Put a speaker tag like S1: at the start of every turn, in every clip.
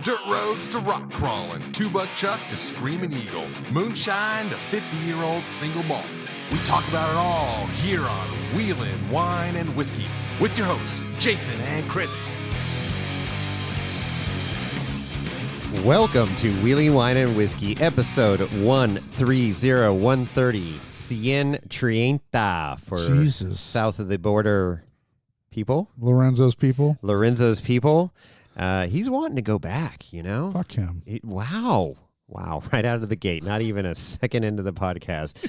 S1: Dirt roads to rock crawling, two-buck chuck to screaming eagle, moonshine to 50-year-old single malt. We talk about it all here on Wheelin' Wine and Whiskey with your hosts, Jason and Chris.
S2: Welcome to Wheeling Wine and Whiskey, episode 130, Cien Treinta for
S3: Jesus.
S2: south of the border people.
S3: Lorenzo's people.
S2: He's wanting to go back, you know?
S3: Fuck him.
S2: Wow, right out of the gate, not even a second into the podcast.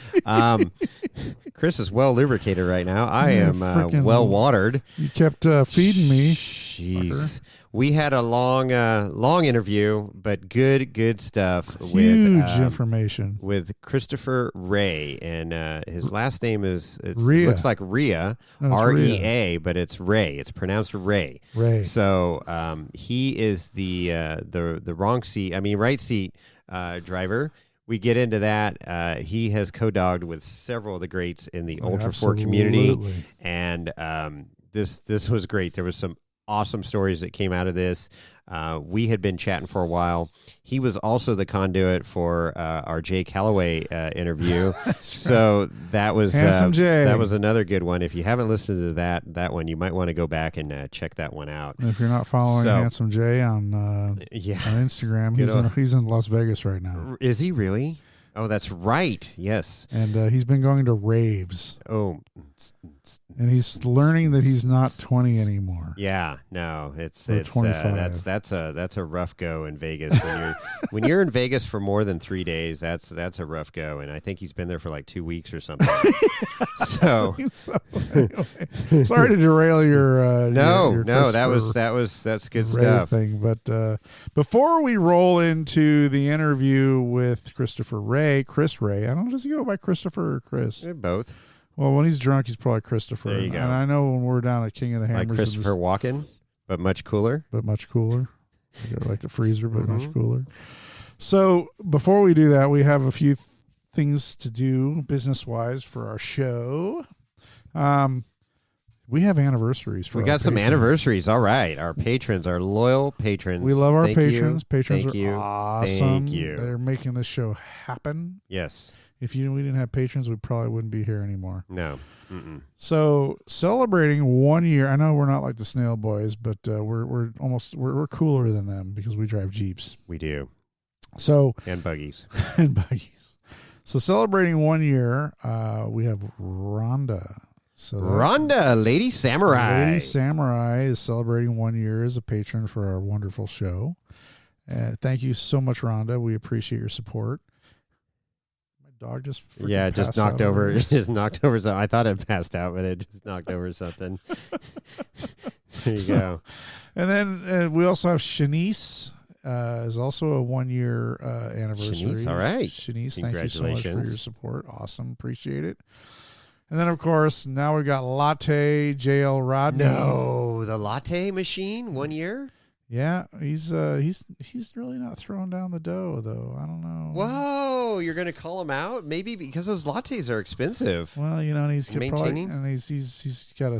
S2: Chris is well lubricated right now. I am well watered.
S3: You kept feeding me.
S2: Jeez.
S3: Fucker.
S2: We had a long interview, but good stuff.
S3: Huge information.
S2: With Christopher Ray, and his last name
S3: Rea.
S2: looks like Rea,
S3: No, it's
S2: R-E-A, but it's Ray. It's pronounced Ray.
S3: Ray.
S2: So he is the wrong seat. I mean, right seat driver. We get into that. He has co-dogged with several of the greats in the Ultra4 community, and this was great. There was some awesome stories that came out of this. We had been chatting for a while. He was also the conduit for our Jay Calloway interview. So that was
S3: Jay.
S2: That was another good one. If you haven't listened to that one, you might want to go back and check that one out.
S3: And if you're not following Handsome Jay on Instagram, he's in Las Vegas right now.
S2: Is he really? Oh, that's right. Yes.
S3: And he's been going to raves.
S2: Oh.
S3: And he's learning that he's not 20 anymore.
S2: Yeah, no, it's
S3: 25.
S2: That's a rough go in Vegas when you're in Vegas for more than 3 days. That's a rough go, and I think he's been there for like 2 weeks or something. So
S3: anyway, sorry to derail your
S2: no, that's good stuff.
S3: Thing, but before we roll into the interview with Chris Ray, I don't know, does he go by Christopher or Chris?
S2: Both.
S3: Well, when he's drunk, he's probably Christopher.
S2: There you go.
S3: And I know when we're down at King of the Hammers,
S2: Like Christopher Walken, but much cooler.
S3: Like the freezer, but much cooler. So before we do that, we have a few things to do business-wise for our show. We have anniversaries.
S2: We got some anniversaries. All right. Our patrons, our loyal patrons.
S3: We love our patrons.
S2: You.
S3: Patrons
S2: Thank
S3: are
S2: you.
S3: awesome.
S2: Thank you.
S3: They're making this show happen.
S2: Yes.
S3: If we didn't have patrons, we probably wouldn't be here anymore.
S2: No.
S3: So celebrating 1 year. I know we're not like the Snail Boys, but we're cooler than them because we drive Jeeps.
S2: We do.
S3: So
S2: and buggies.
S3: So celebrating 1 year, we have Rhonda. So
S2: Rhonda, Lady Samurai.
S3: Lady Samurai is celebrating 1 year as a patron for our wonderful show. Thank you so much, Rhonda. We appreciate your support. Dog just
S2: knocked over something. I thought it passed out, but it just knocked over something. There you go.
S3: And then we also have Shanice, is also a 1 year anniversary.
S2: Shanice, all right.
S3: Shanice, thank you so much for your support. Awesome, appreciate it. And then of course now we got Latte JL Rodney.
S2: No, the latte machine 1 year.
S3: Yeah, he's really not throwing down the dough though. I don't know.
S2: Whoa, you're gonna call him out? Maybe because those lattes are expensive.
S3: Well, and he's
S2: maintaining,
S3: he's got to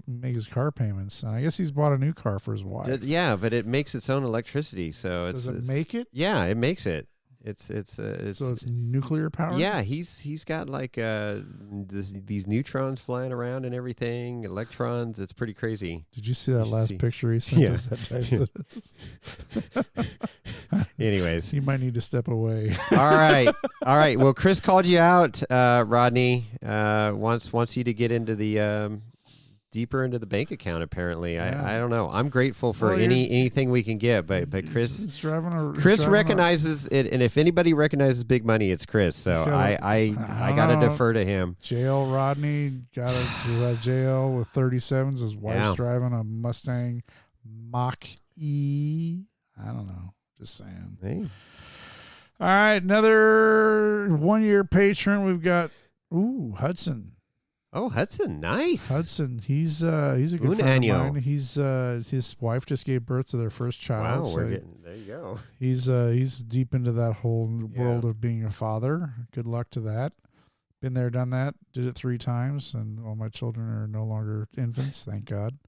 S3: make his car payments, and I guess he's bought a new car for his wife.
S2: Yeah, but it makes its own electricity, so
S3: does it make it?
S2: Yeah, it makes it. It's
S3: so it's nuclear powered.
S2: Yeah, he's got like these neutrons flying around and everything, electrons. It's pretty crazy.
S3: Did you see that last picture he sent us? That texted us?
S2: Anyways,
S3: you might need to step away.
S2: All right. Well, Chris called you out, Rodney. Wants you to get into the deeper into the bank account. Apparently, yeah. I don't know. I'm grateful for anything we can get, but Chris recognizes it, and if anybody recognizes big money, it's Chris. So I gotta defer to him.
S3: JL Rodney got a JL with 37s. His wife's driving a Mustang Mach-E. I don't know. Just saying.
S2: Hey.
S3: All right, another 1 year patron. We've got Hudson.
S2: Oh, Hudson, nice.
S3: Hudson, he's a good friend of mine. He's his wife just gave birth to their first child.
S2: Wow,
S3: so
S2: there you go.
S3: He's deep into that whole world of being a father. Good luck to that. Been there, done that. Did it 3 times, and all my children are no longer infants. Thank God.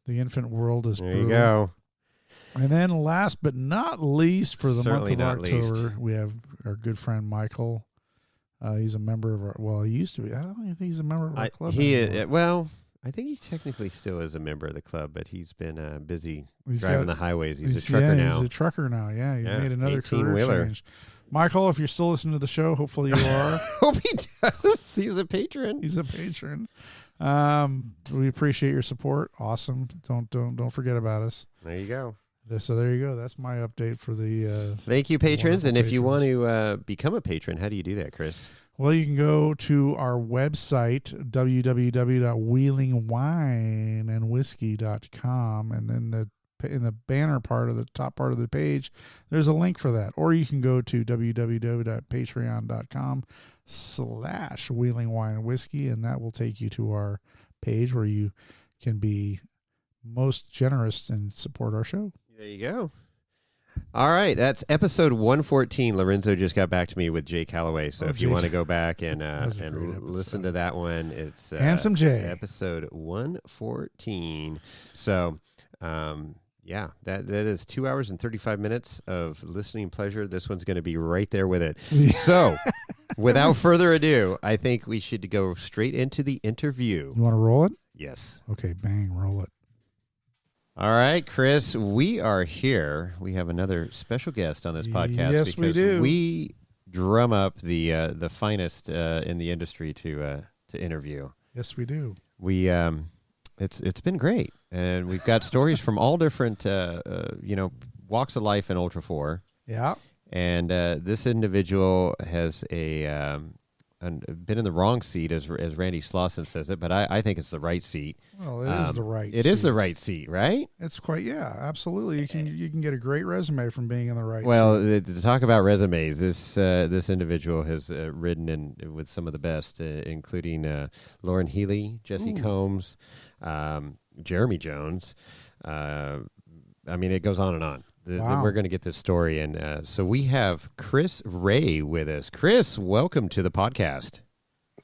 S3: The infant world is
S2: there
S3: brutal.
S2: you go.
S3: And then last but not least for the
S2: Certainly
S3: month of
S2: not
S3: October,
S2: least.
S3: we have our good friend Michael. He's a member of our, well, he used to be. I don't even think he's a member of our club anymore.
S2: Well, I think he technically still is a member of the club, but he's been busy driving the highways. He's a trucker now.
S3: He's a trucker now. Yeah, he made another
S2: 18
S3: career
S2: wheeler.
S3: change. Michael, if you're still listening to the show, hopefully you are.
S2: Hope he does. He's a patron.
S3: He's a patron. We appreciate your support. Awesome. Don't forget about us.
S2: There you go.
S3: So there you go. That's my update for the.
S2: Thank you, patrons. And if you want
S3: patrons.
S2: to become a patron, how do you do that, Chris?
S3: Well, you can go to our website, www.wheelingwineandwhiskey.com, and then in the banner part of the top part of the page, there's a link for that. Or you can go to www.patreon.com/wheelingwineandwhiskey, and that will take you to our page where you can be most generous and support our show.
S2: There you go. All right, that's episode 114. Lorenzo just got back to me with Jay Calloway, so if you want to go back and listen to that one, it's
S3: Handsome Jay.
S2: Episode 114. So, yeah, that is 2 hours and 35 minutes of listening pleasure. This one's going to be right there with it. So, without further ado, I think we should go straight into the interview.
S3: You want to roll it?
S2: Yes.
S3: Okay, bang, roll it.
S2: All right, Chris, we are here. We have another special guest on this podcast.
S3: Yes, we
S2: because
S3: do.
S2: We drum up the finest in the industry to interview.
S3: Yes, we do.
S2: We it's been great, and we've got stories from all different walks of life in Ultra4.
S3: Yeah.
S2: And this individual has been in the wrong seat, as Randy Slauson says it, but I think it's the right seat.
S3: Well, it is the right
S2: It
S3: seat.
S2: is the right seat, right?
S3: It's quite, yeah, absolutely. You can get a great resume from being in the right seat.
S2: Well, to talk about resumes, this individual has ridden with some of the best, including Lauren Healy, Jessi Combs, Jeremy Jones. I mean, it goes on and on.
S3: Wow.
S2: We're going to get this story, and so we have Chris Ray with us. Chris, welcome to the podcast.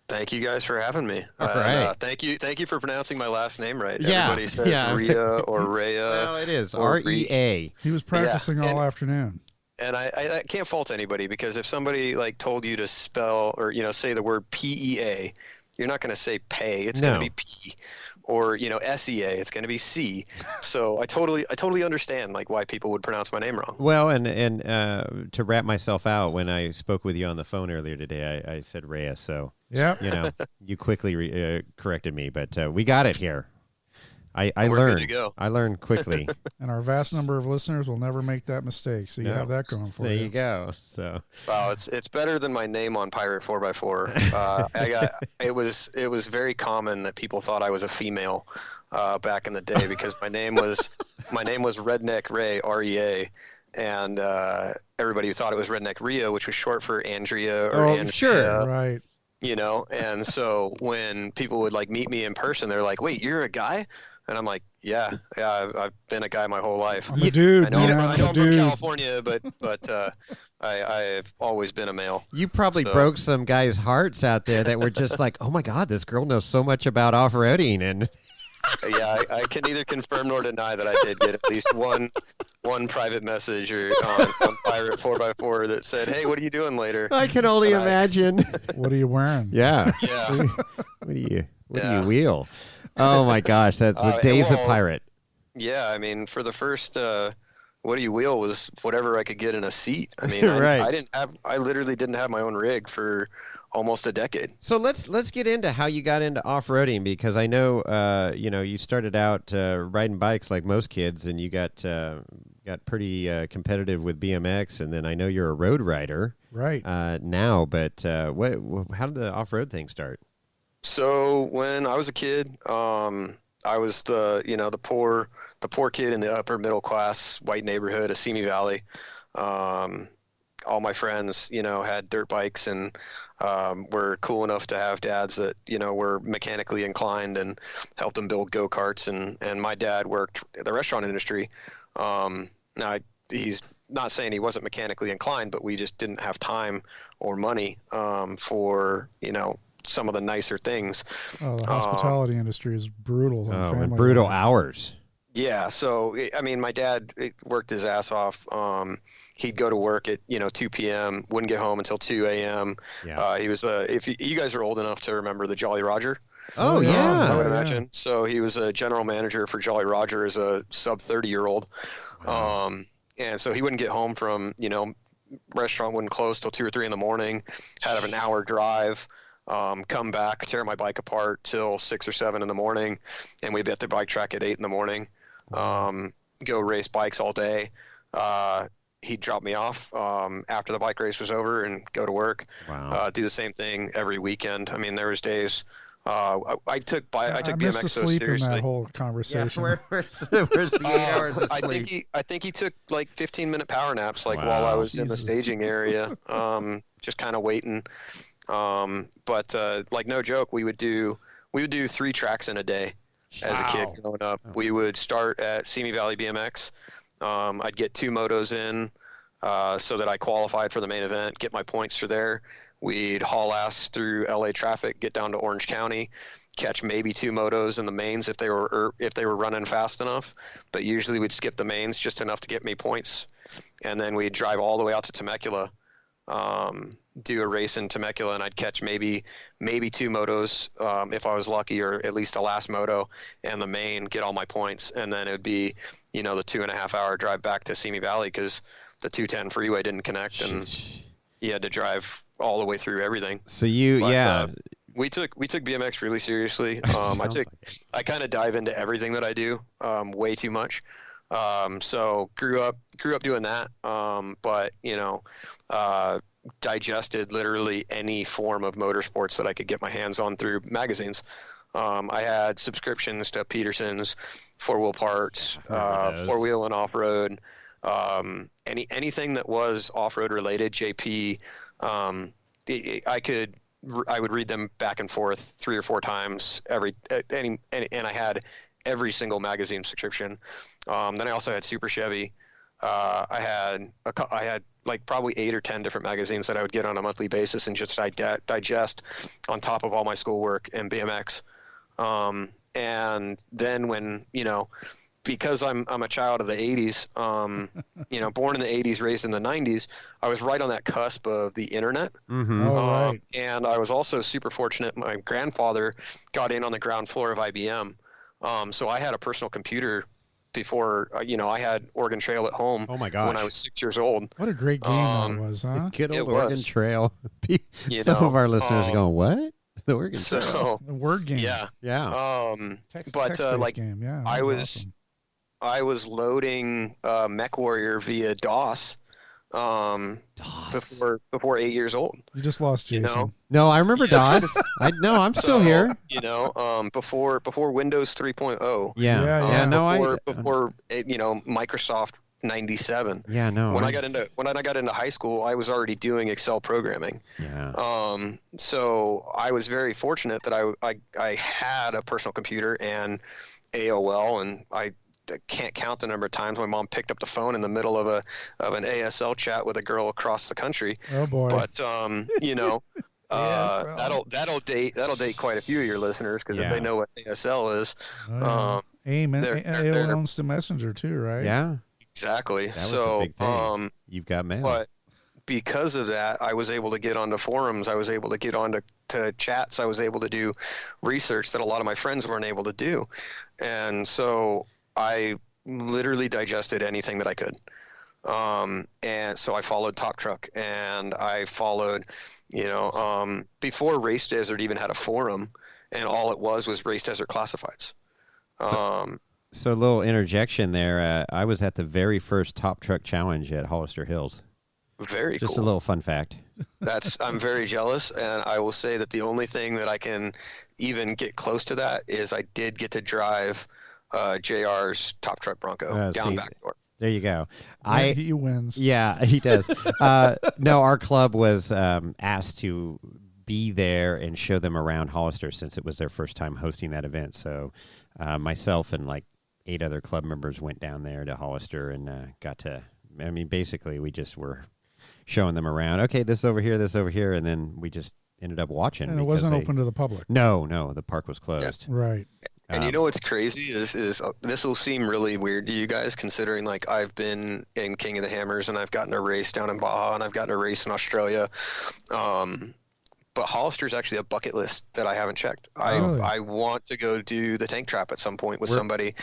S4: Thank you guys for having me.
S2: All right.
S4: Thank you for pronouncing my last name right.
S2: Yeah,
S4: Everybody says Rhea or Rhea.
S2: Well, it is
S4: or
S2: REA.
S3: He was practicing all afternoon.
S4: And I can't fault anybody, because if somebody told you to spell or say the word PEA, you're not going to say pay. It's going to be P. Or SEA, it's going to be C. So I totally understand why people would pronounce my name wrong.
S2: Well, and to wrap myself out, when I spoke with you on the phone earlier today, I said Reyes. So
S3: yeah,
S2: you quickly corrected me, but we got it here. I
S4: We're
S2: learned.
S4: good to go.
S2: I learned quickly.
S3: and our vast number of listeners will never make that mistake. So you have that going for you.
S2: There you go. So
S4: Wow, it's better than my name on Pirate 4x4. It was very common that people thought I was a female back in the day, because my name was Redneck Ray, REA, and everybody thought it was Redneck Rhea, which was short for Andrea or Andrea.
S2: Sure.
S3: Right.
S4: And so when people would meet me in person, they're like, "Wait, you're a guy?" And I'm like, yeah, I've been a guy my whole life.
S3: I'm a dude.
S4: I know,
S3: man,
S4: I'm from
S3: dude.
S4: California, but I've always been a male.
S2: you probably broke some guys' hearts out there that were just like, "Oh my God, this girl knows so much about off-roading," and
S4: Yeah, I can neither confirm nor deny that I did get at least one private message or on Pirate 4x4 that said, "Hey, what are you doing later?"
S2: I can only imagine.
S3: What are you wearing?
S2: Yeah.
S4: Yeah.
S2: What do you wheel? Oh my gosh, that's the days of pirate.
S4: Yeah, I mean, for the first, what do you wheel was whatever I could get in a seat. I mean,
S2: Right.
S4: I literally didn't have my own rig for almost a decade.
S2: So let's get into how you got into off-roading, because I know you started out riding bikes like most kids, and you got pretty competitive with BMX, and then I know you're a road rider
S3: Right.
S2: now. But how did the off-road thing start?
S4: So when I was a kid, I was the poor kid in the upper middle class white neighborhood of Simi Valley. All my friends, had dirt bikes and were cool enough to have dads that were mechanically inclined and helped them build go-karts. And my dad worked in the restaurant industry. Now he's not saying he wasn't mechanically inclined, but we just didn't have time or money for some of the nicer things.
S3: Oh, the hospitality industry is brutal. on
S2: Oh, and
S3: family
S2: brutal
S3: life.
S2: hours.
S4: Yeah, so I mean, my dad worked his ass off. He'd go to work at 2 p.m. Wouldn't get home until 2 a.m.
S2: Yeah.
S4: He was if you guys are old enough to remember the Jolly Roger,
S2: Oh,
S4: I would
S3: yeah.
S4: imagine. So he was a general manager for Jolly Roger as a sub 30-year-old.
S2: Wow.
S4: And so he wouldn't get home from restaurant wouldn't close till 2 or 3 in the morning. Had an hour drive. Come back, tear my bike apart till 6 or 7 in the morning, and we'd be at the bike track at 8 in the morning. Go race bikes all day. He'd drop me off after the bike race was over and go to work.
S2: Wow.
S4: Do the same thing every weekend. I mean, there was days I took
S3: I missed
S4: BMX
S3: the
S4: so
S3: sleep in
S4: seriously.
S3: that whole conversation.
S2: Where's the 8 hours of
S4: I
S2: sleep?
S4: think he took like 15-minute power naps, like
S2: Wow.
S4: while I was in the
S3: Jesus.
S4: staging area, just kind of waiting. But like no joke, we would do 3 tracks in a day as a kid growing up. We would start at Simi Valley BMX. I'd get 2 motos in so that I qualified for the main event, get my points for there. We'd haul ass through LA traffic, get down to Orange County, catch maybe 2 motos in the mains if they were running fast enough. But usually we'd skip the mains just enough to get me points, and then we'd drive all the way out to Temecula. Do a race in Temecula, and I'd catch maybe 2 motos if I was lucky, or at least the last moto and the main, get all my points, and then it would be the 2.5 hour drive back to Simi Valley because the 210 freeway didn't connect, and you had to drive all the way through everything.
S2: So
S4: We took BMX really seriously. I kind of dive into everything that I do way too much. So grew up doing that. But digested literally any form of motorsports that I could get my hands on through magazines. I had subscriptions to Peterson's, 4-wheel parts, 4-wheel and off-road, anything that was off-road related, JP. I would read them back and forth 3 or 4 times and I had every single magazine subscription. Then I also had Super Chevy. I had like probably 8 or 10 different magazines that I would get on a monthly basis and just digest on top of all my schoolwork and BMX. And then when, because I'm a child of the 80s, born in the 80s, raised in the 90s, I was right on that cusp of the internet.
S2: Mm-hmm.
S3: Right.
S4: And I was also super fortunate. My grandfather got in on the ground floor of IBM. So I had a personal computer before, I had Oregon Trail at home.
S2: Oh my gosh.
S4: When I was 6 years old.
S3: What a great game that was, huh?
S2: Good
S4: It
S2: old Oregon
S4: was.
S2: Trail. Some of our listeners are going, what? The Oregon Trail.
S4: So
S3: The word game.
S4: yeah.
S2: Yeah.
S3: Text-based
S4: like
S3: game. Yeah.
S4: I
S3: that
S4: was
S3: awesome.
S4: I was loading Mech Warrior via DOS before 8 years old.
S3: You just lost Jason.
S2: No, I remember DOS. I'm still here.
S4: Before Windows 3.0.
S2: Yeah.
S4: Before Microsoft 97.
S2: Yeah, no.
S4: When I got into high school, I was already doing Excel programming.
S2: Yeah.
S4: So I was very fortunate that I had a personal computer and AOL, and I can't count the number of times my mom picked up the phone in the middle of an ASL chat with a girl across the country.
S3: Oh boy.
S4: But that'll date quite a few of your listeners because if they know what ASL is.
S3: AIM and
S4: they're-
S3: AOL owns the Messenger too, right?
S2: Yeah.
S4: Exactly.
S2: That was
S4: So
S2: a big thing. You've got mail.
S4: but because of that, I was able to get onto forums. I was able to get onto chats. I was able to do research that a lot of my friends weren't able to do. And so I literally digested anything that I could. And so I followed Top Truck, and I followed, before Race Desert even had a forum, and all it was Race Desert Classifieds.
S2: So a little interjection there. I was at the very first Top Truck Challenge at Hollister Hills.
S4: Very
S2: Just
S4: cool.
S2: a little fun fact.
S4: I'm very jealous, and I will say that the only thing that I can even get close to that is I did get to drive JR's Top Truck Bronco down back door.
S2: There you go.
S3: He wins.
S2: Yeah, he does. No, our club was asked to be there and show them around Hollister since it was their first time hosting that event. So myself and like 8 other club members went down there to Hollister and basically we just were showing them around. Okay, this over here, and then we just ended up watching.
S3: And it wasn't open to the public.
S2: No, the park was closed.
S3: Right.
S4: And you know what's crazy is this will seem really weird to you guys, considering like I've been in King of the Hammers and I've gotten a race down in Baja and I've gotten a race in Australia. But Hollister's actually a bucket list that I haven't checked.
S3: Really?
S4: I want to go do the tank trap at some point with somebody.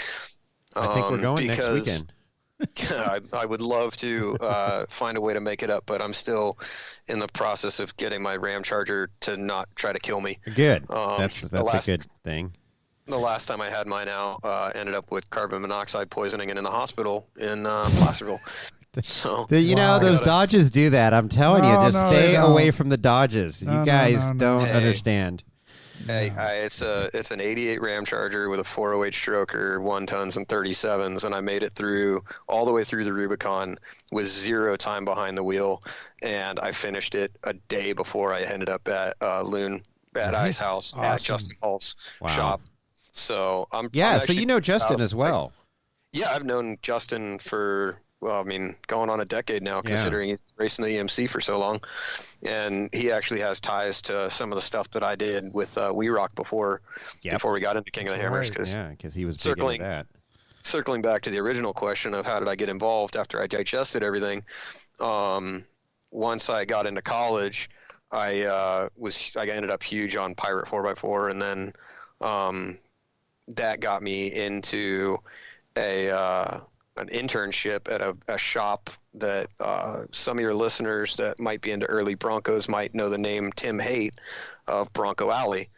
S2: I think we're going next weekend.
S4: I would love to find a way to make it up, but I'm still in the process of getting my Ram Charger to not try to kill me.
S2: Good. That's a good thing.
S4: The last time I had mine out, ended up with carbon monoxide poisoning and in the hospital in Placerville. So
S2: those Dodges do that. I'm telling you, just stay away from the Dodges. You guys don't understand.
S4: Hey, it's an 88 Ram Charger with a 408 stroker, 1 tons and 37s, and I made it through all the way through the Rubicon with 0 time behind the wheel, and I finished it a day before I ended up at Loon at Ice House at Justin Hall's shop. So I'm
S2: so you know Justin as well.
S4: Yeah, I've known Justin for, going on a decade now, considering he's racing the EMC for so long. And he actually has ties to some of the stuff that I did with We Rock before we got into King of the Hammers.
S2: Because he was circling that.
S4: Circling back to the original question of how did I get involved after I digested everything. Once I got into college, I ended up huge on Pirate 4x4, and then that got me into an internship at a shop that some of your listeners that might be into early Broncos might know the name Tim Haight of Bronco Alley.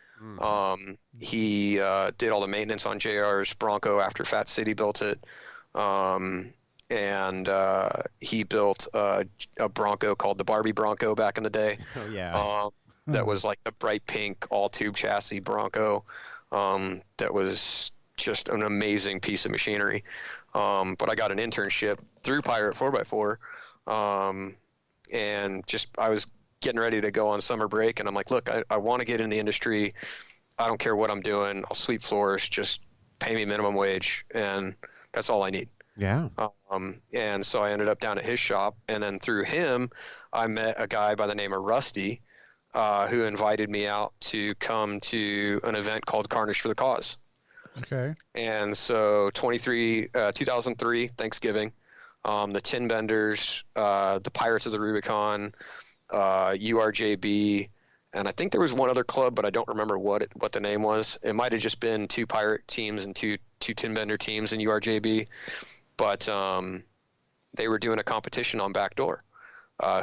S4: He did all the maintenance on JR's Bronco after Fat City built it. And he built a Bronco called the Barbie Bronco back in the day.
S2: Oh, yeah.
S4: That was like the bright pink all tube chassis Bronco. That was just an amazing piece of machinery. But I got an internship through Pirate 4x4. And I was getting ready to go on summer break, and I'm like, look, I want to get in the industry. I don't care what I'm doing. I'll sweep floors, just pay me minimum wage. And that's all I need.
S2: Yeah.
S4: And so I ended up down at his shop, and then through him, I met a guy by the name of Rusty, who invited me out to come to an event called Carnage for the Cause.
S3: Okay. And
S4: so 2003 Thanksgiving, the Tin Benders, the Pirates of the Rubicon, URJB, and I think there was one other club, but I don't remember what the name was. It might have just been 2 Pirate teams and two Tin Bender teams in URJB, but they were doing a competition on Backdoor.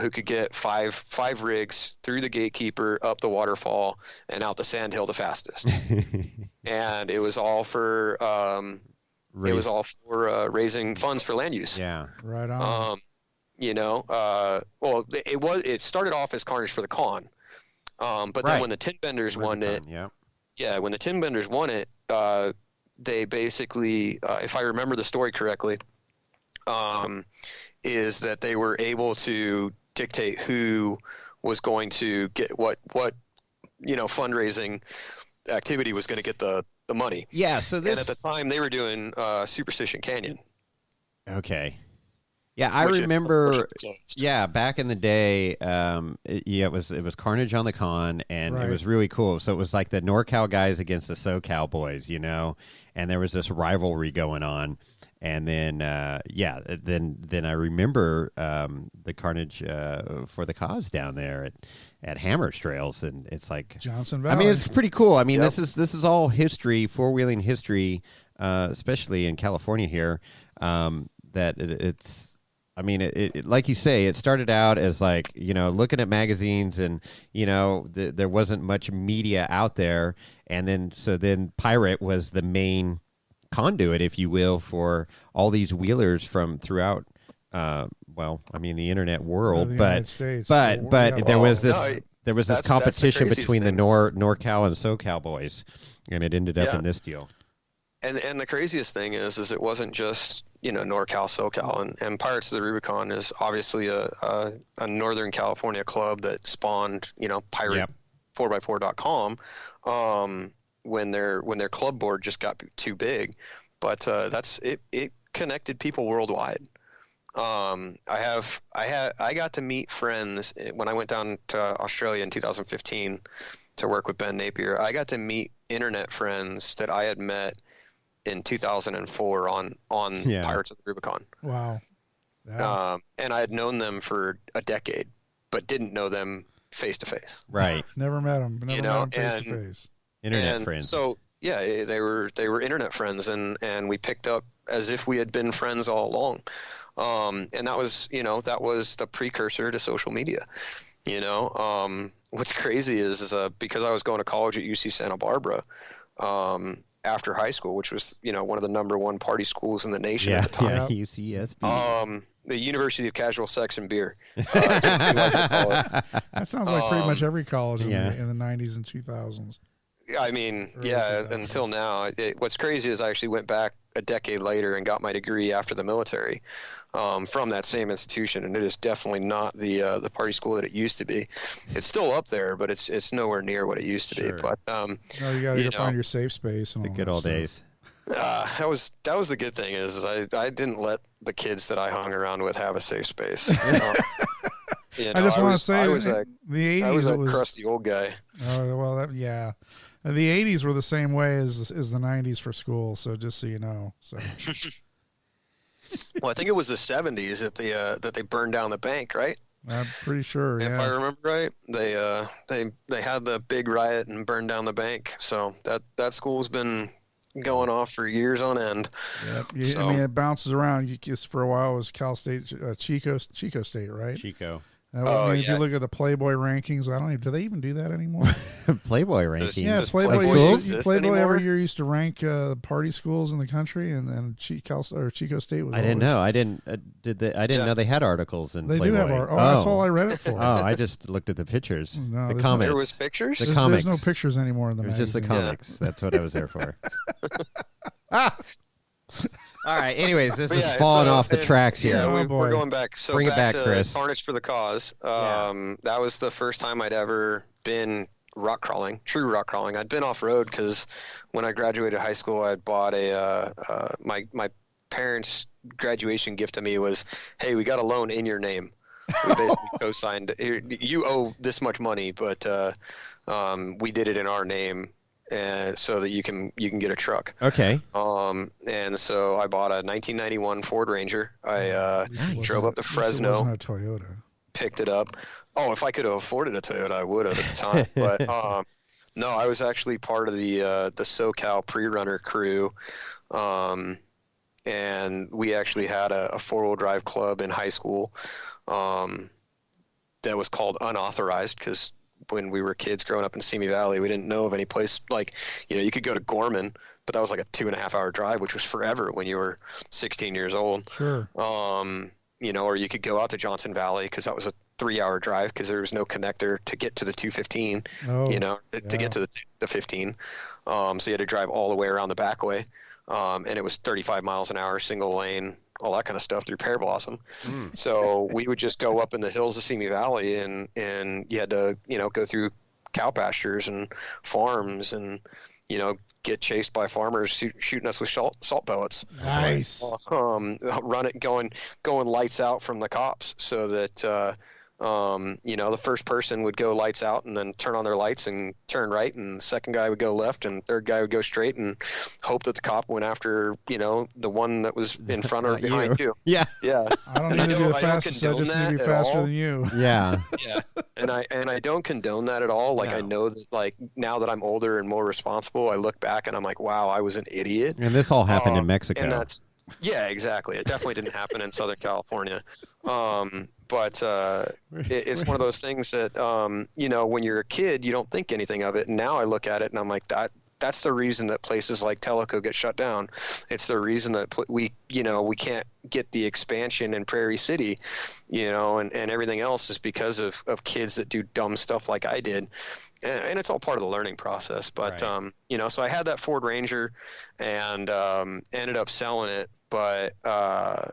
S4: Who could get five rigs through the gatekeeper, up the waterfall, and out the sand hill the fastest. And it was all for raising funds for land use.
S2: Yeah,
S3: right on.
S4: It started off as Carnage for the Con, but then when the Tin Benders won it, when the Tin Benders won it, they basically, if I remember the story correctly, is that they were able to dictate who was going to get what fundraising activity was going to get the money.
S2: Yeah, so
S4: and at the time they were doing Superstition Canyon.
S2: Okay. Yeah, I remember. Back in the day, it was Carnage on the Con, and it was really cool. So it was like the NorCal guys against the SoCal boys, and there was this rivalry going on. And then, then I remember the Carnage for the Cause down there at Hammers Trails, and it's like
S3: Johnson Valley.
S2: I mean, it's pretty cool. I mean, this is all history, 4-wheeling history, especially in California here. That it's. I mean, it like you say, it started out as like, looking at magazines and, there wasn't much media out there. And then Pirate was the main conduit, if you will, for all these wheelers from throughout, the internet world. But there was this competition between the NorCal and SoCal boys, and it ended up in this deal.
S4: And the craziest thing is it wasn't just NorCal, SoCal, and Pirates of the Rubicon is obviously a Northern California club that spawned Pirate 4x4.com when their club board just got too big, but it connected people worldwide. I got to meet friends when I went down to Australia in 2015. to work with Ben Napier. I got to meet internet friends that I had met in 2004 on Pirates of the Rubicon.
S3: Wow. Yeah.
S4: And I had known them for a decade, but didn't know them face to face.
S2: Right.
S3: Never met them. Never met them face to face.
S2: Internet friends.
S4: So yeah, they were internet friends, and we picked up as if we had been friends all along. And that was the precursor to social media. What's crazy is because I was going to college at UC Santa Barbara, after high school, which was, one of the #1 party schools in the nation at the time.
S2: Yeah, UCSB.
S4: The University of Casual Sex and Beer.
S3: That sounds like pretty much every college in the 90s and 2000s.
S4: I mean, yeah, until now. What's crazy is I actually went back a decade later and got my degree after the military, from that same institution, and it is definitely not the party school that it used to be. It's still up there, but it's nowhere near what it used to be. But
S3: no, you got to find your safe space. And
S2: the
S3: all
S2: good
S3: that
S2: old
S3: stuff.
S2: days.
S4: That was the good thing is I didn't let the kids that I hung around with have a safe space. I
S3: just want to say, the 80s,
S4: I was a crusty old guy.
S3: Oh well, yeah. The 80s were the same way as the 90s for school, so just so you know. So.
S4: Well, I think it was the 70s that they burned down the bank, right?
S3: I'm pretty sure.
S4: If I remember right, they had the big riot and burned down the bank. So that school's been going off for years on end.
S3: Yep. I mean, it bounces around. For a while, it was Cal State, Chico State, right?
S2: Chico.
S3: If you look at the Playboy rankings, do they even do that anymore?
S2: Playboy rankings.
S3: Yeah, Playboy every year used to rank party schools in the country, and Chico State was.
S2: I didn't know. I didn't know they had articles in Playboy.
S3: They do have articles. Oh, that's all I read it for.
S2: I just looked at the pictures.
S3: No,
S2: the comics.
S4: There was pictures.
S2: Comics.
S3: There's no pictures anymore in the magazine.
S2: It was just the comics. Yeah. That's what I was there for. All right. Anyways, this is falling off the tracks here.
S4: Yeah, we're going back. So
S2: bring it back,
S4: to
S2: Chris.
S4: Tarnished for the Cause. That was the first time I'd ever been rock crawling, true rock crawling. I'd been off road because when I graduated high school, I bought my parents' graduation gift to me was, hey, we got a loan in your name. We basically co-signed. You owe this much money, but we did it in our name. So that you can get a truck.
S2: Okay.
S4: And so I bought a 1991 Ford Ranger. I drove up to Fresno.
S3: It wasn't a Toyota.
S4: Picked it up. Oh, if I could have afforded a Toyota, I would have at the time. But no, I was actually part of the SoCal pre-runner crew. And we actually had a four-wheel drive club in high school that was called Unauthorized because when we were kids growing up in Simi Valley, we didn't know of any place you could go to Gorman, but that was like a 2.5-hour drive, which was forever when you were 16 years old.
S3: Sure.
S4: Or you could go out to Johnson Valley because that was a 3-hour drive because there was no connector to get to the 215, to get to the 15. So you had to drive all the way around the back way. And it was 35 miles an hour, single lane, all that kind of stuff through Pear Blossom. So we would just go up in the hills of Simi Valley and you had to, go through cow pastures and farms and, get chased by farmers shooting us with salt pellets.
S3: Nice.
S4: Run it going lights out from the cops so that, the first person would go lights out and then turn on their lights and turn right, and the second guy would go left and third guy would go straight and hope that the cop went after, the one that was in front or behind you.
S2: Yeah.
S4: Yeah.
S3: I don't need to be the fastest. I just need to be faster than you.
S2: Yeah.
S4: Yeah. And I don't condone that at all. Like, no. I know that, now that I'm older and more responsible, I look back and I'm like, wow, I was an idiot.
S2: And this all happened in Mexico.
S4: And yeah, exactly. It definitely didn't happen in Southern California. But it's one of those things that, when you're a kid, you don't think anything of it. And now I look at it and I'm like, that's the reason that places like Tellico get shut down. It's the reason that we can't get the expansion in Prairie City, and everything else is because of kids that do dumb stuff like I did. And it's all part of the learning process. But, right. So I had that Ford Ranger and ended up selling it. But I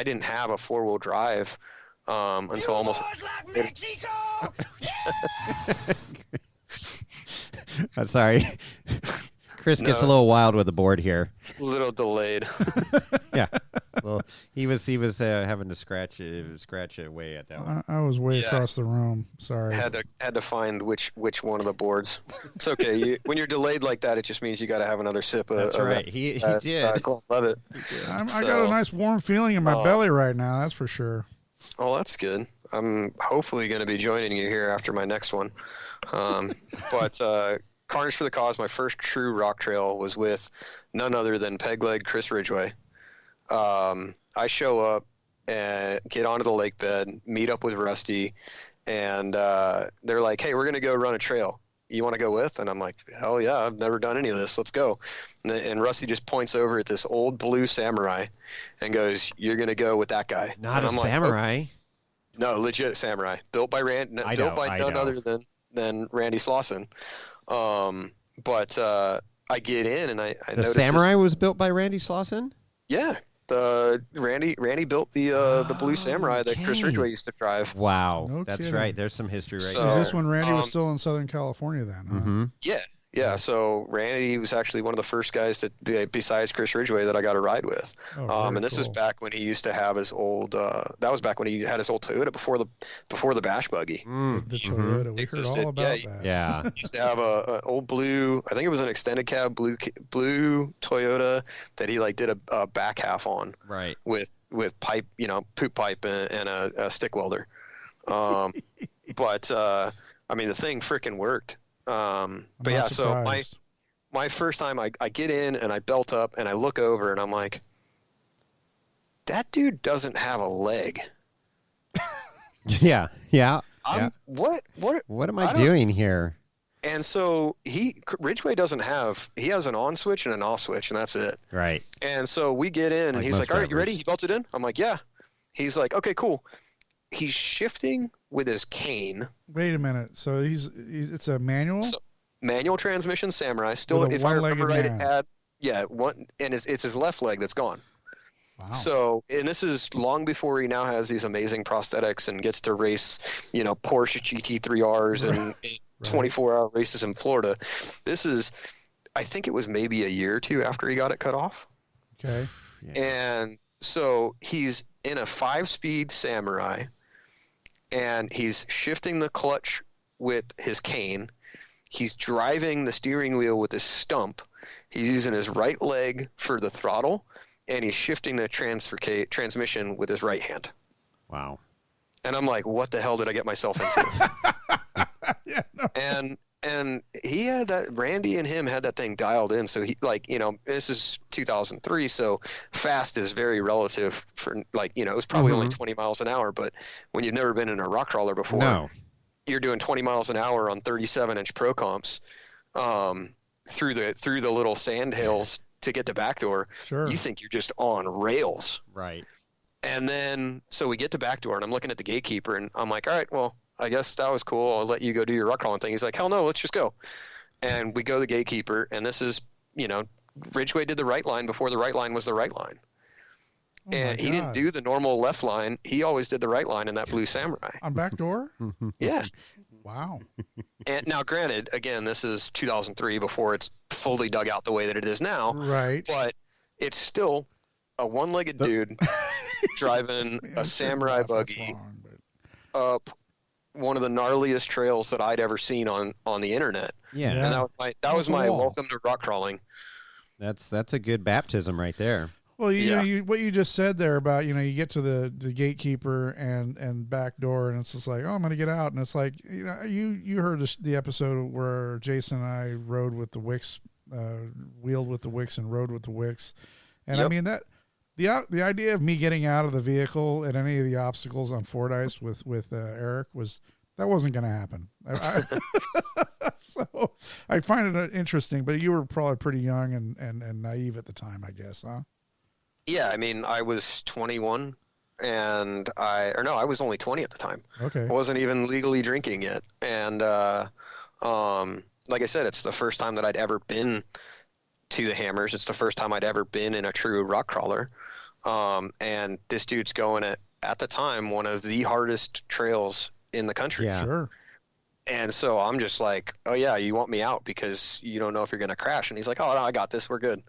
S4: didn't have a four-wheel drive until almost. Like
S2: I'm sorry. Chris gets a little wild with the board here.
S4: A little delayed.
S2: Yeah. Well, he was having to scratch it away at that one.
S3: I was way across the room. Sorry.
S4: Had to find which one of the boards. It's okay. When you're delayed like that, it just means you got to have another sip.
S2: That's right. He did.
S4: Love it.
S3: I got a nice warm feeling in my belly right now. That's for sure.
S4: Oh, that's good. I'm hopefully going to be joining you here after my next one. But Carnage for the Cause, my first true rock trail was with none other than Pegleg Chris Ridgway. I show up and get onto the lake bed, meet up with Rusty, and they're like, hey, we're going to go run a trail. You want to go with? And I'm like, hell yeah, I've never done any of this. Let's go. And Rusty just points over at this old blue Samurai and goes, you're going to go with that guy.
S2: Not a Samurai.
S4: Like, no, legit Samurai. Built by none other than Randy Slauson. But I get in and I
S2: the
S4: noticed
S2: Samurai was built by Randy Slauson?
S4: Yeah. Randy built the blue Samurai that Chris Ridgway used to drive.
S2: Wow.
S3: No
S2: That's
S3: kidding.
S2: right. There's some history right
S3: Is this when Randy was still in Southern California then? Huh?
S2: Mm-hmm.
S4: Yeah. So Randy was actually one of the first guys that besides Chris Ridgway that I got a ride with. And this was back when he used to have his old. That was back when he had his old Toyota before the Bash Buggy.
S3: The Toyota. We heard all about that.
S2: Yeah.
S4: He used to have a old blue. I think it was an extended cab blue Toyota that he like did a back half on.
S2: Right.
S4: With pipe, poop pipe and a stick welder. But I mean the thing freaking worked. But yeah,
S3: surprised.
S4: so my first time I get in and I belt up and I look over and I'm like, that dude doesn't have a leg.
S2: Yeah.
S4: What
S2: am I doing here?
S4: And so Ridgway he has an on switch and an off switch and that's it.
S2: Right.
S4: And so we get in and he's like, all right, you ready? He belted in? I'm like, yeah. He's like, okay, cool. He's shifting with his cane.
S3: Wait a minute. So it's a manual?
S4: Manual transmission Samurai. Still, if I remember right, it had one, and it's his left leg that's gone.
S3: Wow.
S4: So, and this is long before he now has these amazing prosthetics and gets to race, Porsche GT3Rs and 24-hour races in Florida. This is, I think it was maybe a year or two after he got it cut off.
S3: Okay.
S2: Yeah.
S4: And so he's in a 5-speed Samurai. And he's shifting the clutch with his cane. He's driving the steering wheel with his stump. He's using his right leg for the throttle, and he's shifting the transmission with his right hand.
S2: Wow.
S4: And I'm like, what the hell did I get myself into?
S3: Yeah, no.
S4: And he had that. Randy and him had that thing dialed in. So he this is 2003. So fast is very relative for it was probably only 20 miles an hour. But when you've never been in a rock crawler before, you're doing 20 miles an hour on 37-inch pro comps through the little sand hills to get to backdoor.
S3: Sure.
S4: You think you're just on rails.
S2: Right.
S4: And then so we get to backdoor and I'm looking at the gatekeeper and I'm like, all right, well, I guess that was cool. I'll let you go do your rock crawling thing. He's like, hell no, let's just go. And we go to the gatekeeper, and this is, Ridgway did the right line before the right line was the right line.
S3: Oh
S4: and he didn't do the normal left line. He always did the right line in that blue Samurai.
S3: On back door?
S4: Yeah.
S3: Wow.
S4: And now, granted, again, this is 2003 before it's fully dug out the way that it is now.
S3: Right.
S4: But it's still a one-legged dude driving a Samurai buggy up one of the gnarliest trails that I'd ever seen on the internet.
S2: Yeah.
S4: And that was my welcome to rock crawling.
S2: That's a good baptism right there.
S3: Well, what you just said there about, you get to the gatekeeper and back door and it's just like, oh, I'm going to get out. And it's like, you heard the episode where Jason and I rode with the Wicks, wheeled with the Wicks and rode with the Wicks. And
S4: yep.
S3: I mean that the idea of me getting out of the vehicle at any of the obstacles on Fordyce with Eric wasn't going to happen. So I find it interesting, but you were probably pretty young and naive at the time, I guess, huh?
S4: Yeah. I mean, I was 21 and I was only 20 at the time.
S3: Okay.
S4: I wasn't even legally drinking yet. And, like I said, it's the first time that I'd ever been to the Hammers. It's the first time I'd ever been in a true rock crawler. And this dude's going at the time, one of the hardest trails in the country.
S2: Yeah.
S3: Sure.
S4: And so I'm just like, oh yeah, you want me out because you don't know if you're going to crash. And he's like, oh no, I got this. We're good.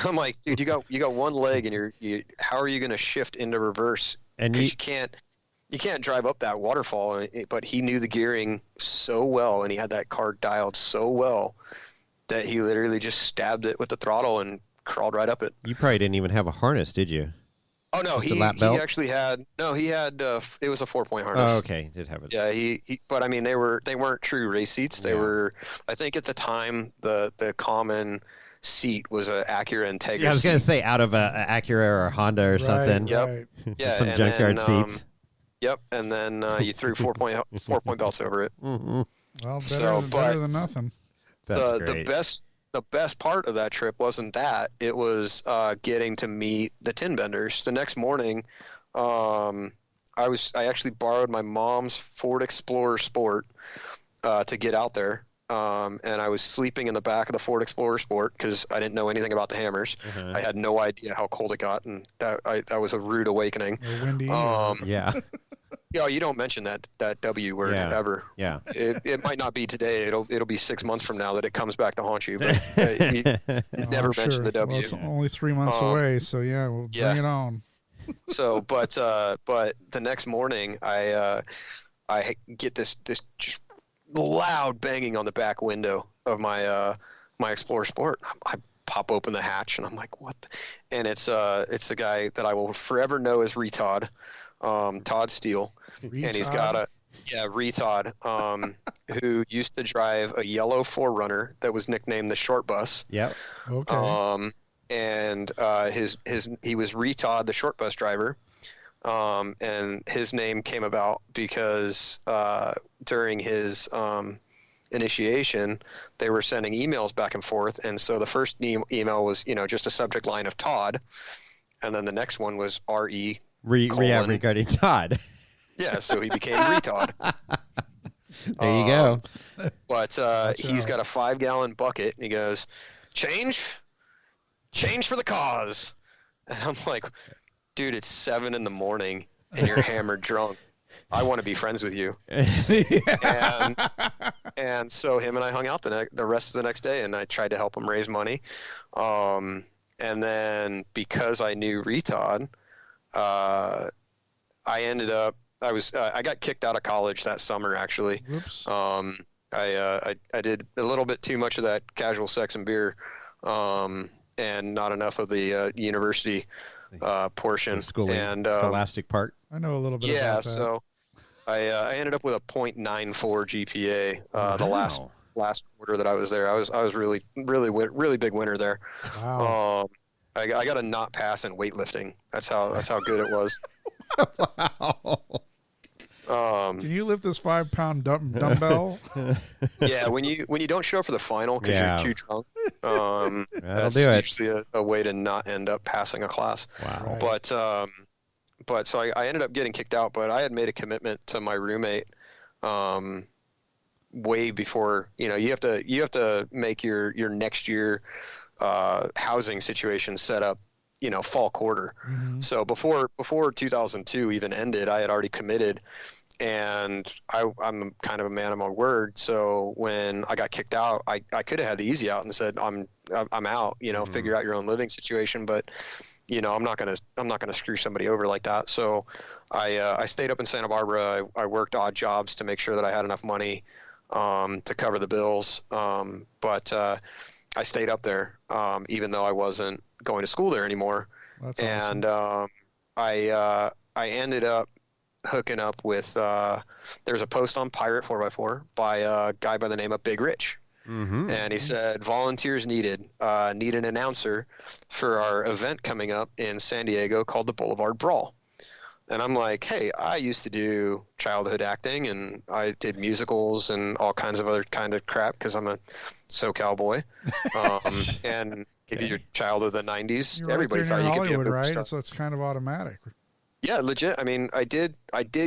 S4: I'm like, dude, you got one leg, and how are you going to shift into reverse?
S2: And
S4: you can't drive up that waterfall. But he knew the gearing so well, and he had that car dialed so well that he literally just stabbed it with the throttle and crawled right up it.
S2: You probably didn't even have a harness, did you?
S4: Oh no, he actually had it was a 4-point harness.
S2: Oh, okay, did have it.
S4: Yeah, but I mean they weren't true race seats. They were, I think at the time the common seat was a Acura Integra.
S2: Yeah, I was gonna say out of a Acura or a Honda or something.
S4: Yep.
S3: Right.
S4: Yeah,
S2: some junkyard seats.
S4: Yep, and then you threw 4-point belts over it.
S2: Mm-hmm.
S3: Well, better than nothing.
S2: That's great.
S4: The best part of that trip wasn't that. It was getting to meet the tin benders. The next morning, I actually borrowed my mom's Ford Explorer Sport to get out there. And I was sleeping in the back of the Ford Explorer Sport because I didn't know anything about the hammers.
S2: Uh-huh.
S4: I had no idea how cold it got, and that was a rude awakening.
S3: Or windy.
S2: Yeah.
S4: Yeah, you don't mention that W word ever.
S2: Yeah.
S4: It might not be today. It'll be 6 months from now that it comes back to haunt you. But you never mention the W.
S3: Well, it's only 3 months away, so we'll bring it on.
S4: So, but the next morning, I get this just loud banging on the back window of my Explorer Sport. I pop open the hatch and I'm like, what? And it's a guy that I will forever know as Retod. Todd Steele, and he's got Retod, who used to drive a yellow 4Runner that was nicknamed the Short Bus.
S2: Yep.
S3: Okay.
S4: And he was Retod, the short bus driver, and his name came about because during his initiation, they were sending emails back and forth, and so the first email was just a subject line of Todd, and then the next one was RE.
S2: Regarding Todd.
S4: Yeah, so he became Retod.
S2: There you go.
S4: But he's got a 5-gallon bucket, and he goes, change for the cause. And I'm like, dude, it's 7 a.m, and you're hammered drunk. I want to be friends with you. And so him and I hung out the rest of the next day, and I tried to help him raise money. And then because I knew Retod, I ended up I got kicked out of college that summer actually.
S3: Whoops.
S4: I did a little bit too much of that casual sex and beer, and not enough of the university portion.
S2: Scholastic part.
S3: I know a little bit about that.
S4: So I ended up with a .94 GPA the last quarter that I was there. I was really big winner there.
S3: Wow.
S4: I got a not pass in weightlifting. That's how good it was.
S2: Wow.
S3: Can you lift this 5-pound dumbbell?
S4: Yeah, when you don't show up for the final because you're too drunk, that's
S2: do it.
S4: usually a way to not end up passing a class.
S2: Wow.
S3: Right.
S4: But so I ended up getting kicked out. But I had made a commitment to my roommate way before. You have to make your next year housing situation set up. Fall quarter.
S3: Mm-hmm.
S4: So before 2002 even ended, I had already committed, and I'm kind of a man of my word. So when I got kicked out, I could have had the easy out and said I'm out.
S2: Mm-hmm.
S4: Figure out your own living situation. But I'm not gonna screw somebody over like that. So I stayed up in Santa Barbara. I worked odd jobs to make sure that I had enough money to cover the bills. But I stayed up there even though I wasn't going to school there anymore.
S3: That's awesome.
S4: And I ended up hooking up with there's a post on Pirate 4x4 by a guy by the name of Big Rich.
S2: Mm-hmm.
S4: And he said volunteers needed need an announcer for our event coming up in San Diego called the Boulevard Brawl. And I'm like, hey, I used to do childhood acting, and I did musicals and all kinds of other kind of crap because I'm a SoCal boy. And if you're a child of the 90s, everybody thought you could be a movie star.
S3: So it's kind of automatic.
S4: Yeah, legit. I mean, I did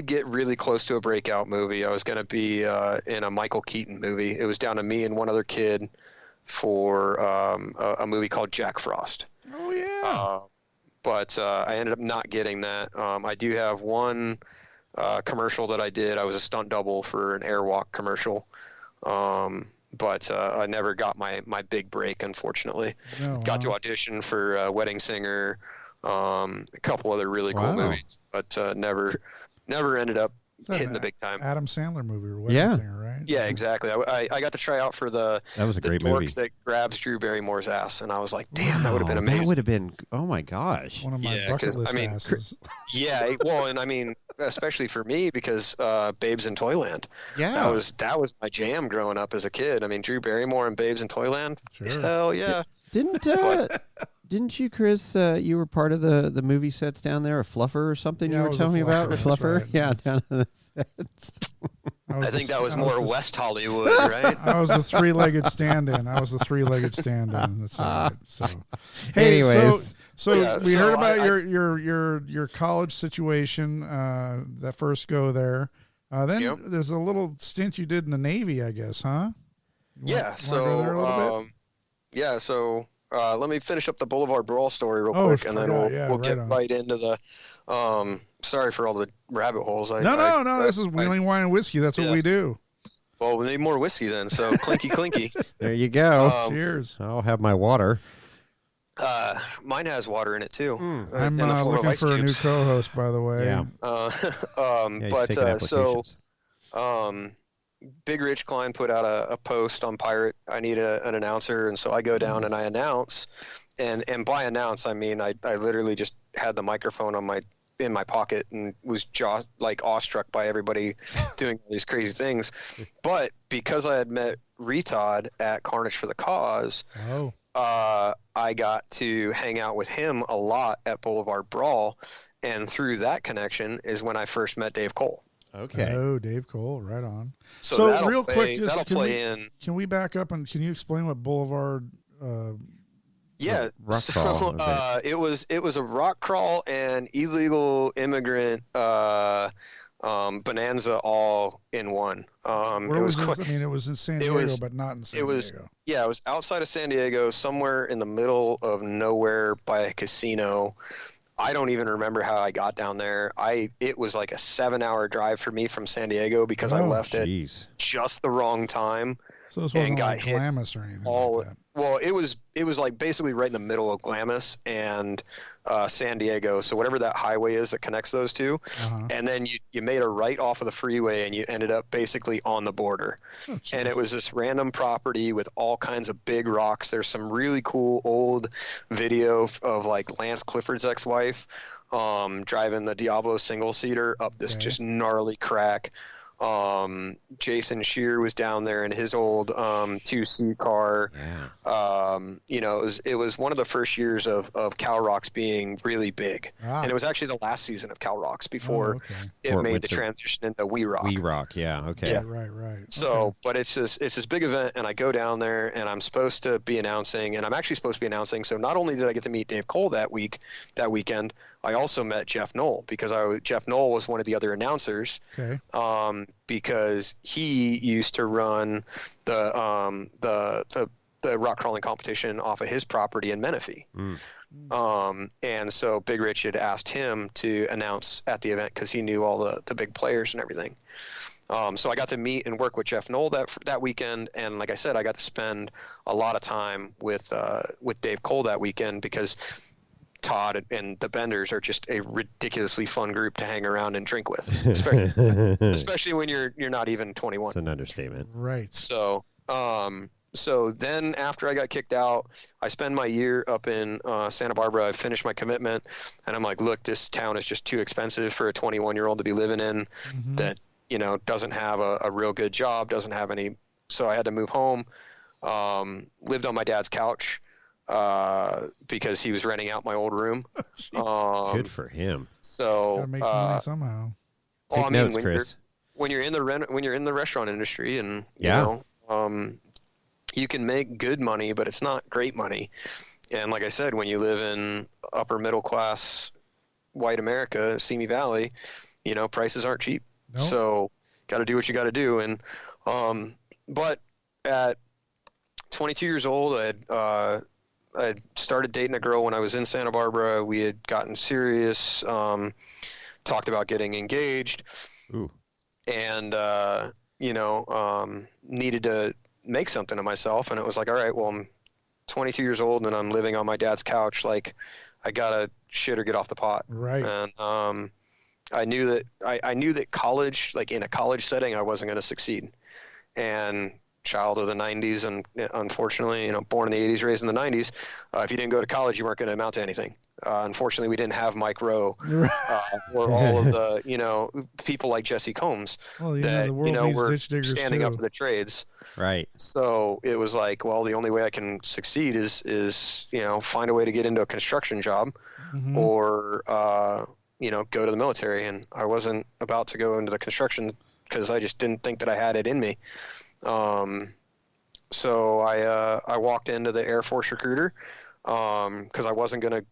S4: get really close to a breakout movie. I was going to be in a Michael Keaton movie. It was down to me and one other kid for a movie called Jack Frost.
S3: Oh, yeah.
S4: But I ended up not getting that. I do have one commercial that I did. I was a stunt double for an Airwalk commercial. but I never got my big break, unfortunately.
S3: No,
S4: Got to audition for Wedding Singer, a couple other really cool movies, but never ended up hitting the big time.
S3: Adam Sandler movie, or Wedding Singer, right?
S4: Yeah, exactly. I got to try out for that was a great dork movie that grabs Drew Barrymore's ass, and I was like, damn, that would have been amazing.
S2: That would have been, oh my gosh,
S3: one of my bucket list asses.
S4: Yeah, well, and I mean, especially for me, because Babes in Toyland.
S2: Yeah,
S4: that was my jam growing up as a kid. I mean, Drew Barrymore and Babes in Toyland.
S3: Sure.
S4: Hell yeah.
S2: Didn't you, Chris? You were part of the movie sets down there, a fluffer or something. You were telling me about fluffer.
S3: Right.
S2: Yeah, down in the sets.
S4: I think that was more West Hollywood, right?
S3: I was the three-legged stand-in. That's all right. So, hey,
S2: anyways,
S3: so we heard about your college situation. That first go there. Then there's a little stint you did in the Navy, I guess, huh?
S4: So let me finish up the Boulevard Brawl story real quick, and then we'll get right into the. Sorry for all the rabbit holes.
S3: No. This is Wheeling Wine and Whiskey. That's what we do.
S4: Well, we need more whiskey then. So clinky, clinky.
S2: There you go.
S3: Cheers.
S2: I'll have my water.
S4: Mine has water in it too.
S3: I'm looking for a new co-host, by the way.
S2: Yeah.
S4: Big Rich Klein put out a post on Pirate. I need an announcer, and so I go down and I announce. And by announce, I mean I literally just had the microphone in my pocket and was awestruck by everybody doing these crazy things. But because I had met Retod at Carnage for the Cause, I got to hang out with him a lot at Boulevard Brawl, and through that connection is when I first met Dave Cole.
S2: Okay.
S3: Oh, Dave Cole, right on.
S4: So
S3: real quick,
S4: can
S3: we back up and can you explain what Boulevard?
S2: Rock crawl.
S4: It was a rock crawl and illegal immigrant bonanza all in one.
S3: Where was this? It was in San Diego, but not in San Diego.
S4: It was outside of San Diego, somewhere in the middle of nowhere by a casino. I don't even remember how I got down there. It was like a 7-hour drive for me from San Diego because I left at just the wrong time.
S3: So this wasn't like Glamis or anything like that.
S4: Well, it was like basically right in the middle of Glamis and San Diego. So whatever that highway is that connects those two, and then you made a right off of the freeway and you ended up basically on the border. And it was this random property with all kinds of big rocks. There's some really cool old video of like Lance Clifford's ex-wife driving the Diablo single-seater up this just gnarly crack. Jason Shear was down there in his old 2C car. It was one of the first years of Cal Rocks being really big, and it was actually the last season of Cal Rocks before it made the transition into We Rock.
S2: We Rock, okay.
S3: Yeah, right.
S4: So, but it's this big event, and I go down there, and I'm supposed to be announcing, and I'm actually supposed to be announcing. So not only did I get to meet Dave Cole that weekend, I also met Jeff Knoll because Jeff Knoll was one of the other announcers.
S3: Okay.
S4: Because he used to run the rock crawling competition off of his property in Menifee. And so Big Rich had asked him to announce at the event because he knew all the big players and everything. So I got to meet and work with Jeff Knoll that weekend, and like I said, I got to spend a lot of time with Dave Cole that weekend because Todd and the Benders are just a ridiculously fun group to hang around and drink with, especially when you're not even 21.
S2: It's an understatement,
S3: right?
S4: So then after I got kicked out, I spend my year up in Santa Barbara. I finished my commitment, and I'm like, look, this town is just too expensive for a 21-year-old to be living in. That doesn't have a real good job, doesn't have any. So I had to move home. Lived on my dad's couch. Because he was renting out my old room.
S2: Good for him.
S3: So gotta make money somehow.
S2: Take notes, Chris.
S4: When you're in the restaurant industry, and you can make good money, but it's not great money. And like I said, when you live in upper middle class white America, Simi Valley, prices aren't cheap.
S3: Nope.
S4: So got to do what you got to do. And but at 22 years old, I started dating a girl when I was in Santa Barbara. We had gotten serious, talked about getting engaged.
S2: Ooh.
S4: And, needed to make something of myself. And it was like, all right, well, I'm 22 years old and I'm living on my dad's couch. Like, I gotta shit or get off the pot.
S3: Right.
S4: And I knew that college, like in a college setting, I wasn't going to succeed. And child of the 90s, and unfortunately, born in the 80s, raised in the 90s, if you didn't go to college, you weren't going to amount to anything. Unfortunately, we didn't have Mike Rowe or all of the people like Jessi Combs that
S3: the world needs
S4: were
S3: ditch diggers
S4: standing
S3: too.
S4: up for the trades.
S2: Right.
S4: So it was like, well, the only way I can succeed is find a way to get into a construction job,
S3: Mm-hmm.
S4: or go to the military. And I wasn't about to go into the construction because I just didn't think that I had it in me. So I walked into the Air Force recruiter because I wasn't gonna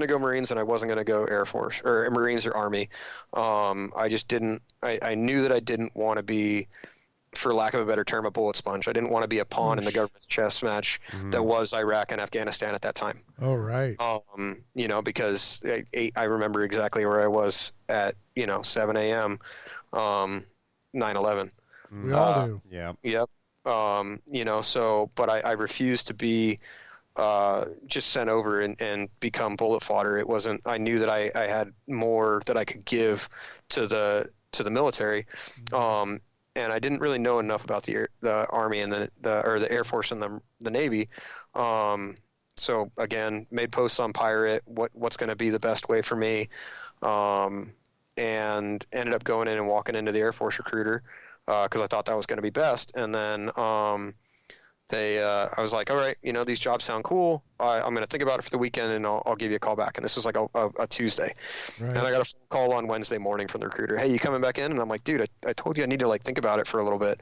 S4: go Marines, and I wasn't gonna go Air Force or Marines or Army. I just didn't. I knew that I didn't want to be, for lack of a better term, a bullet sponge. I didn't want to be a pawn in the government chess match that was Iraq and Afghanistan at that time.
S3: Oh, right.
S4: Because I remember exactly where I was at 7 a.m. 9/11.
S3: We all do.
S2: Yeah.
S4: Yep. But I refused to be just sent over and become bullet fodder. It wasn't. I knew that I had more that I could give to the military, and I didn't really know enough about the Army and the Air Force and the Navy. So again, made posts on Pirate. What's going to be the best way for me, and ended up going in and walking into the Air Force recruiter. Because I thought that was going to be best. And then I was like, all right, these jobs sound cool. I'm going to think about it for the weekend, and I'll give you a call back. And this was like a Tuesday. Right. And I got a phone call on Wednesday morning from the recruiter. Hey, you coming back in? And I'm like, dude, I told you I need to think about it for a little bit.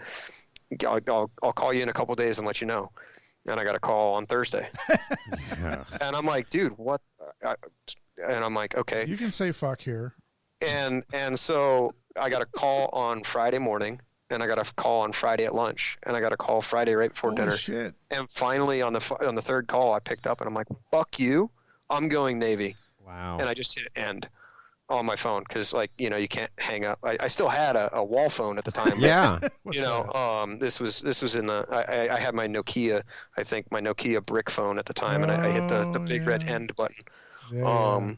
S4: I'll call you in a couple of days and let you know. And I got a call on Thursday.
S2: Yeah.
S4: And I'm like, dude, what? And I'm like, okay.
S3: You can say fuck here.
S4: And so I got a call on Friday morning. And I got a call on Friday at lunch, and I got a call Friday right before dinner.
S3: Shit.
S4: And finally, on the third call, I picked up, and I'm like, "Fuck you! I'm going Navy."
S2: Wow.
S4: And I just hit end on my phone because, you can't hang up. I still had a wall phone at the time.
S2: Yeah.
S4: This was in the. I had my Nokia. I think my Nokia brick phone at the time, and I hit the big red end button.
S3: Yeah.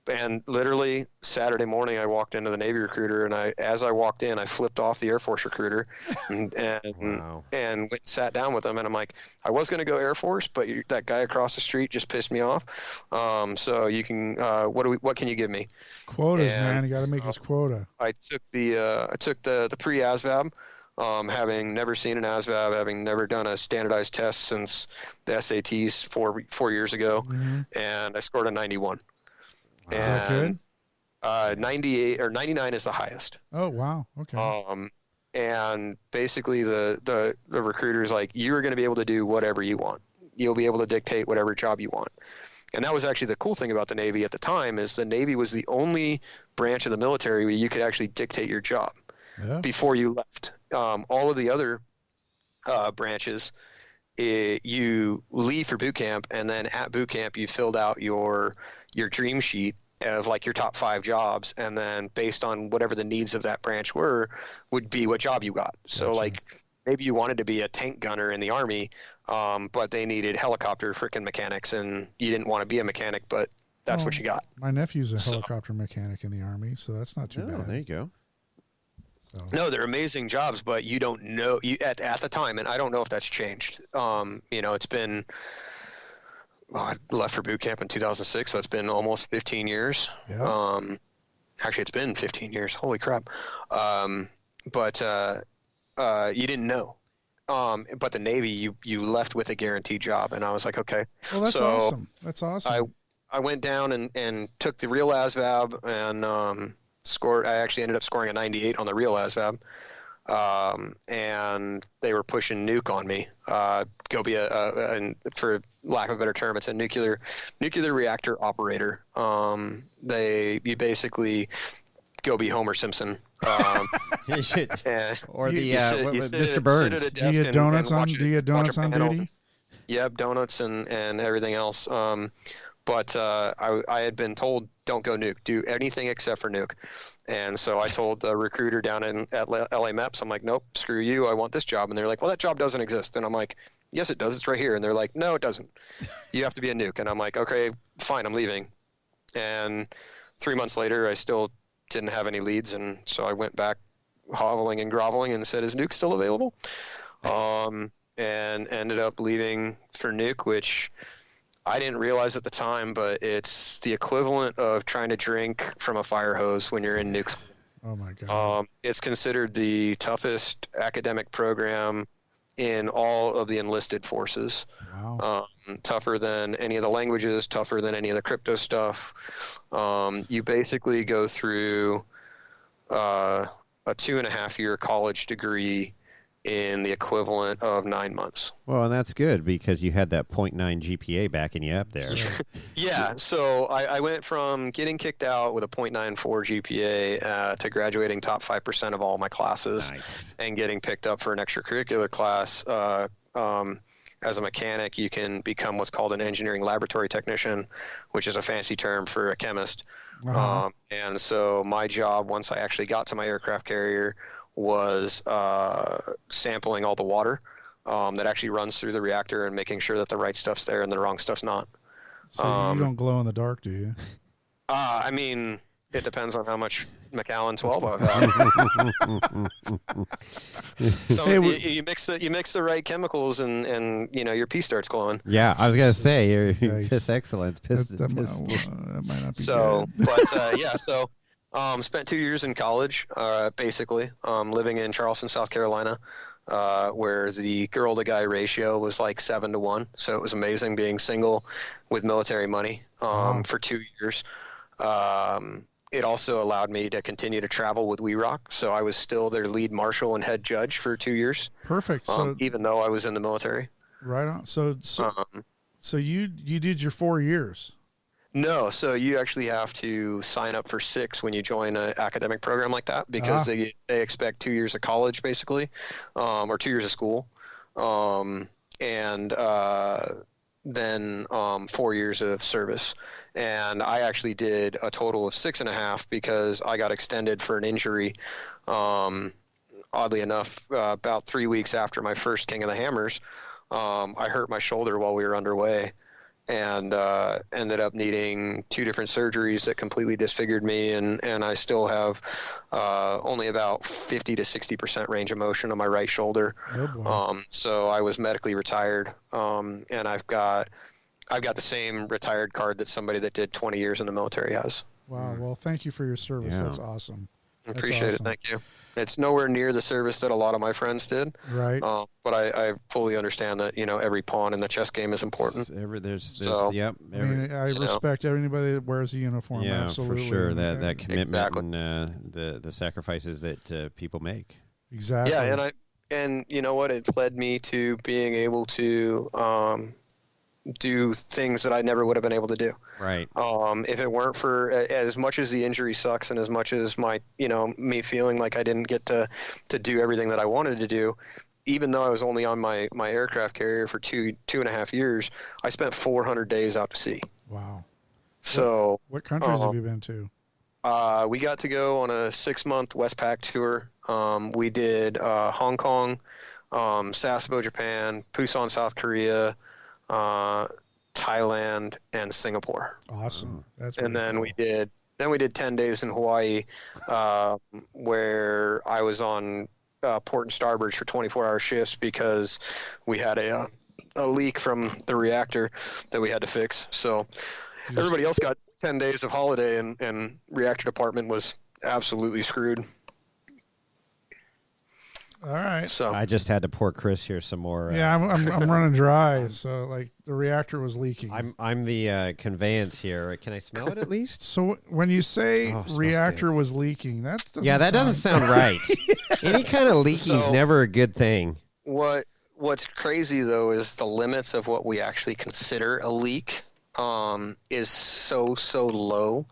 S4: And literally Saturday morning, I walked into the Navy recruiter, and as I walked in, I flipped off the Air Force recruiter, and
S2: Wow.
S4: and went and sat down with him. And I'm like, I was going to go Air Force, but that guy across the street just pissed me off. So you can what can you give me?
S3: Quotas, man. You got to make his quota.
S4: I took the pre-ASVAB. Having never seen an ASVAB, having never done a standardized test since the SATs 4 years ago, and I scored a 91.
S3: Is that good?
S4: 98 or 99 is the highest.
S3: Oh, wow. Okay.
S4: And basically the recruiter's like, you are going to be able to do whatever you want. You'll be able to dictate whatever job you want. And that was actually the cool thing about the Navy at the time, is the Navy was the only branch of the military where you could actually dictate your job before you left. All of the other branches, you leave for boot camp, and then at boot camp you filled out your dream sheet of your top 5 jobs, and then based on whatever the needs of that branch would be what job you got. So
S3: Gotcha.
S4: Maybe you wanted to be a tank gunner in the Army, but they needed helicopter freaking mechanics, and you didn't want to be a mechanic, but that's what you got.
S3: My nephew's a helicopter mechanic in the Army, so that's not too bad.
S2: There you go.
S3: So.
S4: No, they're amazing jobs, but you don't know at the time, and I don't know if that's changed. It's been. Well, I left for boot camp in 2006, so it's been almost 15 years.
S3: Yeah.
S4: Actually, it's been 15 years. Holy crap. But you didn't know. But the Navy, you left with a guaranteed job, and I was like, okay.
S3: Well, that's awesome. That's awesome.
S4: I went down and took the real ASVAB and scored. I actually ended up scoring a 98 on the real ASVAB. And they were pushing nuke on me. Go be and for lack of a better term, it's a nuclear reactor operator. You basically go be Homer Simpson.
S2: You should, or Mr.
S4: Sit
S2: Burns.
S4: at a
S3: Do you
S4: desk
S3: get donuts on?
S4: watch
S3: Do you get donuts
S4: a
S3: on
S4: panel.
S3: duty?
S4: Yep, donuts and everything else. But I had been told, don't go nuke, do anything except for nuke. And so I told the recruiter down at LA MEPS, I'm like, nope, screw you, I want this job. And they're like, well, that job doesn't exist. And I'm like, yes, it does, it's right here. And they're like, no, it doesn't. You have to be a nuke. And I'm like, okay, fine, I'm leaving. And 3 months later, I still didn't have any leads. And so I went back hoveling and groveling and said, is nuke still available? And ended up leaving for nuke, which I didn't realize at the time, but it's the equivalent of trying to drink from a fire hose when you're in nuke school.
S3: Oh my God.
S4: It's considered the toughest academic program in all of the enlisted forces.
S3: Wow.
S4: Tougher than any of the languages, tougher than any of the crypto stuff. You basically go through a 2.5-year college degree in the equivalent of 9 months.
S2: Well, and that's good because you had that 0.9 GPA backing you up there.
S4: Yeah, so I went from getting kicked out with a 0.94 GPA to graduating top 5% of all my classes.
S2: Nice.
S4: And getting picked up for an extracurricular class. As a mechanic, you can become what's called an engineering laboratory technician, which is a fancy term for a chemist.
S3: Uh-huh.
S4: And so my job, once I actually got to my aircraft carrier, was sampling all the water that actually runs through the reactor and making sure that the right stuff's there and the wrong stuff's not.
S3: So you don't glow in the dark, do you?
S4: I mean, it depends on how much Macallan 12 I've had. So
S3: Hey,
S4: you mix the right chemicals and your pee starts glowing.
S2: Yeah, I was gonna say you're
S3: Nice.
S2: piss excellence. Piss.
S3: That might not be
S4: So,
S3: good.
S4: but yeah, so spent 2 years in college, basically, living in Charleston, South Carolina, where the girl to guy ratio was like 7-1. So it was amazing being single with military money
S3: Wow.
S4: for 2 years. It also allowed me to continue to travel with We Rock. So I was still their lead marshal and head judge for 2 years,
S3: Perfect. So
S4: even though I was in the military.
S3: right on. So you did your 4 years.
S4: No, so you actually have to sign up for 6 when you join an academic program like that because they expect 2 years of college basically, or 2 years of school, and then 4 years of service. And I actually did a total of 6.5 because I got extended for an injury. Oddly enough, about 3 weeks after my first King of the Hammers, I hurt my shoulder while we were underway. And ended up needing 2 different surgeries that completely disfigured me, and I still have only about 50 to 60% range of motion on my right shoulder.
S3: Oh boy.
S4: So I was medically retired, and I've got the same retired card that somebody that did 20 years in the military has.
S3: Wow. Well, thank you for your service.
S2: Yeah.
S3: That's awesome. That's
S4: Appreciate
S3: awesome.
S4: it. Thank you. It's nowhere near the service that a lot of my friends did.
S3: Right.
S4: But I fully understand that, every pawn in the chess game is important.
S2: There's
S4: So,
S2: yep.
S3: I mean, I respect everybody that wears a uniform.
S2: Yeah,
S3: Absolutely.
S2: for sure. That commitment
S4: Exactly.
S2: and the sacrifices that people make.
S3: Exactly.
S4: Yeah, and you know what? It led me to being able to do things that I never would have been able to do.
S2: Right.
S4: If it weren't for as much as the injury sucks and as much as my me feeling like I didn't get to do everything that I wanted to do, even though I was only on my aircraft carrier for 2.5 years, I spent 400 days out to sea.
S3: Wow.
S4: So
S3: What countries have you been to?
S4: we got to go on a 6-month Westpac tour. We did Hong Kong, Sasebo, Japan, Busan, South Korea, Thailand, and Singapore.
S3: Awesome. That's
S4: And
S3: really
S4: then
S3: cool.
S4: we did 10 days in Hawaii, where I was on port and starboard for 24-hour shifts because we had a leak from the reactor that we had to fix. So everybody else got 10 days of holiday, and reactor department was absolutely screwed.
S3: All right.
S4: So
S2: I just had to pour Chris here some more.
S3: Yeah, I'm running dry. So like the reactor was leaking.
S2: I'm the conveyance here. Can I smell it at least?
S3: So when you say
S2: Oh, it smells
S3: reactor was leaking, that
S2: doesn't sound right. Any kind of leaking is
S4: So-
S2: never a good thing.
S4: what's crazy though is the limits of what we actually consider a leak is so low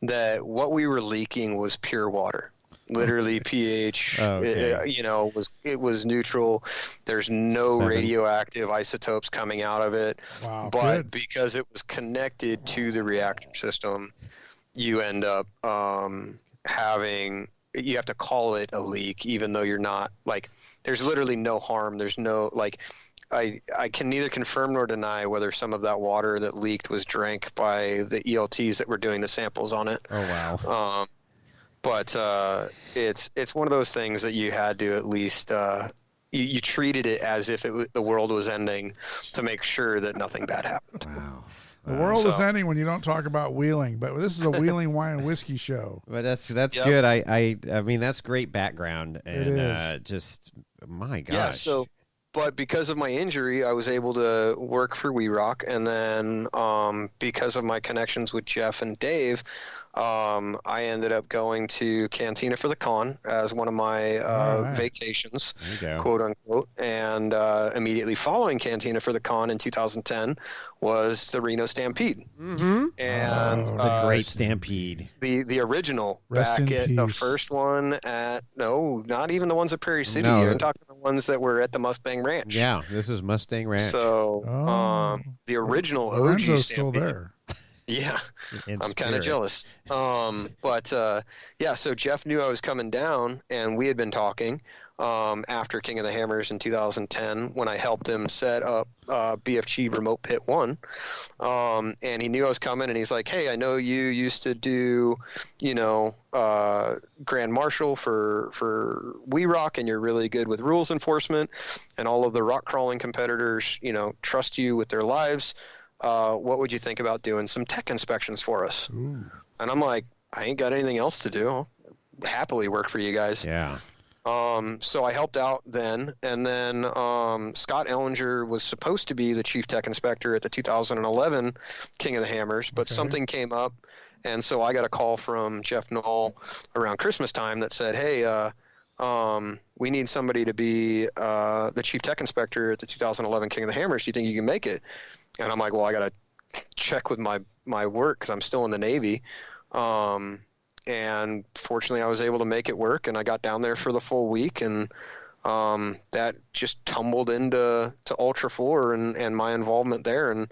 S4: that what we were leaking was pure water. Literally pH,
S2: Okay.
S4: it was neutral. There's no
S2: 7.
S4: radioactive isotopes coming out of it.
S3: Wow,
S4: But
S3: good.
S4: because it was connected to the reactor system, you end up you have to call it a leak, even though you're not, like, there's literally no harm. There's no, like, I can neither confirm nor deny whether some of that water that leaked was drank by the ELTs that were doing the samples on it.
S2: Oh, wow.
S4: But it's one of those things that you had to at least you treated it as if the world was ending to make sure that nothing bad happened.
S2: Wow.
S3: The world is ending when you don't talk about wheeling, but this is a wheeling, wine, and whiskey show.
S2: But that's
S4: Yep.
S2: good. I mean, that's great background. And
S3: It is.
S2: just, my gosh.
S4: Yeah, so, but because of my injury, I was able to work for We Rock, and then because of my connections with Jeff and Dave, I ended up going to Cantina for the Con as one of my
S3: right.
S4: vacations,
S2: There you go.
S4: quote unquote. And immediately following Cantina for the Con in 2010 was the Reno Stampede.
S2: Mm-hmm.
S4: And
S2: The Great Stampede.
S4: the original
S3: Rest in
S4: back at the
S3: peace.
S4: first one not even the ones at Prairie City.
S2: No.
S4: You're talking the ones that were at the Mustang Ranch.
S2: Yeah, this is Mustang Ranch.
S4: So
S3: Oh.
S4: the original OG
S3: Lorenzo's still
S4: Stampede.
S3: there.
S4: Yeah,
S2: In
S4: I'm kind of
S2: spirit.
S4: jealous. But yeah, so Jeff knew I was coming down, and we had been talking after King of the Hammers in 2010 when I helped him set up BFG Remote Pit 1. And he knew I was coming, and he's like, hey, I know you used to do, Grand Marshal for We Rock, and you're really good with rules enforcement, and all of the rock crawling competitors, trust you with their lives. What would you think about doing some tech inspections for us?
S3: Ooh.
S4: And I'm like, I ain't got anything else to do. I'll happily work for you guys.
S2: Yeah.
S4: So I helped out then, and then Scott Ellinger was supposed to be the chief tech inspector at the 2011 King of the Hammers, but
S3: Okay.
S4: something came up, and so I got a call from Jeff Knoll around Christmas time that said, hey, we need somebody to be the chief tech inspector at the 2011 King of the Hammers. Do you think you can make it? And I'm like, well, I got to check with my work because I'm still in the Navy. And fortunately, I was able to make it work, and I got down there for the full week, and that just tumbled into Ultra4 and my involvement there, and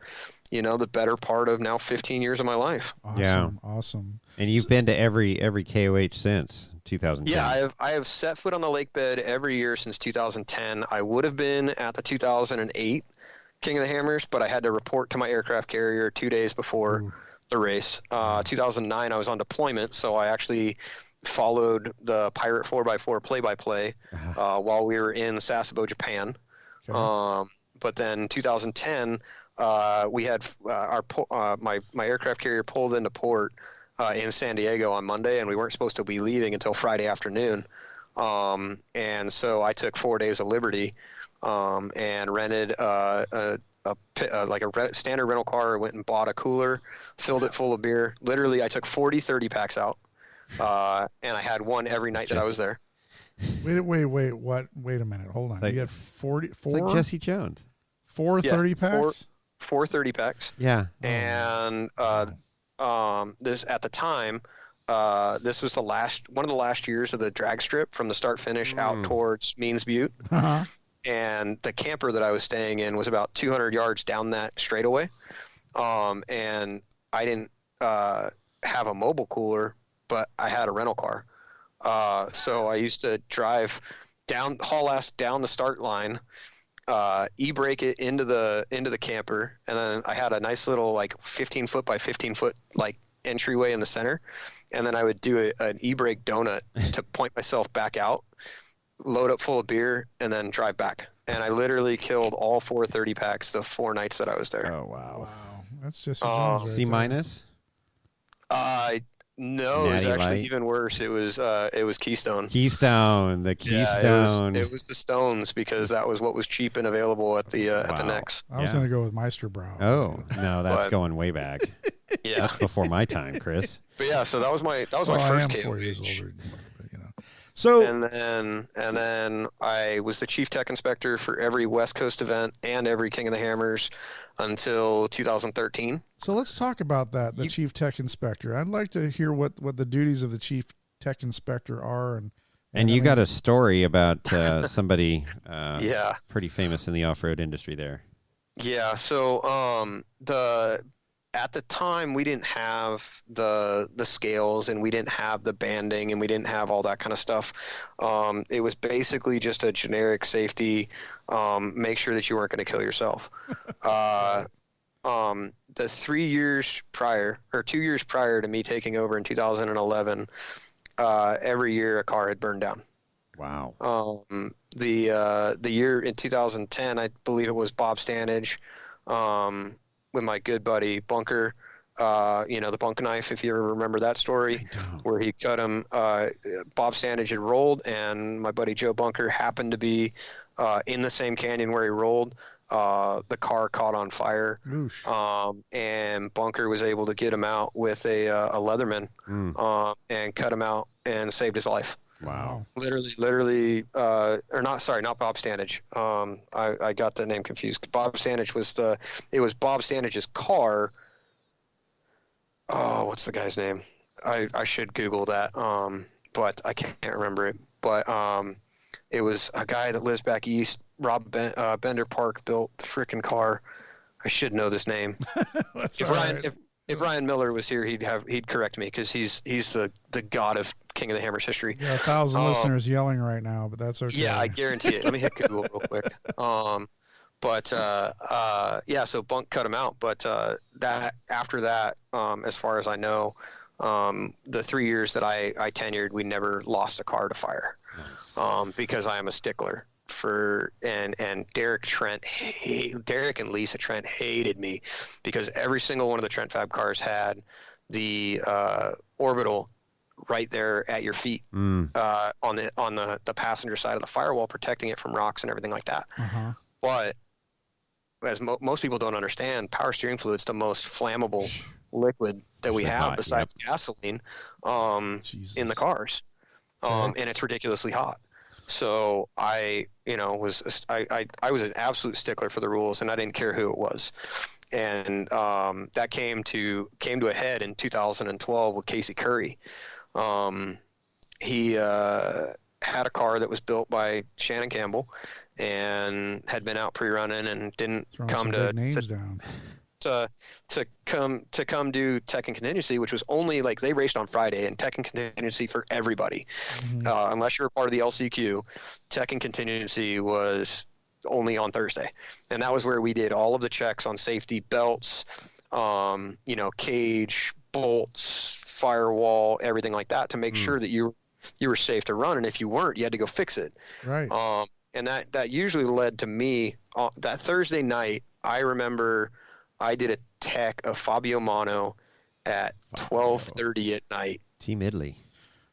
S4: the better part of now 15 years of my life.
S3: Awesome.
S2: Yeah.
S3: Awesome.
S2: And you've been to every KOH since 2010.
S4: Yeah, I have set foot on the lake bed every year since 2010. I would have been at the 2008 King of the Hammers, but I had to report to my aircraft carrier 2 days before
S3: Ooh.
S4: the race. 2009, I was on deployment, so I actually followed the Pirate 4x4 play-by-play while we were in Sasebo, Japan.
S3: Okay.
S4: But then 2010, we had my aircraft carrier pulled into port in San Diego on Monday, and we weren't supposed to be leaving until Friday afternoon. And so I took 4 days of liberty and rented a standard rental car, went and bought a cooler, filled it full of beer. Literally, I took 40 30 packs out, and I had one every night that I was there.
S3: Wait, what? Wait a minute. Hold on.
S2: Like-
S3: You had 44?
S2: It's like Jesse Jones.
S3: Four
S4: Yeah,
S3: 30 packs?
S4: Four 30 packs.
S2: Yeah.
S4: And this at the time, this was one of the last years of the drag strip from the start finish out towards Means Butte.
S3: Uh-huh.
S4: And the camper that I was staying in was about 200 yards down that straightaway. And I didn't have a mobile cooler, but I had a rental car. So I used to drive haul ass down the start line, e-brake it into the camper, and then I had a nice little 15 foot by 15 foot entryway in the center, and then I would do an e-brake donut to point myself back out, load up full of beer, and then drive back. And I literally killed all 4 30 packs the 4 nights that I was there.
S2: Oh, wow.
S3: Wow. That's just a Jones right
S2: C
S3: there.
S2: minus?
S4: No, it was
S2: Natty
S4: actually
S2: Light?
S4: even worse. It was Keystone.
S2: Keystone. The Keystone.
S4: Yeah, it was the Stones, because that was what was cheap and available at the Nex.
S3: I was
S2: Yeah.
S3: going to go with Meisterbrow.
S2: Oh, no, that's
S4: But-
S2: going way back.
S4: Yeah,
S2: That's before my time, Chris.
S4: but yeah, so that was my
S3: Well, I
S4: first
S3: am
S4: KOH.
S3: 4 years older than you, but, So,
S4: And then I was the chief tech inspector for every West Coast event and every King of the Hammers until 2013.
S3: let's talk about that, the chief tech inspector. I'd like to hear what the duties of the chief tech inspector are.
S2: And you got a story about somebody
S4: Yeah.
S2: pretty famous in the off-road industry there.
S4: Yeah. So at the time we didn't have the scales, and we didn't have the banding, and we didn't have all that kind of stuff. It was basically just a generic safety, make sure that you weren't going to kill yourself. The 3 years prior, or 2 years prior to me taking over in 2011, every year a car had burned down.
S2: Wow.
S4: The year in 2010, I believe it was Bob Stanage, with my good buddy Bunker, the bunk knife, if you ever remember that story, where he cut him. Bob Stanage had rolled, and my buddy Joe Bunker happened to be in the same canyon where he rolled. The car caught on fire, and Bunker was able to get him out with a Leatherman, and cut him out and saved his life.
S2: Wow.
S4: Literally, not Bob Stanage. I got the name confused. Bob Stanage was Bob Stanage's car. Oh, what's the guy's name? I should Google that. But I can't remember it. But it was a guy that lives back east. Rob Bender Park built the freaking car. I should know this name. If Ryan Miller was here, he'd correct me, because he's the god of King of the Hammers history.
S3: Yeah, 1,000 listeners yelling right now, but that's okay.
S4: Yeah, I guarantee it. Let me hit Google real quick. So Bunk cut him out. But after that, as far as I know, the 3 years that I tenured, we never lost a car to fire, because I am a stickler. And Derek and Lisa Trent hated me, because every single one of the Trent Fab cars had the orbital right there at your feet, on the passenger side of the firewall, protecting it from rocks and everything like that. But as most people don't understand, power steering fluid's the most flammable liquid that we have, besides gasoline, in the cars, and it's ridiculously hot. So I was an absolute stickler for the rules, and I didn't care who it was. And that came to a head in 2012 with Casey Curry. He had a car that was built by Shannon Campbell, and had been out pre-running, and didn't come to come do Tech and Contingency, which was only they raced on Friday, and Tech and Contingency for everybody, unless you're a part of the LCQ. Tech and Contingency was only on Thursday, and that was where we did all of the checks on safety, belts, cage, bolts, firewall, everything like that, to make sure that you were safe to run, and if you weren't, you had to go fix it.
S3: Right.
S4: And that usually led to me that Thursday night. I remember I did a tech of Fabio Mono at 12:30 at night.
S2: Team Italy.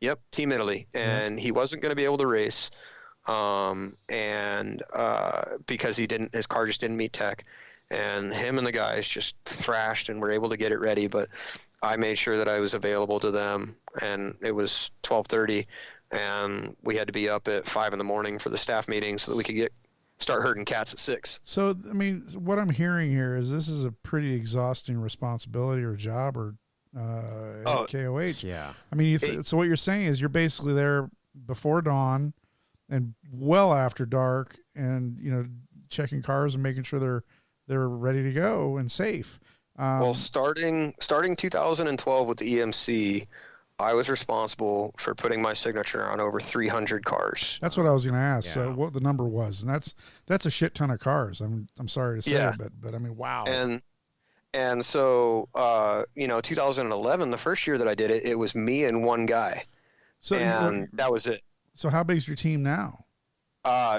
S4: Yep, Team Italy, and he wasn't going to be able to race, because his car just didn't meet tech, and him and the guys just thrashed and were able to get it ready. But I made sure that I was available to them, and it was 12:30, and we had to be up at 5 a.m. for the staff meeting so that we could start herding cats at 6.
S3: So, I mean, what I'm hearing here is this is a pretty exhausting responsibility or job, or at KOH.
S2: Yeah.
S3: I mean, so what you're saying is you're basically there before dawn and well after dark, and checking cars and making sure they're ready to go and safe.
S4: Well, starting 2012 with the EMC, I was responsible for putting my signature on over 300 cars.
S3: That's what I was going to ask.
S2: Yeah.
S3: So what the number was, and that's a shit ton of cars. I'm sorry to say, but I mean, wow.
S4: And so 2011, the first year that I did it, it was me and one guy, and that was it.
S3: So how big's your team now?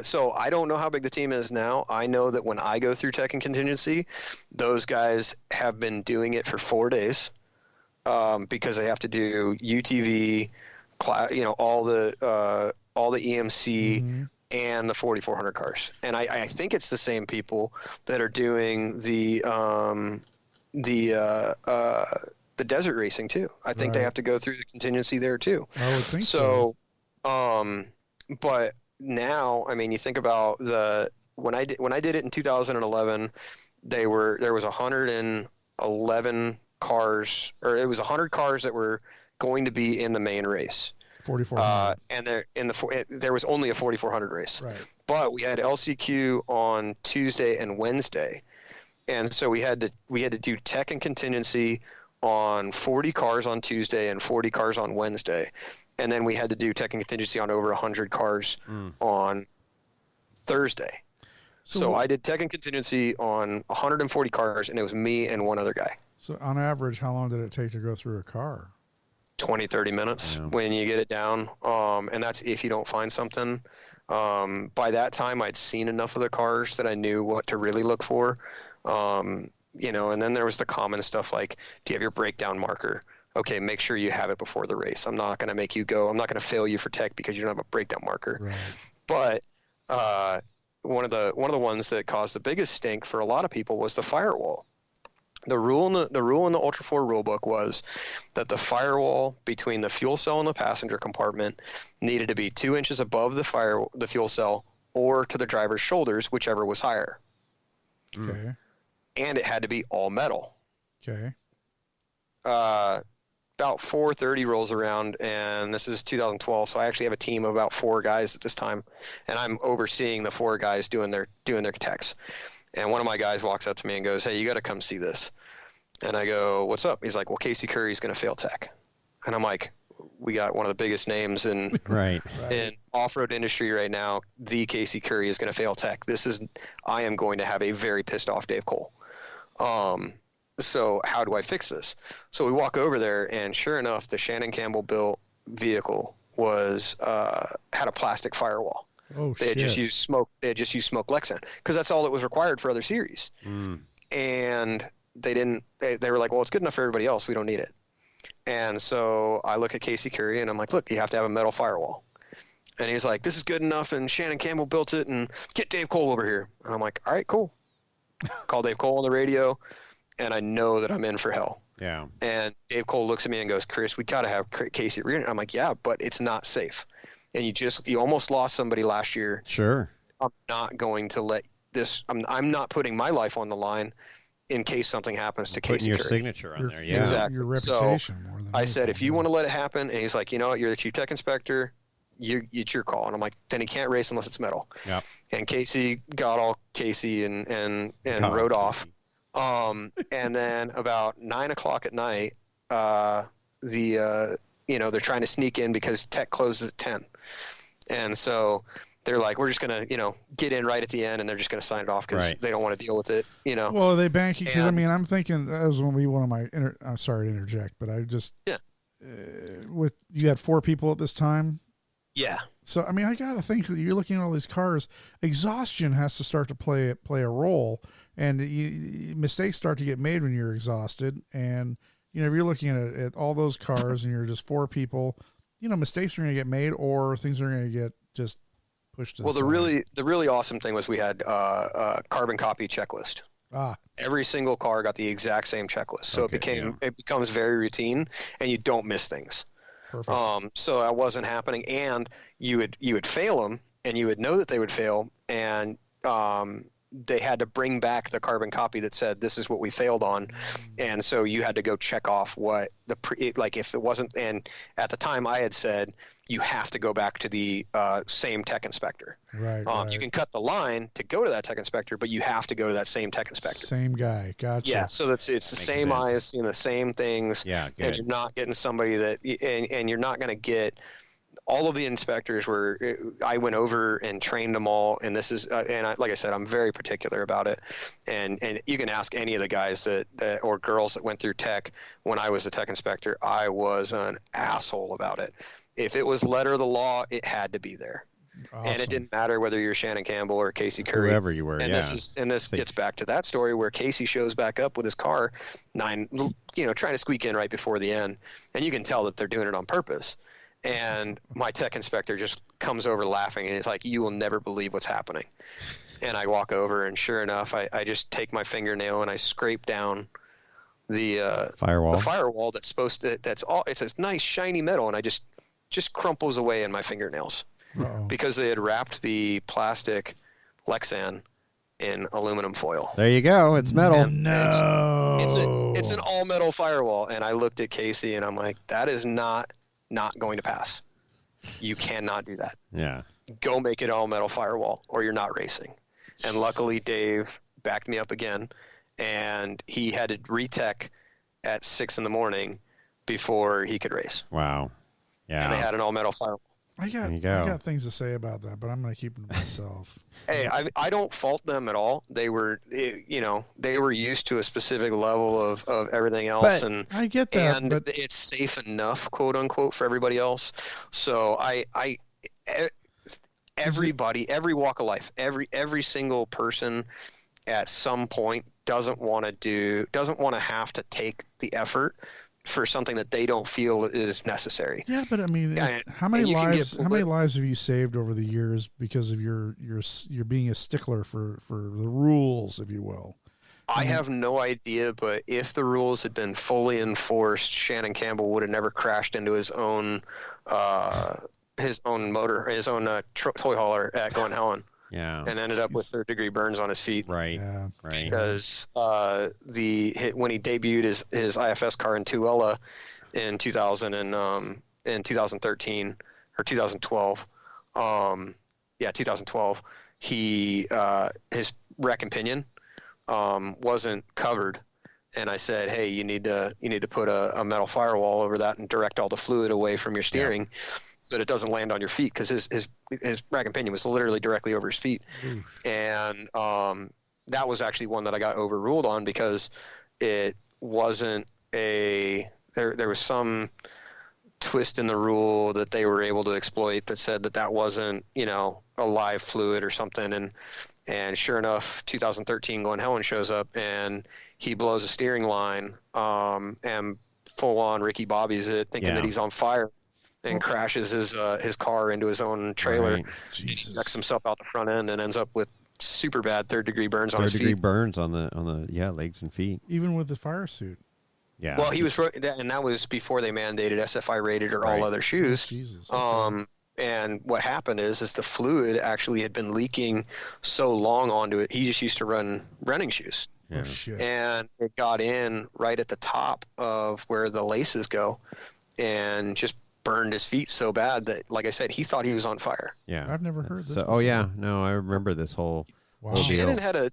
S4: So I don't know how big the team is now. I know that when I go through Tech and Contingency, those guys have been doing it for 4 days, because they have to do UTV, all the EMC and the 4,400 cars. And I think it's the same people that are doing the desert racing too. I think they have to go through the contingency there too.
S3: I would think so.
S4: But now, I mean, you think about when I did it in 2011, there was 111 cars, or it was 100 cars that were going to be in the main race.
S3: 4,400.
S4: And there was only a 4,400 race.
S3: Right.
S4: But we had LCQ on Tuesday and Wednesday, and so we had to do tech and contingency on 40 cars on Tuesday and 40 cars on Wednesday, and then we had to do tech and contingency on over 100 cars on Thursday. So I did tech and contingency on 140 cars, and it was me and one other guy.
S3: So on average, how long did it take to go through a car?
S4: 20, 30 minutes when you get it down. And that's if you don't find something. By that time, I'd seen enough of the cars that I knew what to really look for. And then there was the common stuff like, do you have your breakdown marker? Okay, make sure you have it before the race. I'm not going to make you go. I'm not going to fail you for tech because you don't have a breakdown marker.
S3: Right.
S4: But one of the ones that caused the biggest stink for a lot of people was the firewall. The rule in the Ultra4 rulebook was that the firewall between the fuel cell and the passenger compartment needed to be 2 inches above the fuel cell or to the driver's shoulders, whichever was higher.
S3: Okay.
S4: And it had to be all metal.
S3: Okay.
S4: About 4:30 rolls around, and this is 2012, so I actually have a team of about 4 guys at this time, and I'm overseeing the 4 guys doing their techs. And one of my guys walks up to me and goes, "Hey, you got to come see this." And I go, "What's up?" He's like, "Well, Casey Curry's going to fail tech." And I'm like, we got one of the biggest names in off-road industry right now. The Casey Curry is going to fail tech. I am going to have a very pissed off Dave Cole. So how do I fix this? So we walk over there, and sure enough, the Shannon Campbell built vehicle had a plastic firewall.
S3: Oh,
S4: they had just used smoke Lexan because that's all that was required for other series. And they were like, well, it's good enough for everybody else. We don't need it. And so I look at Casey Curry and I'm like, look, you have to have a metal firewall. And he's like, this is good enough. And Shannon Campbell built it, and get Dave Cole over here. And I'm like, all right, cool. Call Dave Cole on the radio, and I know that I'm in for hell.
S2: Yeah.
S4: And Dave Cole looks at me and goes, Chris, we got to have Casey rear. I'm like, yeah, but it's not safe. And you almost lost somebody last year.
S2: Sure.
S4: I'm not going to let this. I'm not putting my life on the line in case something happens to Casey
S2: Putting your
S4: Curry.
S2: signature on there. Yeah.
S4: Exactly.
S3: Your reputation
S4: so
S3: more than
S4: I said,
S3: anything,
S4: if you want to let it happen, and he's like, you know what, you're the chief tech inspector. It's your call. And I'm like, then he can't race unless it's metal.
S2: Yeah.
S4: And Casey got all Casey and rode off. And then about 9:00 at night, they're trying to sneak in because tech closes at 10. And so they're like, we're just going to, get in right at the end, and they're just going to sign it off because they don't want to deal with it,
S3: Well, they bank it because, I'm thinking that was going to be one of my, I'm sorry to interject, but I just, you had 4 people at this time.
S4: Yeah.
S3: So, I got to think, you're looking at all these cars, exhaustion has to start to play a role, and mistakes start to get made when you're exhausted. And, if you're looking at all those cars and you're just 4 people, mistakes are going to get made, or things are going to get just pushed to the side.
S4: The really awesome thing was we had a carbon copy checklist. Every single car got the exact same checklist. So it becomes very routine, and you don't miss things.
S3: Perfect.
S4: So that wasn't happening, and you would fail them, and you would know that they would fail, and they had to bring back the carbon copy that said this is what we failed on, and so you had to go check off what if it wasn't. And at the time, I had said you have to go back to the same tech inspector.
S3: Right.
S4: You can cut the line to go to that tech inspector, but you have to go to that same tech inspector.
S3: Same guy. Gotcha.
S4: Yeah. So it's the same
S2: sense.
S4: eyes seeing the same things.
S2: Yeah. Good.
S4: And you're not getting somebody that, and you're not going to get. All of the inspectors I went over and trained them all, and this is, like I said, I'm very particular about it. And you can ask any of the guys that or girls that went through tech when I was a tech inspector, I was an asshole about it. If it was letter of the law, it had to be there. Awesome. And it didn't matter whether you're Shannon Campbell or Casey Curry.
S2: Whoever you were,
S4: and this gets back to that story where Casey shows back up with his car, trying to squeak in right before the end. And you can tell that they're doing it on purpose. And my tech inspector just comes over laughing, and he's like, you will never believe what's happening. And I walk over, and sure enough, I just take my fingernail and I scrape down the
S2: firewall.
S4: The firewall that's it's a nice shiny metal, and I just crumples away in my fingernails.
S3: Uh-oh.
S4: Because they had wrapped the plastic Lexan in aluminum foil.
S2: There you go. It's metal.
S3: No.
S4: It's an all metal firewall. And I looked at Casey and I'm like, that is not going to pass. You cannot do that.
S2: Yeah.
S4: Go make it all metal firewall or you're not racing. And luckily Dave backed me up again, and he had to retech at 6 a.m. before he could race.
S2: Wow. Yeah.
S4: And they had an all metal firewall.
S3: I got things to say about that, but I'm going to keep them to myself.
S4: Hey, I don't fault them at all. They were, they were used to a specific level of everything else,
S3: and I get that,
S4: and it's safe enough, quote unquote, for everybody else. So everybody, every walk of life, every single person at some point doesn't want to have to take the effort for something that they don't feel is necessary.
S3: Yeah, but I mean, how many lives have you saved over the years because of your being a stickler for the rules, if you will?
S4: I have no idea, but if the rules had been fully enforced, Shannon Campbell would have never crashed into his own toy hauler at Glen Helen.
S2: Yeah.
S4: And ended up with third-degree burns on his feet.
S2: Right.
S3: Yeah.
S2: Right.
S4: Because when he debuted his IFS car in Tuella in 2013 or 2012, 2012, his rack and pinion wasn't covered, and I said, hey, you need to put a metal firewall over that and direct all the fluid away from your steering. Yeah. So that it doesn't land on your feet, because his rack and pinion was literally directly over his feet. And that was actually one that I got overruled on, because it wasn't there was some twist in the rule that they were able to exploit that said that wasn't, a live fluid or something. And sure enough, 2013 Glen Helen shows up and he blows a steering line and full on Ricky Bobby's it, thinking that he's on fire. And crashes his car into his own trailer.
S2: Right.
S4: He checks himself out the front end and ends up with super bad third-degree burns on his feet.
S2: Third-degree burns on the legs and feet.
S3: Even with the fire suit.
S2: Yeah.
S4: Well, he was, and that was before they mandated SFI rated or all other shoes.
S3: Jesus. Okay.
S4: And what happened is the fluid actually had been leaking so long onto it. He just used to run running shoes.
S3: Yeah. Oh, shit.
S4: And it got in right at the top of where the laces go, and just burned his feet so bad that, like I said, he thought he was on fire.
S2: Yeah,
S3: I've never heard this.
S2: Oh yeah, no, I remember this whole.
S3: Wow.
S4: Shannon had a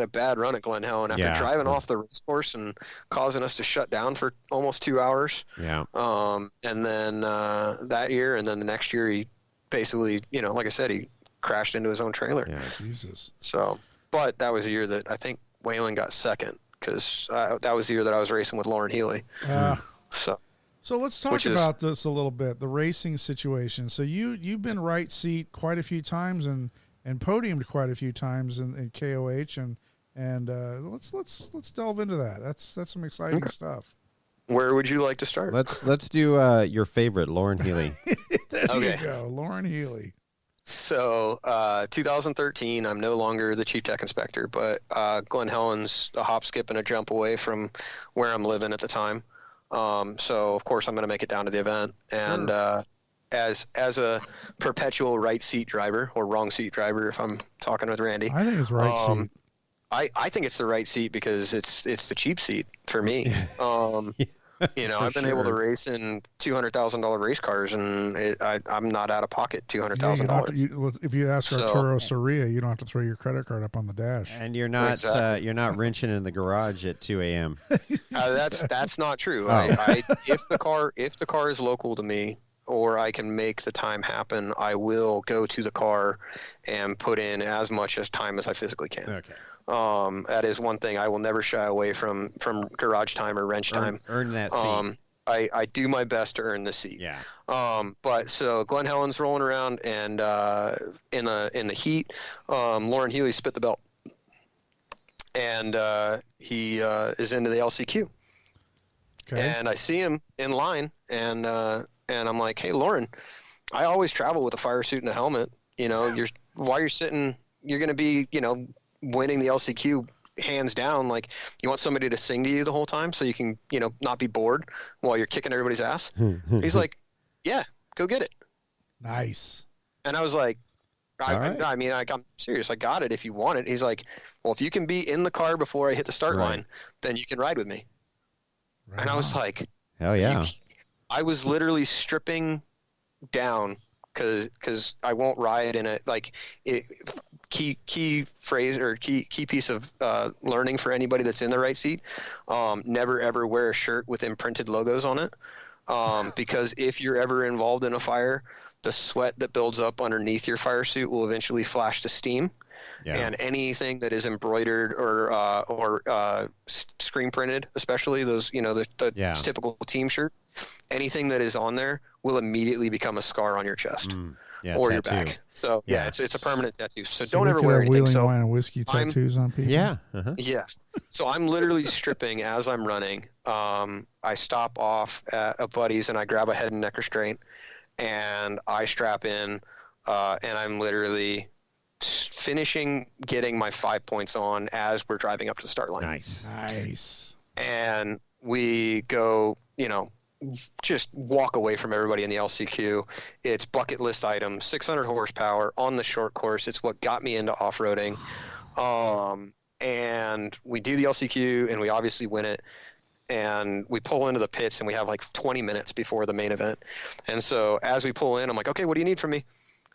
S4: bad run at Glen Helen after driving off the race course and causing us to shut down for almost 2 hours.
S2: Yeah.
S4: And then that year, and then the next year, he basically, like I said, he crashed into his own trailer.
S2: Yeah.
S3: Jesus.
S4: So, but that was a year that I think Waylon got second, because that was the year that I was racing with Lauren Healy.
S3: So let's talk about this a little bit, the racing situation. So you've been right seat quite a few times and podiumed quite a few times in KOH, and let's delve into that. That's some exciting stuff.
S4: Where would you like to start?
S2: Let's do your favorite, Lauren Healy.
S3: There you go, Lauren Healy.
S4: So 2013, I'm no longer the chief tech inspector, but Glen Helen's a hop, skip, and a jump away from where I'm living at the time. So of course I'm going to make it down to the event, and as a perpetual right seat driver, or wrong seat driver, if I'm talking with Randy,
S3: I think it's right seat.
S4: I think it's the right seat because it's the cheap seat for me. I've been able to race in $200,000 race cars, and I'm not out of pocket $200,000.
S3: If you ask Arturo Soria, you don't have to throw your credit card up on the dash,
S2: and you're not wrenching in the garage at 2 a.m.
S4: That's not true. If the car is local to me, or I can make the time happen, I will go to the car and put in as much time as I physically can.
S2: Okay.
S4: That is one thing I will never shy away from garage time or wrench time.
S2: Earn that seat.
S4: I do my best to earn the seat.
S2: Yeah.
S4: But so Glen Helen's rolling around, and in the heat, Lauren Healy spit the belt, and he is into the LCQ. Okay. And I see him in line, and I'm like, hey, Lauren, I always travel with a fire suit and a helmet. While you're sitting, you're going to be, winning the LCQ hands down. Like, you want somebody to sing to you the whole time so you can, not be bored while you're kicking everybody's ass. He's like, yeah, go get it.
S3: Nice.
S4: And I was like, I'm serious. I got it if you want it. He's like, well, if you can be in the car before I hit the start line, then you can ride with me. Right. And I was like,
S2: hell yeah.
S4: I was literally stripping down because I won't ride in it. Like key phrase or key piece of learning for anybody that's in the right seat. Never ever wear a shirt with imprinted logos on it. Because if you're ever involved in a fire, the sweat that builds up underneath your fire suit will eventually flash to steam. Yeah. And anything that is embroidered or screen printed, especially those, the typical team shirt, anything that is on there will immediately become a scar on your chest or your back. So it's a permanent tattoo. So don't ever wear anything.
S3: Wheeling wine and whiskey tattoos on people.
S2: Yeah.
S4: Yeah. So I'm literally stripping as I'm running. I stop off at a buddy's and I grab a head and neck restraint and I strap in, and I'm literally finishing getting my 5 points on as we're driving up to the start line.
S3: Nice.
S4: And we go, just walk away from everybody in the LCQ. It's bucket list item, 600 horsepower on the short course. It's what got me into off-roading. And we do the LCQ and we obviously win it. And we pull into the pits and we have like 20 minutes before the main event. And so as we pull in, I'm like, okay, what do you need from me?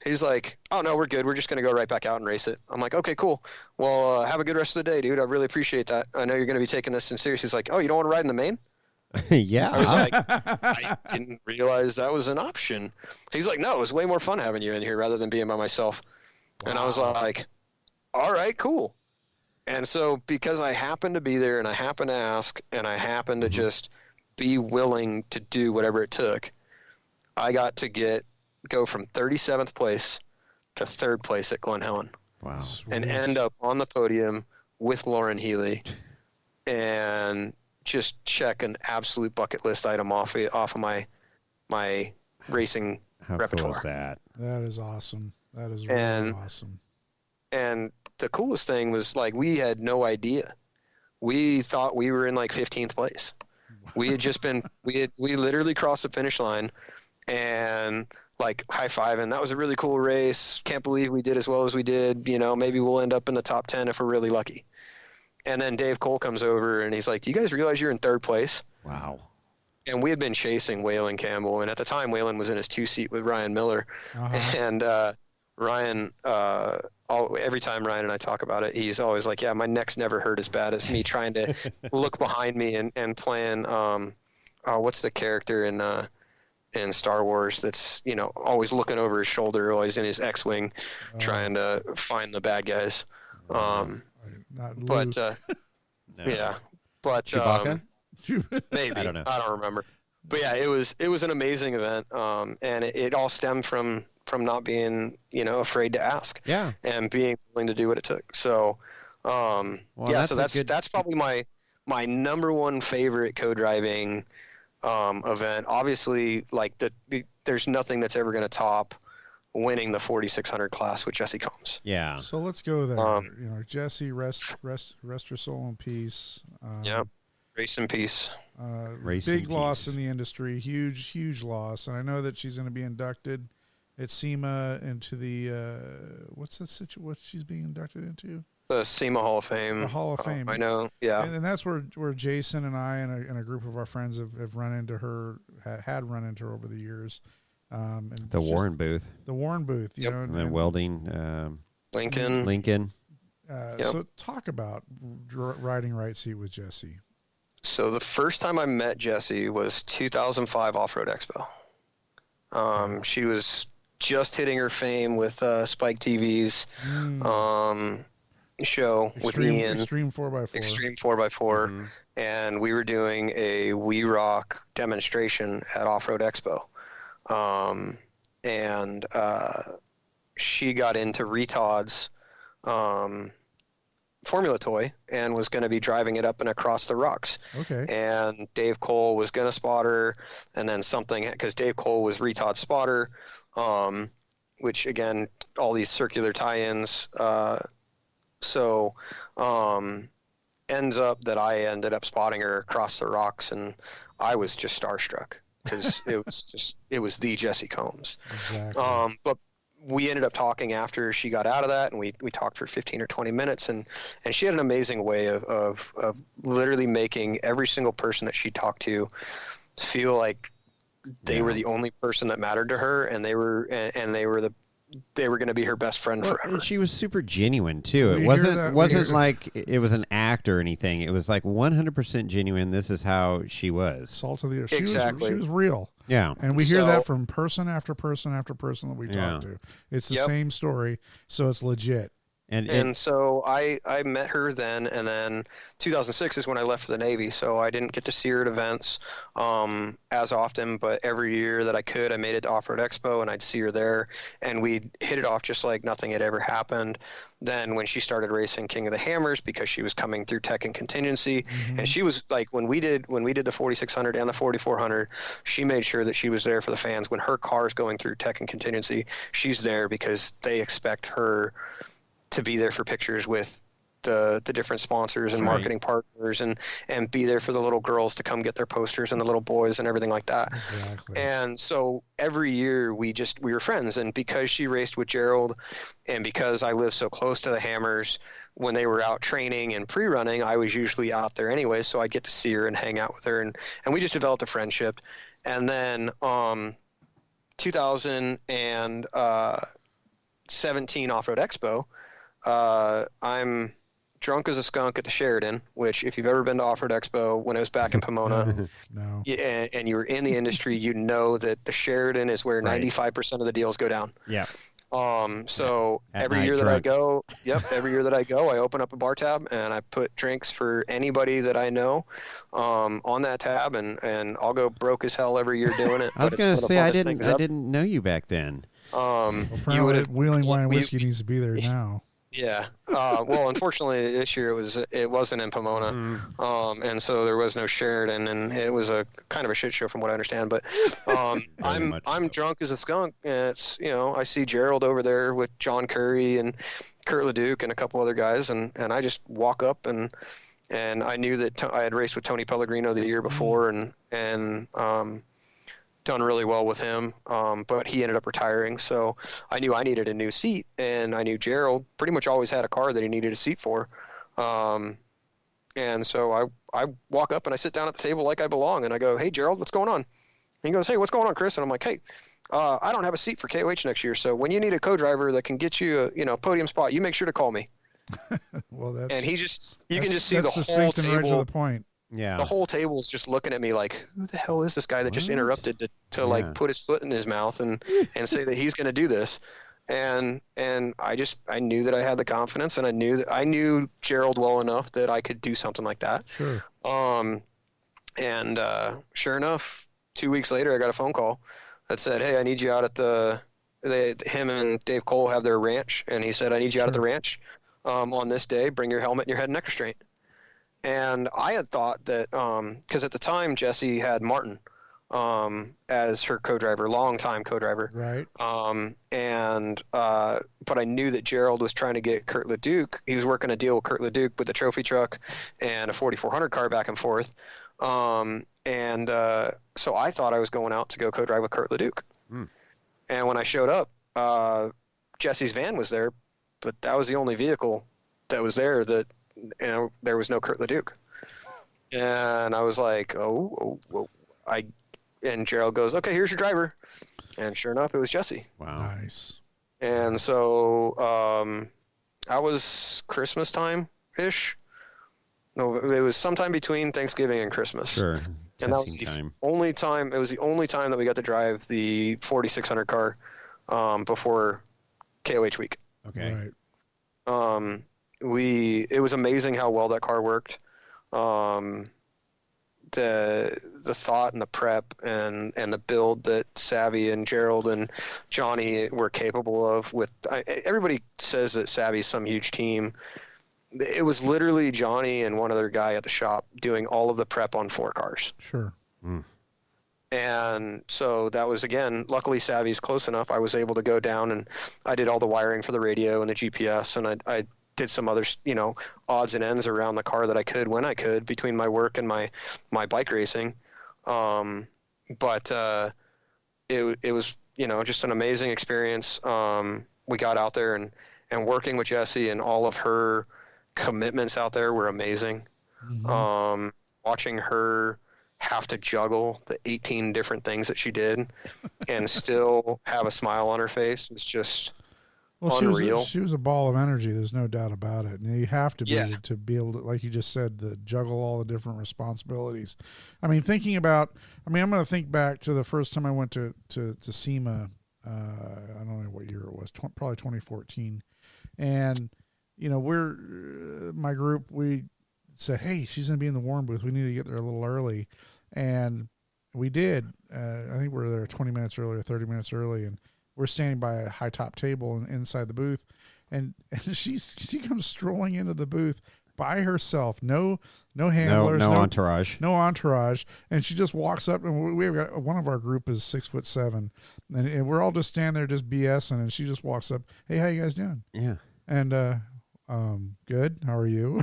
S4: He's like, oh, no, we're good. We're just going to go right back out and race it. I'm like, okay, cool. Well, have a good rest of the day, dude. I really appreciate that. I know you're going to be taking this in serious. He's like, oh, you don't want to ride in the main?
S2: Yeah.
S4: I was like, I didn't realize that was an option. He's like, no, it was way more fun having you in here rather than being by myself. Wow. And I was like, all right, cool. And so because I happened to be there and I happened to ask and I happened to just be willing to do whatever it took, I got to go from 37th place to 3rd place at Glen Helen. Wow. Sweet. And end up on the podium with Lauren Healy and just check an absolute bucket list item off of my racing repertoire.
S2: Cool is that?
S3: That is awesome. That is really awesome.
S4: And the coolest thing was, like, we had no idea. We thought we were in like 15th place. We had just been we literally crossed the finish line and like high-fiving. That was a really cool race. Can't believe we did as well as we did. Maybe we'll end up in the top 10 if we're really lucky. And then Dave Cole comes over and he's like, do you guys realize you're in 3rd place?
S2: Wow.
S4: And we had been chasing Waylon Campbell. And at the time, Waylon was in his 2-seat with Ryan Miller. And Ryan, every time Ryan and I talk about it, he's always like, yeah, my neck's never hurt as bad as me trying to look behind me and playing, what's the character in Star Wars that's, always looking over his shoulder, always in his X-Wing, trying to find the bad guys. Yeah, but
S2: Chewbacca?
S4: Maybe I don't remember. But yeah, it was an amazing event, and it all stemmed from not being afraid to ask, and being willing to do what it took. So so that's probably my number one favorite co-driving event. Obviously, like there's nothing that's ever going to top winning the 4600 class with Jessi Combs.
S2: Yeah.
S3: So let's go there. Jessi, rest her soul in peace.
S4: Race in peace.
S3: Big loss in the industry. Huge loss. And I know that she's going to be inducted at SEMA into the what she's being inducted into? The
S4: SEMA Hall of Fame.
S3: The Hall of Fame.
S4: I know. Yeah.
S3: And that's where Jason and I and a group of our friends have run into her, had run into her over the years. And
S2: the Warren booth.
S3: The Warren booth, you know.
S2: And welding.
S4: Lincoln.
S3: So talk about riding right seat with Jessi.
S4: So the first time I met Jessi was 2005 Off-Road Expo. She was just hitting her fame with Spike TV's show with Ian.
S3: Extreme 4x4.
S4: Extreme 4x4. And we were doing a We Rock demonstration at Off-Road Expo. And she got into Retod's Formula Toy and was going to be driving it up and across the rocks.
S3: Okay.
S4: And Dave Cole was going to spot her, and then because Dave Cole was Retod's spotter, which again, all these circular tie-ins. Ends up that I ended up spotting her across the rocks, and I was just starstruck because it was the Jessi Combs.
S3: Exactly.
S4: But we ended up talking after she got out of that, and we talked for 15 or 20 minutes, and she had an amazing way of literally making every single person that she talked to feel like they were the only person that mattered to her, and they were going to be her best friend forever.
S2: And she was super genuine too. It wasn't like it was an act or anything. It was like 100% genuine. This is how she was.
S3: Salt of the earth. She
S4: Exactly.
S3: was real.
S2: Yeah.
S3: And we hear that from person after person after person that we talk to. It's the same story, so it's legit.
S4: And so I met her then, and then 2006 is when I left for the Navy, so I didn't get to see her at events as often, but every year that I could, I made it to Off-Road Expo, and I'd see her there, and we'd hit it off just like nothing had ever happened. Then when she started racing King of the Hammers, because she was coming through tech and contingency, and she was like, when we did the 4600 and the 4400, she made sure that she was there for the fans. When her car's going through tech and contingency, she's there because they expect her to be there for pictures with the different sponsors and marketing partners, and be there for the little girls to come get their posters and the little boys and everything like that.
S3: Exactly.
S4: And so every year we were friends, and because she raced with Gerald, and because I lived so close to the Hammers, when they were out training and pre-running, I was usually out there anyway, so I'd get to see her and hang out with her, and we just developed a friendship. And then 2017 Off-Road Expo, I'm drunk as a skunk at the Sheridan, which if you've ever been to Off-Road Expo when it was back in Pomona,
S3: No.
S4: and you were in the industry, you know that the Sheridan is where 95% of the deals go down.
S2: Yeah.
S4: So every year that I go, I open up a bar tab and I put drinks for anybody that I know on that tab, and I'll go broke as hell every year doing it.
S2: I was going to say I didn't know you back then.
S3: Apparently, Wheeling Wine and Whiskey needs to be there now.
S4: Yeah. Well, unfortunately, this year it wasn't in Pomona, and so there was no Sheridan, and it was a kind of a shit show from what I understand. But I'm drunk as a skunk, and it's I see Gerald over there with John Curry and Kurt LeDuc and a couple other guys, and I just walk up and I knew that I had raced with Tony Pelligrino the year before, and done really well with him, but he ended up retiring, so I knew I needed a new seat, and I knew Gerald pretty much always had a car that he needed a seat for, and so I walk up and I sit down at the table like I belong, and I go, "Hey Gerald, what's going on?" And he goes, "Hey, what's going on, Chris?" And I'm like, "Hey, I don't have a seat for KOH next year, so when you need a co-driver that can get you a podium spot, you make sure to call me."
S3: Well, that's,
S4: and you can just see the whole table.
S3: Right to the point.
S2: Yeah.
S4: The whole table's just looking at me like, who the hell is this guy that just interrupted to like put his foot in his mouth and say that he's going to do this? And I knew that I had the confidence, and I knew Gerald well enough that I could do something like that.
S3: Sure.
S4: And sure enough, 2 weeks later, I got a phone call that said, "Hey, I need you out at him and Dave Cole have their ranch." And he said, "I need you out at the ranch on this day. Bring your helmet and your head and neck restraint." And I had thought that, because at the time Jessi had Martin as her co-driver, long-time co-driver.
S3: Right.
S4: But I knew that Gerald was trying to get Kurt LeDuc. He was working a deal with Kurt LeDuc with the trophy truck and a 4400 car back and forth. So I thought I was going out to go co-drive with Kurt LeDuc. And when I showed up, Jessi's van was there, but that was the only vehicle that was there that, there was no Kurt LeDuc. And I was like, and Gerald goes, "Okay, here's your driver." And sure enough, it was Jessi.
S2: Wow.
S3: Nice.
S4: And so I was Christmas time-ish. No, it was sometime between Thanksgiving and Christmas.
S2: Sure.
S4: And that was the only time. It was the only time that we got to drive the 4600 car before KOH week.
S2: Okay.
S3: Right.
S4: It was amazing how well that car worked. The thought and the prep and the build that Savvy and Gerald and Johnny were capable of everybody says that Savvy's some huge team. It was literally Johnny and one other guy at the shop doing all of the prep on 4 cars.
S3: Sure.
S4: And so that was, again, luckily Savvy's close enough. I was able to go down and I did all the wiring for the radio and the GPS, and I did some other, odds and ends around the car that I could when I could between my work and my bike racing. But it was, just an amazing experience. We got out there and working with Jessi, and all of her commitments out there were amazing. Watching her have to juggle the 18 different things that she did and still have a smile on her face was just unreal.
S3: She was a ball of energy. There's no doubt about it. And you have to be
S4: Yeah.
S3: to be able to, like you just said, to juggle all the different responsibilities. I mean, I'm going to think back to the first time I went to SEMA. I don't know what year it was, probably 2014. And, my group, we said, hey, she's going to be in the warm booth. We need to get there a little early. And we did. I think we were there 20 minutes early or 30 minutes early. And we're standing by a high top table inside the booth. And she comes strolling into the booth by herself. No handlers.
S2: No entourage.
S3: No entourage. And she just walks up, and we've got one of our group is 6'7", and we're all just standing there just BSing. And she just walks up, hey, how you guys doing?
S2: Yeah.
S3: And good. How are you?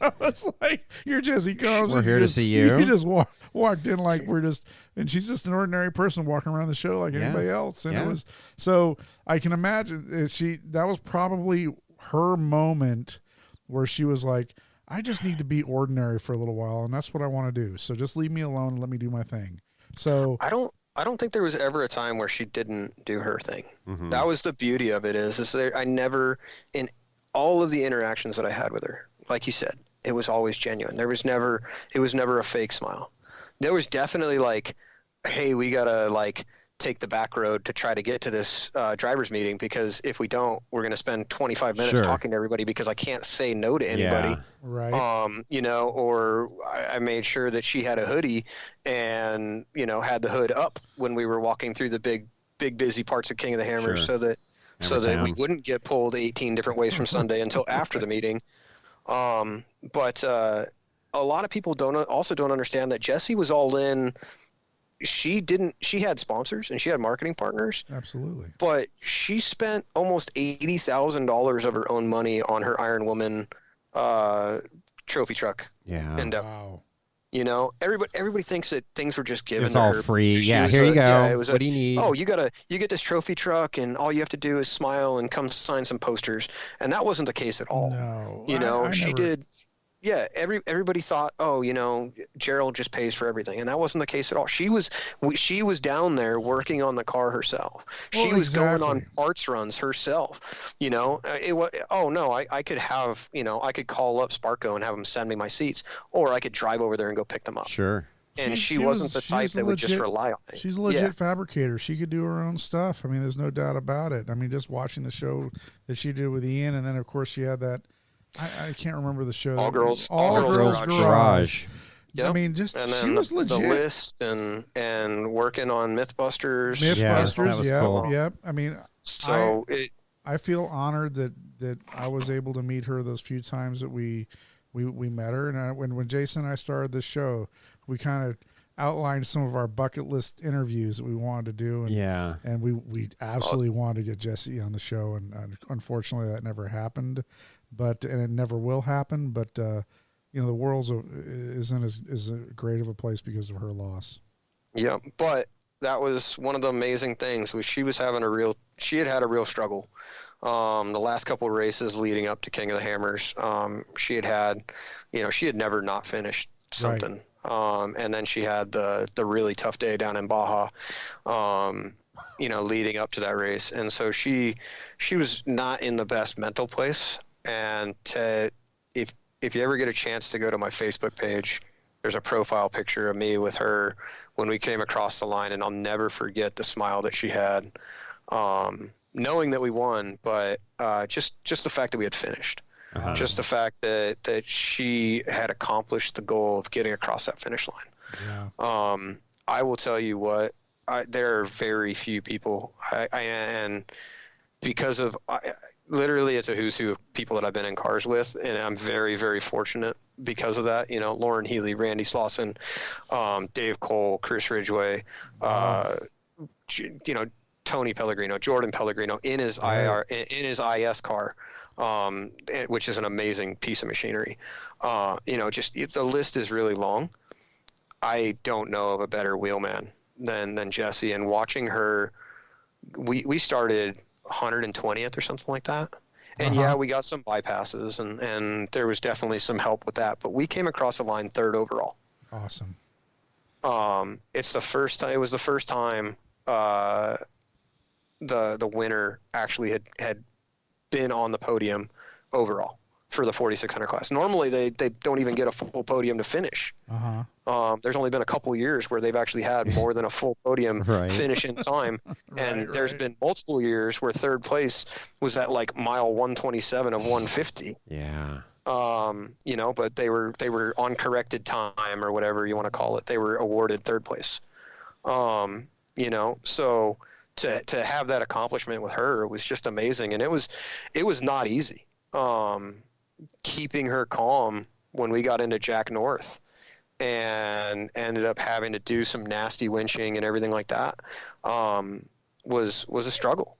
S3: I was like, you're Jessi Combs.
S2: We're here to see you.
S3: You just walked in like and she's just an ordinary person walking around the show like anybody else. And it was, so I can imagine that was probably her moment where she was like, I just need to be ordinary for a little while, and that's what I want to do. So just leave me alone and let me do my thing. So
S4: I don't think there was ever a time where she didn't do her thing.
S2: Mm-hmm.
S4: That was the beauty of it is I never, in all of the interactions that I had with her, like you said, it was always genuine. It was never a fake smile. There was definitely like, hey, we got to take the back road to try to get to this driver's meeting, because if we don't, we're going to spend 25 minutes talking to everybody because I can't say no to anybody.
S2: Yeah.
S3: Right.
S4: Or I made sure that she had a hoodie and, had the hood up when we were walking through the big busy parts of King of the Hammer, so that we wouldn't get pulled 18 different ways from Sunday until after the meeting. But a lot of people don't understand that Jessi was all in. She had sponsors and she had marketing partners.
S3: Absolutely. But
S4: she spent almost $80,000 of her own money on her Iron Woman trophy truck.
S2: Yeah.
S4: And
S3: wow.
S4: Everybody thinks that things were just given.
S2: It was
S4: to
S2: all
S4: her.
S2: free. Yeah, here you go.
S4: Yeah, what
S2: do you need?
S4: Oh, you get this trophy truck, and all you have to do is smile and come sign some posters. And that wasn't the case at all.
S3: No,
S4: she did. Yeah, everybody thought, Gerald just pays for everything, and that wasn't the case at all. She was down there working on the car herself. She was going on parts runs herself. I could have, I could call up Sparco and have them send me my seats, or I could drive over there and go pick them up.
S2: Sure.
S4: And she wasn't the type that would just rely on me.
S3: She's a legit fabricator. She could do her own stuff. I mean, there's no doubt about it. I mean, just watching the show that she did with Ian, and then of course she had that. I can't remember the show.
S4: All Girls
S3: Garage.
S4: Yep.
S3: I mean, just she was legit.
S4: The List and working on Mythbusters.
S2: Cool.
S3: Yep. I mean,
S4: so
S3: I feel honored that I was able to meet her those few times that we met her. And when Jason and I started this show, we kind of outlined some of our bucket list interviews that we wanted to do. And we absolutely wanted to get Jessi on the show, and unfortunately that never happened. And it never will happen. But the world isn't as great of a place because of her loss.
S4: Yeah, but that was one of the amazing things was she had a real struggle. The last couple of races leading up to King of the Hammers, she had never not finished something. Right. And then she had the really tough day down in Baja, leading up to that race. And so she was not in the best mental place. And if you ever get a chance to go to my Facebook page, there's a profile picture of me with her when we came across the line, and I'll never forget the smile that she had, knowing that we won, but just the fact that we had finished. Uh-huh. Just the fact that she had accomplished the goal of getting across that finish line. Yeah. I will tell you what, there are very few people, literally it's a who's who of people that I've been in cars with, and I'm very, very fortunate because of that. Lauren Healy, Randy Slauson, Dave Cole, Chris Ridgway, Tony Pelligrino, Jordan Pelligrino in his IS car, which is an amazing piece of machinery. The list is really long. I don't know of a better wheelman than Jessi, and watching her, we started 120th or something like that. And we got some bypasses and there was definitely some help with that, but we came across the line third overall.
S3: Awesome.
S4: It's the first time. It was the first time the winner actually had been on the podium overall for the 4600 class. Normally they don't even get a full podium to finish. There's only been a couple years where they've actually had more than a full podium finish in time. And there's been multiple years where third place was at like mile 127 of 150.
S2: Yeah.
S4: You know, but they were on corrected time or whatever you want to call it. They were awarded third place. You know, so to have that accomplishment with her was just amazing. And it was not easy. Keeping her calm when we got into Jack North and ended up having to do some nasty winching and everything like that, was a struggle.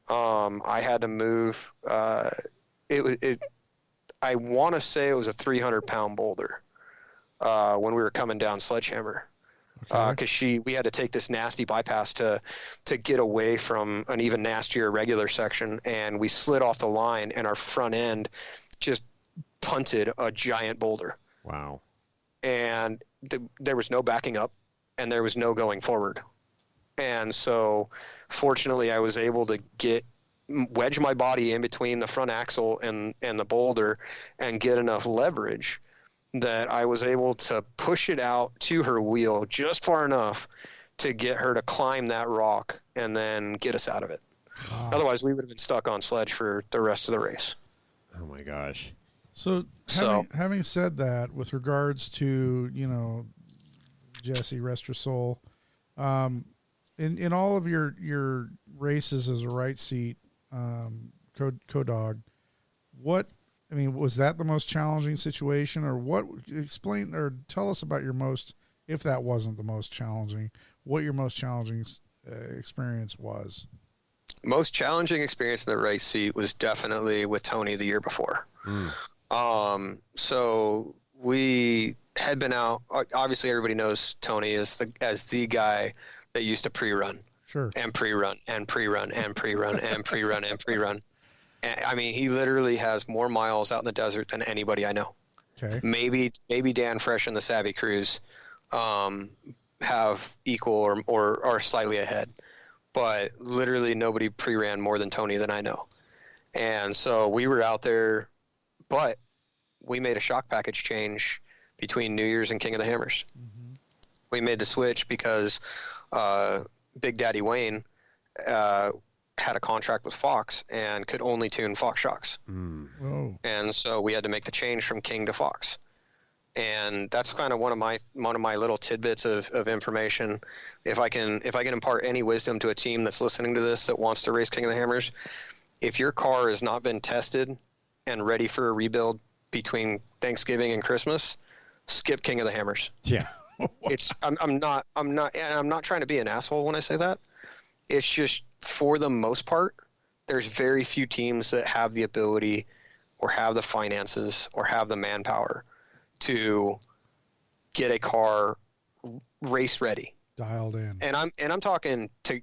S4: I had to move, I want to say it was a 300-pound boulder, when we were coming down Sledgehammer. Because we had to take this nasty bypass to get away from an even nastier regular section, and we slid off the line, and our front end just punted a giant boulder.
S2: Wow!
S4: And there was no backing up, and there was no going forward. And so, fortunately, I was able to wedge my body in between the front axle and the boulder, and get enough leverage that I was able to push it out to her wheel just far enough to get her to climb that rock and then get us out of it. Wow. Otherwise, we would have been stuck on sledge for the rest of the race.
S2: Oh my gosh.
S3: So having said that, with regards to, you know, Jessi, rest her soul, in all of your races as a right seat co-dog, was that the most challenging situation, or what? Explain or tell us about your most, if that wasn't the most challenging, what your most challenging experience was.
S4: Most challenging experience in the right seat was definitely with Tony the year before. So we had been out. Obviously, everybody knows Tony as the guy that used to pre-run, and pre-run and pre-run and pre-run and pre-run and pre-run. I mean, he literally has more miles out in the desert than anybody I know.
S3: Okay.
S4: Maybe Dan Fresh and the Savvy Crews have equal or slightly ahead, but literally nobody pre-ran more than Tony than I know. And so we were out there, but we made a shock package change between New Year's and King of the Hammers. Mm-hmm. We made the switch because Big Daddy Wayne had a contract with Fox and could only tune Fox shocks.
S3: Oh.
S4: And so we had to make the change from King to Fox. And that's kind of one of my little tidbits of information. If I can impart any wisdom to a team that's listening to this that wants to race King of the Hammers, if your car has not been tested and ready for a rebuild between Thanksgiving and Christmas, skip King of the Hammers.
S2: Yeah.
S4: I'm not trying to be an asshole when I say that. It's just, for the most part, there's very few teams that have the ability or have the finances or have the manpower to get a car race ready,
S3: dialed in.
S4: And I'm talking to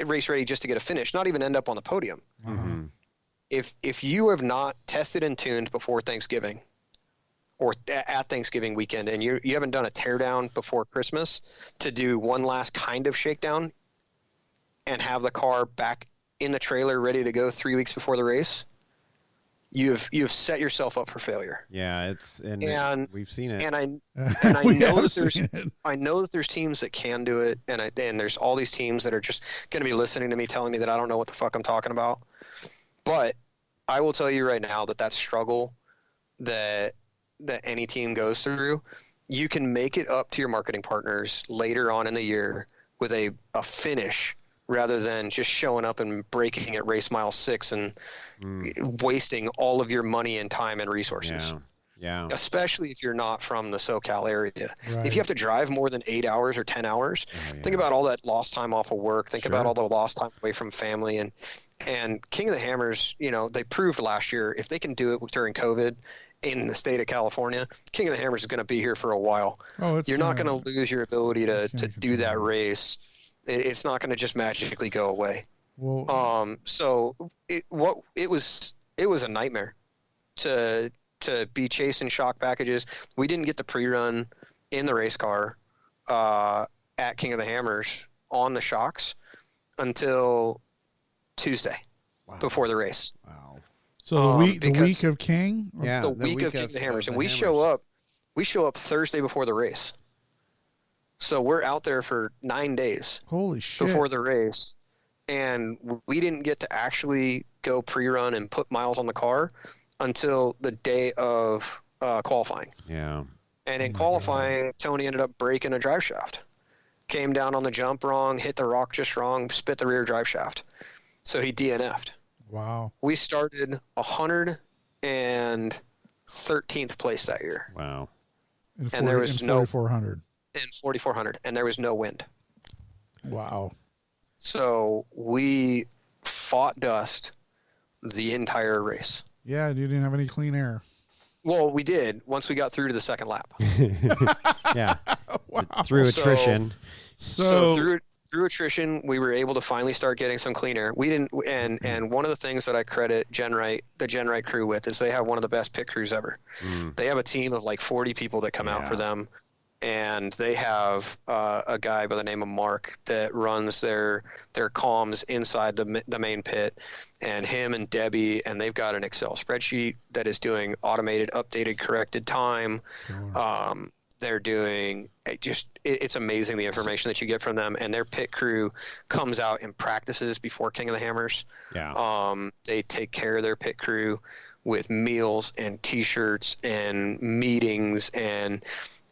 S4: race ready just to get a finish, not even end up on the podium.
S3: Mm-hmm.
S4: If you have not tested and tuned before Thanksgiving or at Thanksgiving weekend, and you haven't done a teardown before Christmas to do one last kind of shakedown and have the car back in the trailer ready to go 3 weeks before the race, you've set yourself up for failure.
S2: Yeah, we've seen it.
S4: And I know that there's teams that can do it, and there's all these teams that are just going to be listening to me telling me that I don't know what the fuck I'm talking about. But I will tell you right now that struggle that any team goes through, you can make it up to your marketing partners later on in the year with a finish, rather than just showing up and breaking at race mile 6 and wasting all of your money and time and resources.
S2: Yeah.
S4: Especially if you're not from the SoCal area.
S3: Right.
S4: If you have to drive more than 8 hours or 10 hours, think about all that lost time off of work. Think about all the lost time away from family. And King of the Hammers, they proved last year, if they can do it during COVID in the state of California, King of the Hammers is going to be here for a while.
S3: You're
S4: not going to lose your ability to do that race. It's not going to just magically go away.
S3: Well,
S4: so it was a nightmare to be chasing shock packages. We didn't get the pre-run in the race car. at King of the Hammers on the shocks until Tuesday before the race.
S3: Wow. So the week
S4: because
S3: of King?
S2: Yeah,
S4: the week of King of the Hammers. And we show up Thursday before the race. So we're out there for 9 days.
S3: Holy shit.
S4: Before the race. And we didn't get to actually go pre-run and put miles on the car until the day of qualifying.
S2: Yeah.
S4: And in qualifying, Tony ended up breaking a drive shaft. Came down on the jump wrong, hit the rock just wrong, spit the rear drive shaft. So he DNF'd.
S3: Wow.
S4: We started 113th place that year.
S2: Wow.
S4: And there was no
S3: 4,400.
S4: In 4,400, and there was no wind.
S3: Wow.
S4: So we fought dust the entire race.
S3: Yeah, you didn't have any clean air.
S4: Well, we did once we got through to the second lap.
S2: Yeah.
S3: Wow.
S2: Through attrition.
S4: So through attrition, we were able to finally start getting some clean air. We didn't, and one of the things that I credit the Gen Right crew with is they have one of the best pit crews ever. They have a team of like 40 people that come out for them. And they have a guy by the name of Mark that runs their comms inside the main pit, and him and Debbie, and they've got an Excel spreadsheet that is doing automated, updated, corrected time.
S3: Sure.
S4: They're doing it's amazing the information that you get from them, and their pit crew comes out and practices before King of the Hammers.
S2: Yeah.
S4: They take care of their pit crew with meals and T-shirts and meetings, and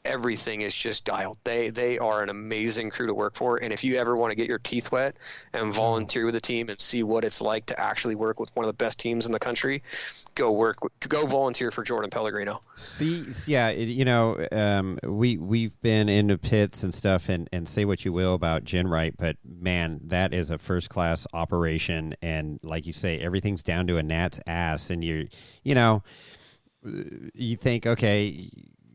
S4: everything is just dialed. They are an amazing crew to work for, and if you ever want to get your teeth wet and volunteer with a team and see what it's like to actually work with one of the best teams in the country, go volunteer for Jordan Pelligrino.
S2: We've been into pits and stuff, and say what you will about Gen Right, but man, that is a first class operation, and like you say, everything's down to a gnat's ass, and you think, okay,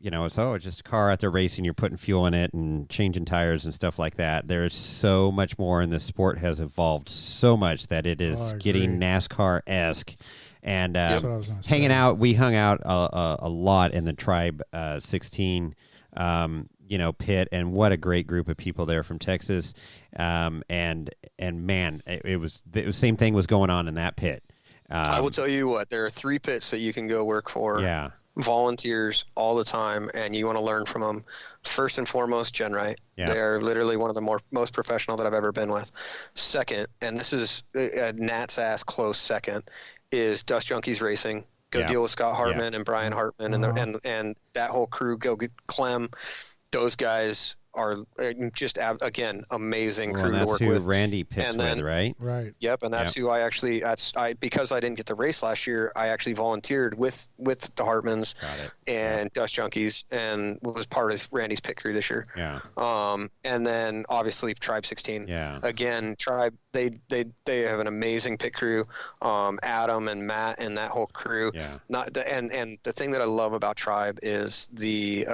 S2: it's just a car out there racing, you're putting fuel in it and changing tires and stuff like that. There's so much more, and the sport has evolved so much that it is getting NASCAR-esque. And hanging out, we hung out a lot in the Tribe 16 pit, and what a great group of people there from Texas. And man, it was the same thing was going on in that pit.
S4: I will tell you what, there are 3 pits that you can go work for.
S2: Yeah.
S4: Volunteers all the time, and you want to learn from them. First and foremost, Gen Right.
S2: Yeah.
S4: They're literally one of the most professional that I've ever been with. Second, and this is a gnat's ass close second, is Dust Junkies Racing. Go deal with Scott Hartman and Brian Hartman and that whole crew. Go get Clem. Those guys are just again amazing crew to work with.
S2: Randy pits with, right?
S3: Right.
S4: Yep, and that's who I because I didn't get the race last year, I actually volunteered with the Hartmans and Dust Junkies, and was part of Randy's pit crew this year.
S2: Yeah.
S4: And then obviously Tribe 16.
S2: Yeah.
S4: Again, Tribe they have an amazing pit crew. Adam and Matt and that whole crew.
S2: Yeah.
S4: And the thing that I love about Tribe is the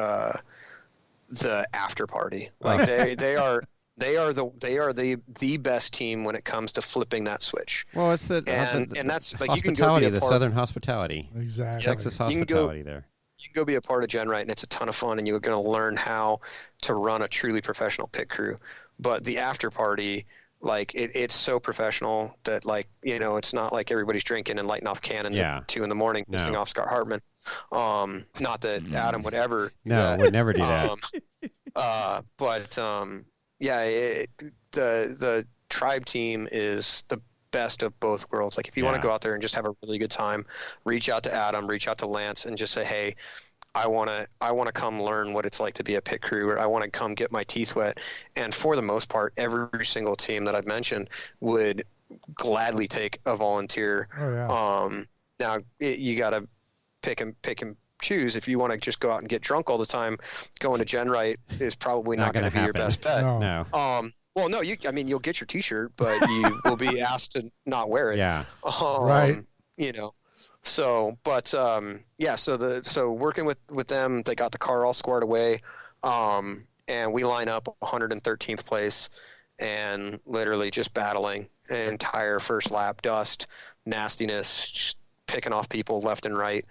S4: after party. Like they are the best team when it comes to flipping that switch.
S2: Well, it's
S4: and that's like
S2: hospitality,
S4: you can go be a
S2: the
S4: part,
S2: Southern hospitality,
S3: exactly.
S2: Texas hospitality there.
S4: You can go be a part of Gen Right, and it's a ton of fun, and you're going to learn how to run a truly professional pit crew. But the after party, like it's so professional that it's not like everybody's drinking and lighting off cannons at 2 a.m, pissing off Scott Hartman. Not that Adam would ever
S2: would never do that.
S4: The Tribe team is the best of both worlds. Like if you want to go out there and just have a really good time, reach out to Adam, reach out to Lance, and just say, hey, I want to come learn what it's like to be a pit crew, or I want to come get my teeth wet. And for the most part, every single team that I've mentioned would gladly take a volunteer.
S3: Oh, yeah.
S4: Now you got to pick and choose. If you want to just go out and get drunk all the time, going to Gen Right is probably not going to be your best bet.
S2: No.
S4: Well, no, you'll get your T-shirt, but you will be asked to not wear it.
S2: Yeah.
S3: Right.
S4: So, but so working with them, they got the car all squared away, and we line up 113th place, and literally just battling an entire first lap, dust, nastiness, just picking off people left and right.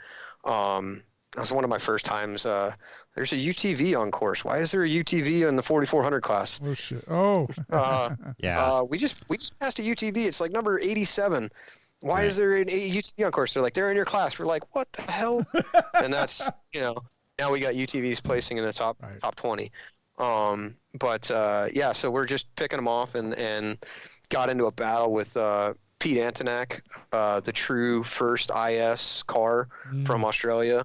S4: that was one of my first times. There's a UTV on course. Why is there a UTV in the 4400 class?
S3: Oh shit! Oh,
S2: Yeah.
S4: We just passed a UTV. It's like number 87. Why is there an UTV on course? They're like, they're in your class. We're like, what the hell? And that's, now we got UTVs placing in the top 20. So we're just picking them off and got into a battle with Pete Antonak, the true first IS car from Australia,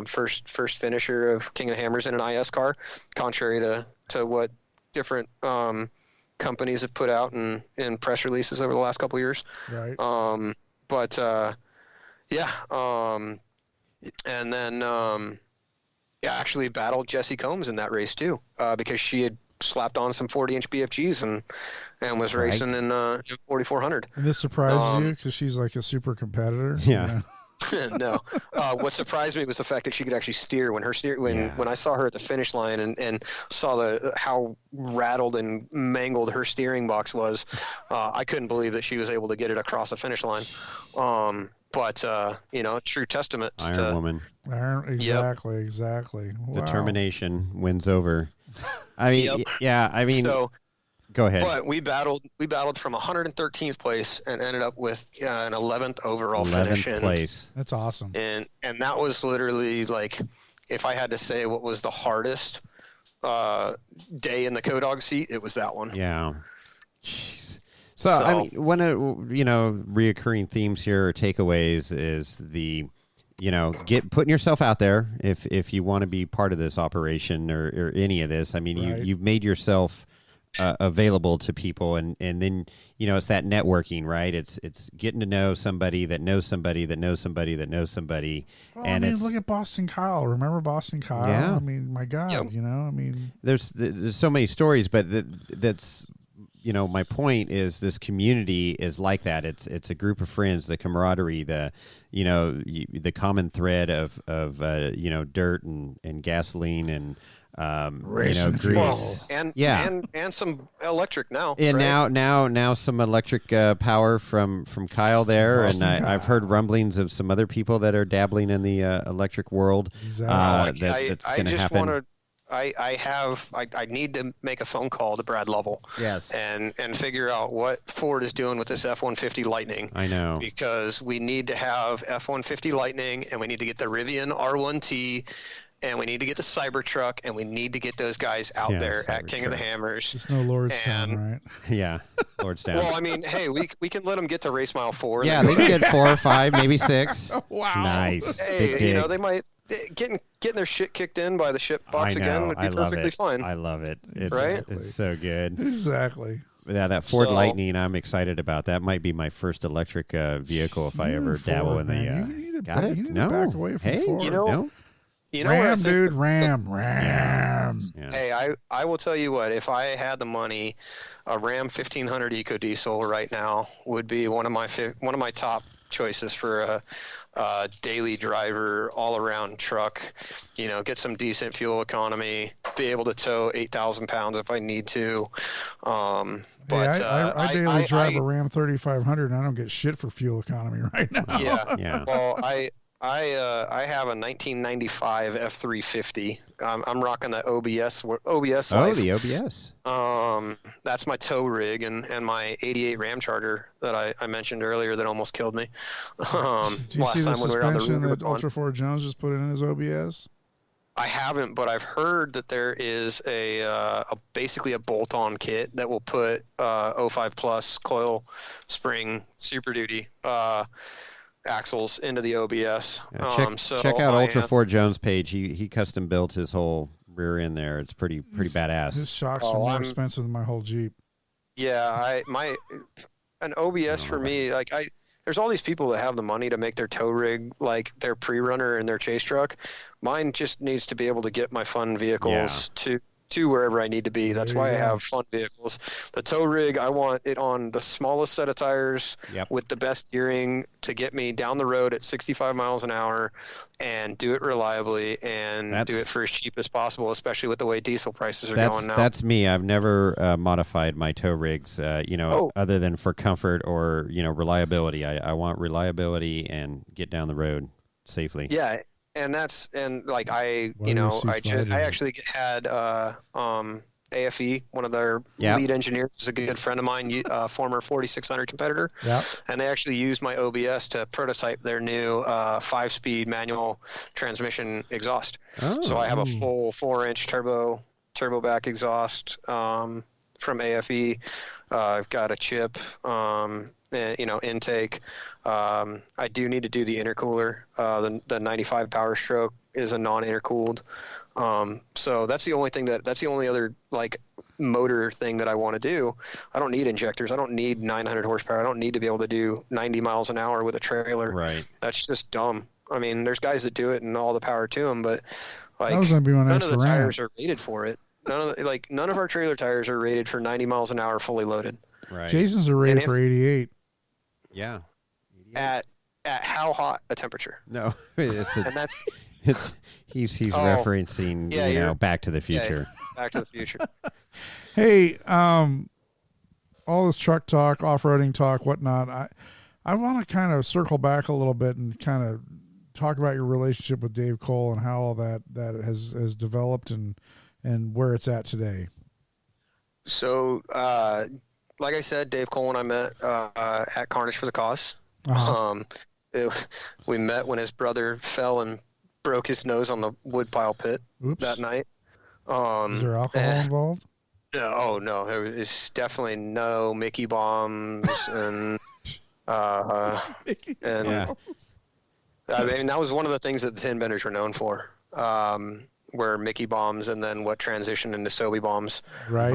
S4: first finisher of King of the Hammers in an IS car, contrary to what different companies have put out in press releases over the last couple of years.
S3: right.
S4: And then actually battled Jessi Combs in that race too, because she had slapped on some 40-inch BFGs and was racing in 4400.
S3: And this surprises you because she's like a super competitor.
S2: Yeah.
S4: No. What surprised me was the fact that she could actually steer when I saw her at the finish line and saw how rattled and mangled her steering box was. I couldn't believe that she was able to get it across the finish line. True testament
S2: Iron woman.
S3: Exactly. Wow.
S2: Determination wins over. I mean,
S4: So,
S2: go ahead.
S4: but we battled from 113th place and ended up with an 11th overall finish.
S2: 11th place.
S3: That's awesome.
S4: And that was literally like, if I had to say what was the hardest day in the co-dog seat, it was that one.
S2: Yeah. Jeez. So I mean, one of reoccurring themes here or takeaways is the putting yourself out there if you want to be part of this operation or any of this. I mean, you've made yourself available to people, and then it's that networking, right? It's getting to know somebody that knows somebody that knows somebody that knows somebody.
S3: Well,
S2: and
S3: look at Boston Kyle. Remember Boston Kyle?
S2: Yeah.
S3: I mean, my God,
S2: there's so many stories, but that's. My point is this community is like that. It's a group of friends, the camaraderie, the common thread of dirt and gasoline and grease.
S4: And some electric now.
S2: And
S4: right?
S2: now some electric power from Kyle there, and I've heard rumblings of some other people that are dabbling in the electric world.
S3: Exactly.
S2: That's going to happen.
S4: I need to make a phone call to Brad Lovell.
S2: Yes.
S4: And figure out what Ford is doing with this F-150 Lightning.
S2: I know.
S4: Because we need to have F-150 Lightning, and we need to get the Rivian R1T, and we need to get the Cybertruck, and we need to get those guys out there at King of the Hammers.
S3: Just no Lordstown, right?
S2: Yeah, Lordstown.
S4: Well, I mean, hey, we can let them get to race mile 4.
S2: Yeah, they can get 4 or 5, maybe 6.
S3: Wow.
S2: Nice.
S4: Hey, they might getting their shit kicked in by the ship box again would be perfectly fine.
S2: I love it. It's,
S4: right?
S2: It's so good.
S3: Exactly.
S2: Yeah, that Ford Lightning, I'm excited about. That might be my first electric vehicle if I ever dabble in the.
S3: You need to
S2: got it?
S3: You need
S2: No.
S3: to back away from Ford.
S4: Ram,
S3: dude, Ram.
S2: Yeah.
S4: Hey, I will tell you what. If I had the money, a Ram 1500 EcoDiesel right now would be one of my top choices for a daily driver, all-around truck. Get some decent fuel economy, be able to tow 8,000 pounds if I need to.
S3: I daily drive a Ram 3500, and I don't get shit for fuel economy right now.
S2: Yeah.
S4: Well, I have a 1995 F350. I'm rocking the OBS life.
S2: The OBS.
S4: That's my tow rig and my 88 Ram Charger that I mentioned earlier that almost killed me.
S3: Did you see the suspension that Ultra4 Jones just put in his OBS?
S4: I haven't, but I've heard that there is basically a bolt-on kit that will put 05 Plus coil spring Super Duty axles into the OBS.
S2: Check out Ultra4 Jones' page. He custom built his whole rear end there. It's pretty badass.
S3: His shocks are more expensive than my whole Jeep.
S4: Yeah, an OBS for me, there's all these people that have the money to make their tow rig like their pre-runner and their chase truck. Mine just needs to be able to get my fun vehicles to wherever I need to be. That's why I have fun vehicles. The tow rig, I want it on the smallest set of tires with the best gearing to get me down the road at 65 miles an hour and do it reliably and do it for as cheap as possible, especially with the way diesel prices are going now.
S2: That's me. I've never modified my tow rigs, other than for comfort or, reliability. I want reliability and get down the road safely.
S4: Yeah. and like I actually had AFE, one of their lead engineers, is a good friend of mine, former 4600 competitor.
S3: Yeah.
S4: And they actually used my OBS to prototype their new 5-speed manual transmission exhaust.
S2: Oh.
S4: So I have a full 4-inch turbo back exhaust from AFE. I've got a chip, intake. I do need to do the intercooler. The 95 Power Stroke is a non-intercooled. So that's the only other like motor thing that I want to do. I don't need injectors. I don't need 900 horsepower. I don't need to be able to do 90 miles an hour with a trailer.
S2: Right.
S4: That's just dumb. I mean, there's guys that do it and all the power to them, but like
S3: that was gonna be my next
S4: none of the
S3: rant.
S4: tires are rated for it. None of our trailer tires are rated for 90 miles an hour fully loaded.
S2: Right.
S3: Jason's are rated for 88.
S2: Yeah.
S4: At how hot a temperature?
S2: No,
S4: And that's
S2: he's referencing Back to the Future.
S4: Yeah, Back to the Future.
S3: Hey, all this truck talk, off-roading talk, whatnot. I want to kind of circle back a little bit and kind of talk about your relationship with Dave Cole and how all that has developed and where it's at today.
S4: So, like I said, Dave Cole and I met at Carnage for the Cause.
S3: Uh-huh.
S4: We met when his brother fell and broke his nose on the woodpile pit that night.
S3: Is there alcohol involved?
S4: No, there was definitely no Mickey bombs and
S3: Mickey
S4: I mean, that was one of the things that the Tin Benders were known for. Were Mickey bombs and then what transitioned into Sobe bombs.
S3: Right.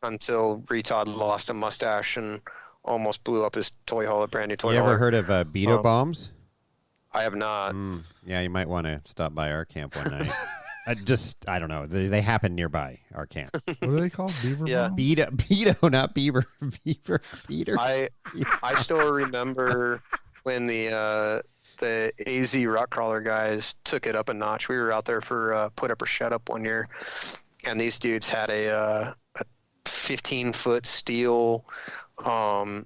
S4: Until Retod lost a mustache and almost blew up his toy haul at Brand New Toy
S2: You
S4: Hauler.
S2: ever heard of Beto bombs?
S4: I have not.
S2: Yeah, you might want to stop by our camp one night. I don't know. They happen nearby our camp.
S3: What are they called? Beaver bombs?
S2: Beto, not Beaver. Beaver.
S4: I still remember when the AZ rock crawler guys took it up a notch. We were out there for Put Up or Shut Up one year, and these dudes had a 15-foot steel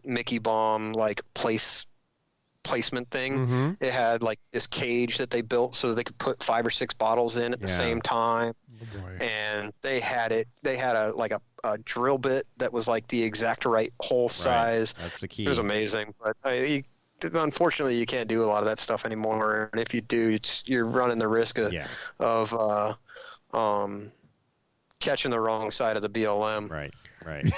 S4: Mickey bomb like placement thing.
S2: Mm-hmm.
S4: It had like this cage that they built so they could put 5 or 6 bottles in at the same time.
S3: Oh boy.
S4: And they had a drill bit that was like the exact right hole size.
S2: Right. That's the key.
S4: It was amazing, but unfortunately you can't do a lot of that stuff anymore. And if you do, you're running the risk of catching the wrong side of the BLM.
S2: Right.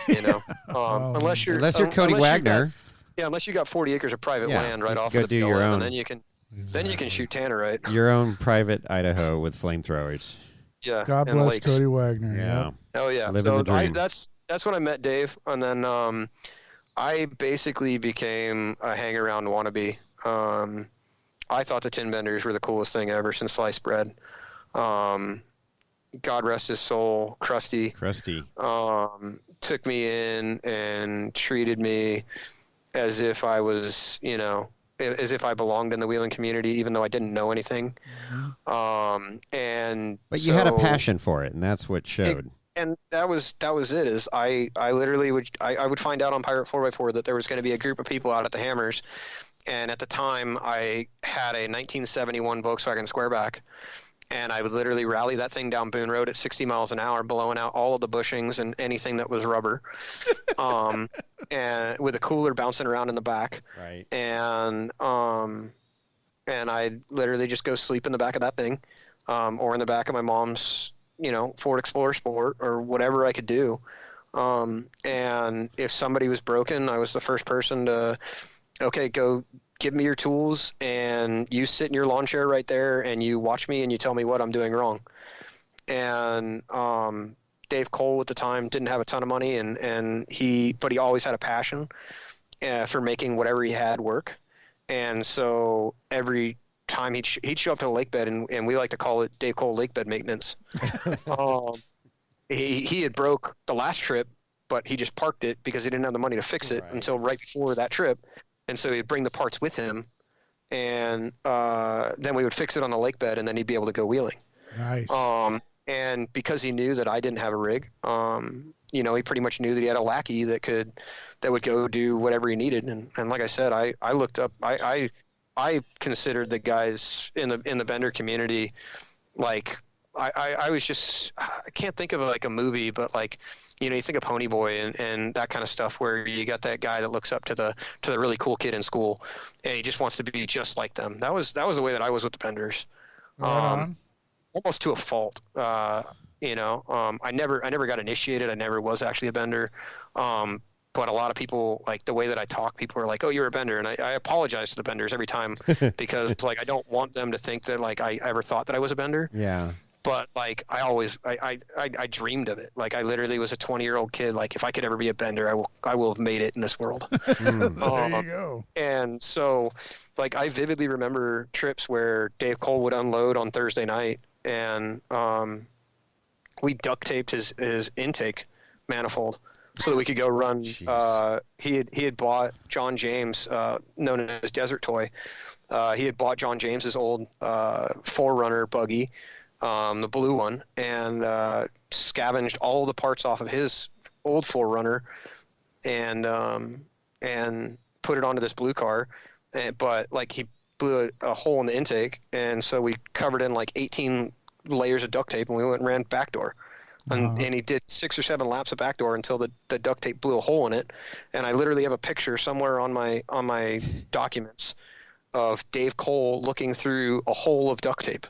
S4: You know, unless you're
S2: Cody Wagner.
S4: Unless you got 40 acres of private land right off of the
S2: BLM,
S4: your own. And then you can shoot tannerite.
S2: Your own private Idaho with flamethrowers.
S4: Yeah.
S3: God
S4: and
S3: bless
S4: lakes.
S3: Cody Wagner.
S2: Yeah.
S3: Yep.
S4: Oh yeah.
S2: Living the dream.
S4: That's when I met Dave, and then I basically became a hang-around wannabe. I thought the Tin Benders were the coolest thing ever since sliced bread. God rest his soul, Krusty. Took me in and treated me as if I was, as if I belonged in the wheeling community, even though I didn't know anything.
S2: Mm-hmm. But you had a passion for it, and that's what showed.
S4: And that was it. Is I literally would find out on Pirate 4x4 that there was going to be a group of people out at the Hammers, and at the time I had a 1971 Volkswagen Squareback. And I would literally rally that thing down Boone Road at 60 miles an hour, blowing out all of the bushings and anything that was rubber, and with a cooler bouncing around in the back.
S2: Right.
S4: And I'd literally just go sleep in the back of that thing, or in the back of my mom's, Ford Explorer Sport or whatever I could do. And if somebody was broken, I was the first person to, go give me your tools, and you sit in your lawn chair right there and you watch me and you tell me what I'm doing wrong. And Dave Cole at the time didn't have a ton of money, but he always had a passion for making whatever he had work. And so every time he'd show up to the lake bed, and we like to call it Dave Cole lake bed maintenance. He had broke the last trip, but he just parked it because he didn't have the money to fix it until right before that trip. And so he'd bring the parts with him, and then we would fix it on the lake bed, and then he'd be able to go wheeling.
S3: Nice.
S4: And because he knew that I didn't have a rig, he pretty much knew that he had a lackey that would go do whatever he needed. And like I said, I looked up, I I considered the guys in the bender community, like I was just, I can't think of like a movie, but like, you know, you think of Pony Boy and that kind of stuff where you got that guy that looks up to the really cool kid in school and he just wants to be just like them. That was the way that I was with the benders.
S3: Right on.
S4: Almost to a fault. You know, I never got initiated. I never was actually a bender. But a lot of people, like the way that I talk, people are like, "Oh, you're a bender," and I apologize to the benders every time because like I don't want them to think that like I ever thought that I was a bender.
S2: Yeah.
S4: But like I dreamed of it. Like I literally was a 20-year-old kid. Like if I could ever be a bender, I will have made it in this world.
S3: There you go.
S4: And so, like I vividly remember trips where Dave Cole would unload on Thursday night, and we duct taped his intake manifold so that we could go run. He had bought John James, known as Desert Toy. He had bought John James's old 4Runner buggy, the blue one, and scavenged all the parts off of his old 4Runner and put it onto this blue car. But like he blew a hole in the intake, and so we covered in like 18 layers of duct tape, and we went and ran backdoor. And he did 6 or 7 laps of backdoor until the duct tape blew a hole in it. And I literally have a picture somewhere on my documents of Dave Cole looking through a hole of duct tape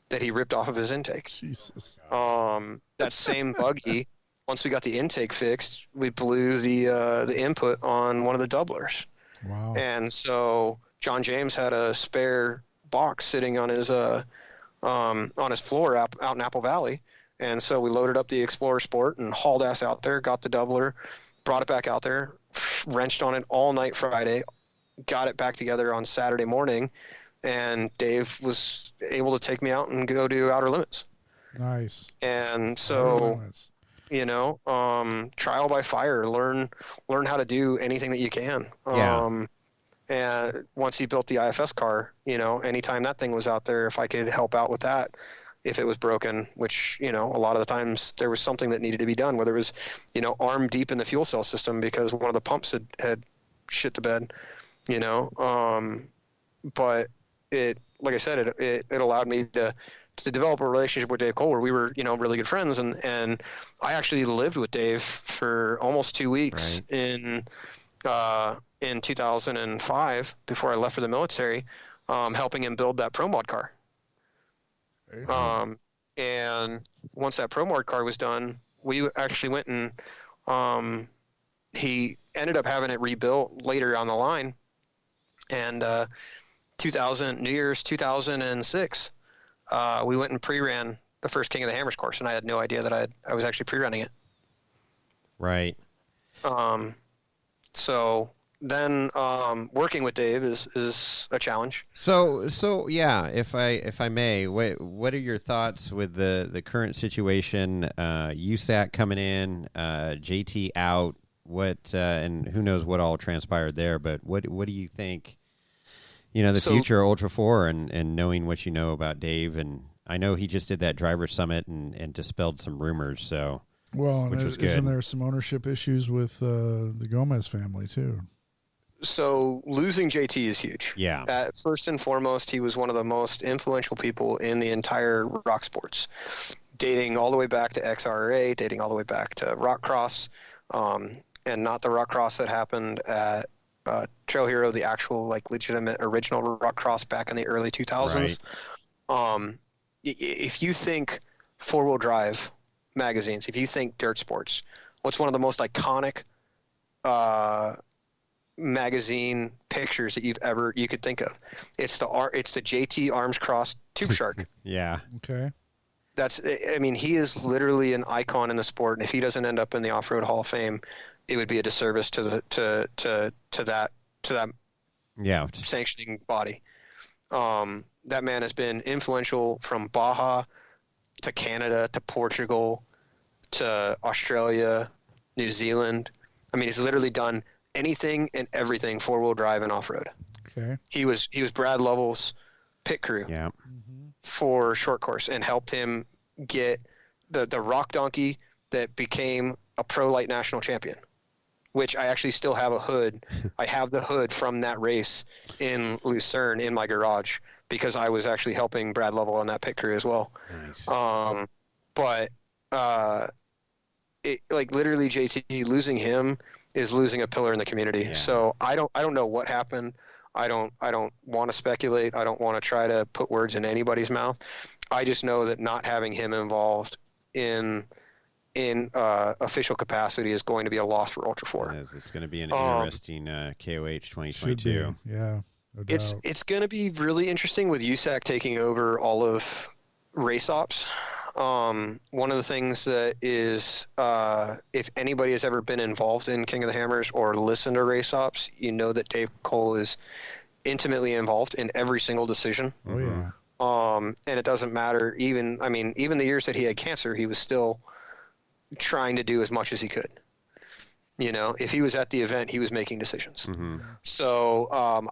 S4: that he ripped off of his intake.
S3: Jesus.
S4: That same buggy, once we got the intake fixed, we blew the input on one of the doublers.
S3: Wow.
S4: And so John James had a spare box sitting on his floor out in Apple Valley. And so we loaded up the Explorer Sport and hauled ass out there, got the doubler, brought it back out there, wrenched on it all night Friday, got it back together on Saturday morning, and Dave was able to take me out and go do Outer Limits.
S3: Nice.
S4: And so, you know, trial by fire, learn how to do anything that you can.
S2: Yeah.
S4: And once he built the IFS car, you know, anytime that thing was out there, if I could help out with that, if it was broken, which, you know, a lot of the times there was something that needed to be done, whether it was, you know, arm deep in the fuel cell system because one of the pumps had shit the bed, you know. But it, like I said, it allowed me to develop a relationship with Dave Cole where we were, you know, really good friends. And I actually lived with Dave for almost 2 weeks in 2005 before I left for the military, helping him build that Pro Mod car. And once that Pro Mod car was done, we actually went and he ended up having it rebuilt later on the line. And New Year's 2006, we went and pre-ran the first King of the Hammers course, and I had no idea that I was actually pre-running it.
S2: Right.
S4: So then working with Dave is a challenge.
S2: So yeah, if I may, what are your thoughts with the current situation? USAC coming in, JT out. What and who knows what all transpired there? But what do you think? You know, the future of Ultra4 and knowing what you know about Dave, and I know he just did that driver summit and dispelled some rumors. So which was good.
S3: Isn't there some ownership issues with the Gomez family too?
S4: So losing JT is huge.
S2: Yeah.
S4: First and foremost, he was one of the most influential people in the entire rock sports, dating all the way back to XRA, dating all the way back to rock cross, and not the rock cross that happened at Trail Hero, the actual like legitimate original rock cross back in the early 2000s. Right. If you think four-wheel drive magazines, if you think dirt sports, what's one of the most iconic magazine pictures that you could think of? It's the JT arms crossed tube shark.
S2: Yeah.
S3: Okay.
S4: He is literally an icon in the sport, and if he doesn't end up in the Off-Road Hall of Fame, it would be a disservice to that sanctioning body. That man has been influential from Baja to Canada to Portugal to Australia, New Zealand. I mean, he's literally done anything and everything four-wheel drive and off-road.
S3: Okay.
S4: He was Brad Lovell's pit crew for short course and helped him get the rock donkey that became a pro light national champion. which I actually still have a hood. I have the hood from that race in Lucerne in my garage because I was actually helping Brad Lovell on that pit crew as well.
S2: Nice.
S4: But it, like literally JT, losing him is losing a pillar in the community.
S2: Yeah.
S4: So I don't know what happened. I don't want to speculate. I don't want to try to put words in anybody's mouth. I just know that not having him involved in official capacity is going to be a loss for Ultra4.
S2: It's going to be an interesting KOH 2022.
S3: Yeah, no doubt.
S4: It's going to be really interesting with USAC taking over all of race ops. One of the things that is, if anybody has ever been involved in King of the Hammers or listened to race ops, you know that Dave Cole is intimately involved in every single decision.
S3: Oh yeah.
S4: And it doesn't matter. Even the years that he had cancer, he was still trying to do as much as he could. You know, if he was at the event, he was making decisions.
S2: Mm-hmm.
S4: So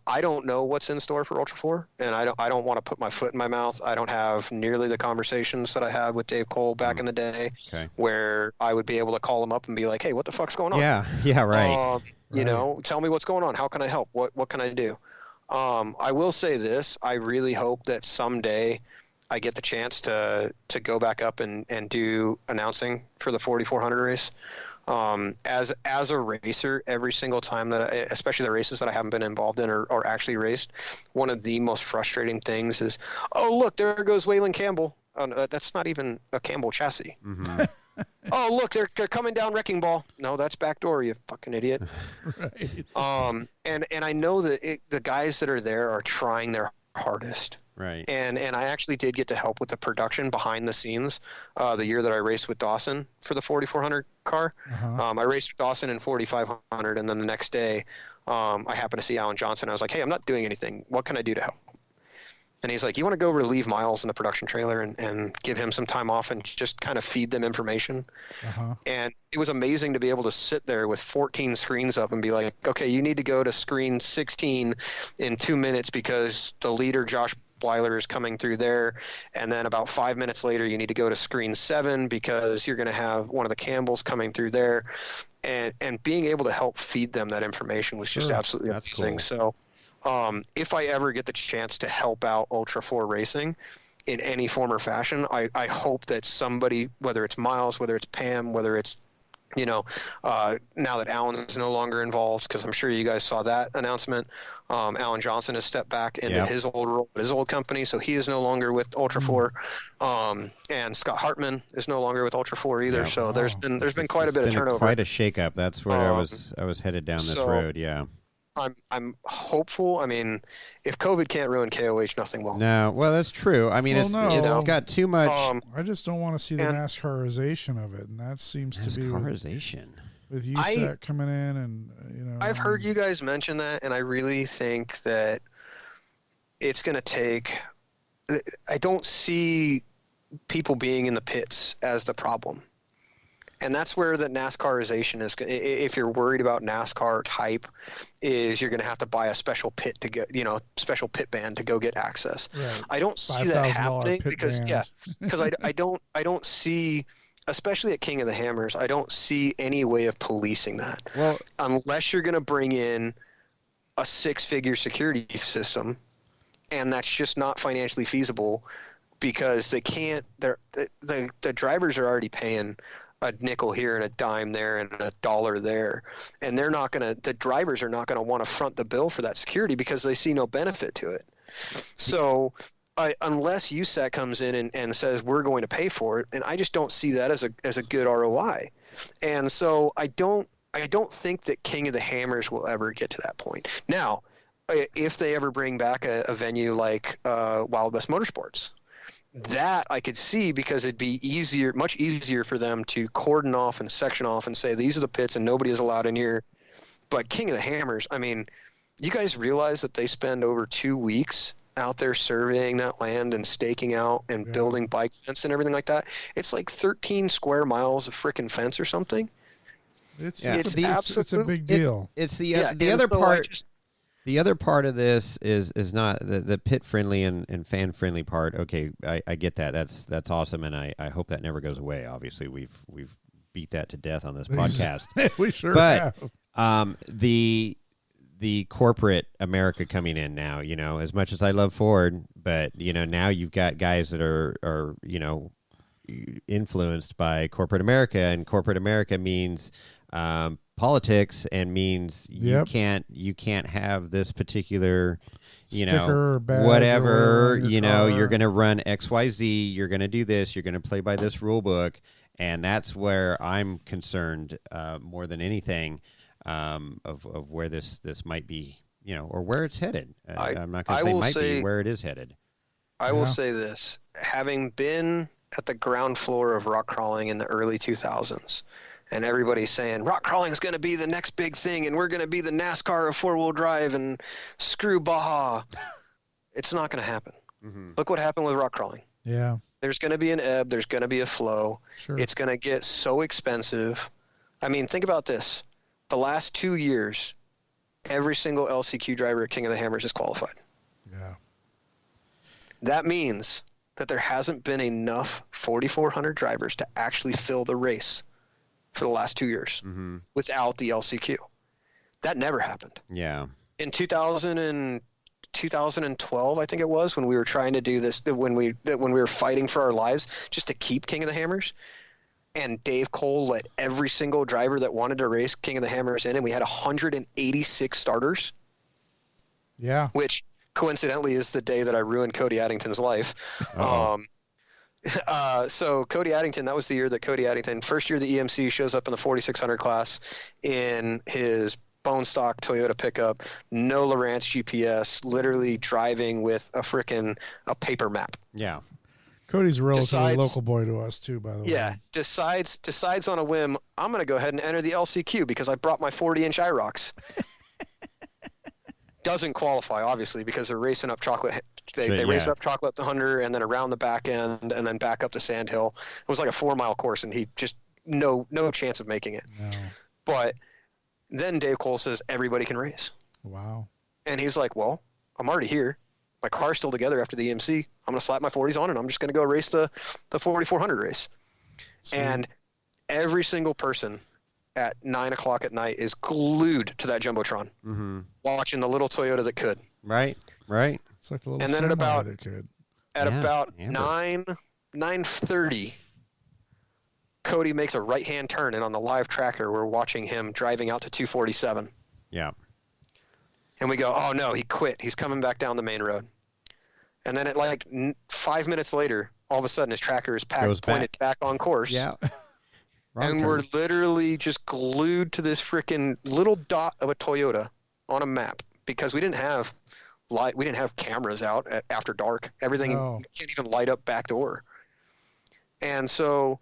S4: I don't know what's in store for Ultra4, and I don't want to put my foot in my mouth. I don't have nearly the conversations that I had with Dave Cole back in the day, where I would be able to call him up and be like, "Hey, what the fuck's going on?"
S2: Yeah, right.
S4: You know, tell me what's going on. How can I help? What can I do? I will say this: I really hope that someday I get the chance to go back up and do announcing for the 4,400 race. As a racer, every single time especially the races that I haven't been involved in or actually raced, one of the most frustrating things is, oh, look, there goes Waylon Campbell. That's not even a Campbell chassis.
S2: Mm-hmm.
S4: Oh, look, they're coming down Wrecking Ball. No, that's backdoor, you fucking idiot.
S3: Right.
S4: And I know that the guys that are there are trying their hardest.
S2: Right.
S4: And I actually did get to help with the production behind the scenes the year that I raced with Dawson for the 4,400 car.
S3: Uh-huh.
S4: I raced with Dawson in 4,500, and then the next day I happened to see Alan Johnson. I was like, hey, I'm not doing anything. What can I do to help? And he's like, you want to go relieve Miles in the production trailer and give him some time off and just kind of feed them information?
S3: Uh-huh.
S4: And it was amazing to be able to sit there with 14 screens up and be like, okay, you need to go to screen 16 in 2 minutes because the leader, Josh Blyler, is coming through there. And then about 5 minutes later, you need to go to screen 7 because you're going to have one of the Campbells coming through there. And being able to help feed them that information was just absolutely amazing. Cool. So if I ever get the chance to help out Ultra4 Racing in any form or fashion, I hope that somebody, whether it's Miles, whether it's Pam, whether it's, now that Alan is no longer involved, because I'm sure you guys saw that announcement, Alan Johnson has stepped back into his old role at his old company, so he is no longer with Ultra4. And Scott Hartman is no longer with Ultra4 either. So there's been quite a bit of turnover.
S2: Quite a shakeup. That's where I was headed down this road. Yeah.
S4: I'm hopeful. I mean, if COVID can't ruin KOH, nothing will.
S2: No, well, that's true. I mean, it's got too much.
S3: I just don't want to see the NASCARization of it, and that seems to be with USAC coming in, and
S4: I've heard you guys mention that, and I really think that it's going to take. I don't see people being in the pits as the problem. And that's where the NASCArization is. If you're worried about NASCAR type, is you're going to have to buy a special pit to get, special pit band to go get access.
S3: Right.
S4: I don't see that happening because I don't see, especially at King of the Hammers, I don't see any way of policing that.
S2: Well,
S4: unless you're going to bring in a 6-figure security system, and that's just not financially feasible because they can't. The drivers are already paying a nickel here and a dime there and a dollar there, and the drivers are not going to want to front the bill for that security because they see no benefit to it. So unless USAC comes in and says we're going to pay for it, and I just don't see that as a good ROI. And so I don't think that King of the Hammers will ever get to that point. Now, if they ever bring back a venue like Wild West Motorsports, that I could see because it'd be much easier for them to cordon off and section off and say these are the pits and nobody is allowed in here. But King of the Hammers, I mean, you guys realize that they spend over 2 weeks out there surveying that land and staking out and building bike fence and everything like that. It's like 13 square miles of frickin' fence or something.
S3: It's a big deal.
S2: It's the other part. The other part of this is not the pit friendly and fan friendly part. Okay, I get that. That's awesome, and I hope that never goes away. Obviously, we've beat that to death on this podcast.
S3: We sure
S2: have. The corporate America coming in now, as much as I love Ford, but now you've got guys that are influenced by corporate America, and corporate America means politics, and means you can't have this particular
S3: sticker or badge
S2: whatever,
S3: or
S2: you're going to run XYZ, you're going to do this, you're going to play by this rule book, and that's where I'm concerned more than anything. Of where this might be, or where it's headed. I'm not going to say might be, where it is headed.
S4: I will say this, having been at the ground floor of rock crawling in the early 2000s, and everybody's saying rock crawling is going to be the next big thing, and we're going to be the NASCAR of four-wheel drive, and screw Baja. It's not going to happen. Mm-hmm. Look what happened with rock crawling.
S3: Yeah.
S4: There's going to be an ebb. There's going to be a flow.
S3: Sure.
S4: It's going to get so expensive. I mean, think about this. The last 2 years, every single LCQ driver at King of the Hammers is qualified.
S3: Yeah.
S4: That means that there hasn't been enough 4,400 drivers to actually fill the race for the last 2 years without the LCQ. That never happened.
S2: Yeah.
S4: In 2012, I think it was, when we were trying to do this, when we were fighting for our lives just to keep King of the Hammers, and Dave Cole let every single driver that wanted to race King of the Hammers in, and we had 186 starters.
S3: Yeah.
S4: Which coincidentally is the day that I ruined Cody Addington's life. So Cody Addington, that was the year that Cody Addington, first year of the EMC, shows up in the 4,600 class in his bone stock Toyota pickup, no Lowrance GPS, literally driving with a paper map.
S2: Yeah.
S3: Cody's a relatively local boy to us too, by the way.
S4: Yeah, decides on a whim, I'm going to go ahead and enter the LCQ because I brought my 40-inch IROCs. Doesn't qualify, obviously, because they're racing up chocolate. They race up Chocolate Thunder and then around the back end and then back up the Sand Hill. It was like a 4-mile course, and he just no chance of making it.
S3: No.
S4: But then Dave Cole says everybody can race.
S3: Wow.
S4: And he's like, well, I'm already here. My car's still together after the EMC. I'm going to slap my 40s on, and I'm just going to go race the 4,400 race. Sweet. And every single person at 9 o'clock at night is glued to that Jumbotron, watching the little Toyota that could.
S2: Right.
S3: It's like the little semi that could.
S4: About 9:30, Cody makes a right-hand turn, and on the live tracker, we're watching him driving out to 247.
S2: Yeah.
S4: And we go, oh, no, he quit. He's coming back down the main road. And then at 5 minutes later, all of a sudden his tracker is pointed back on course.
S2: Yeah.
S4: And we're literally just glued to this freaking little dot of a Toyota on a map because we didn't have cameras out after dark. Everything, you can't even light up back door. And so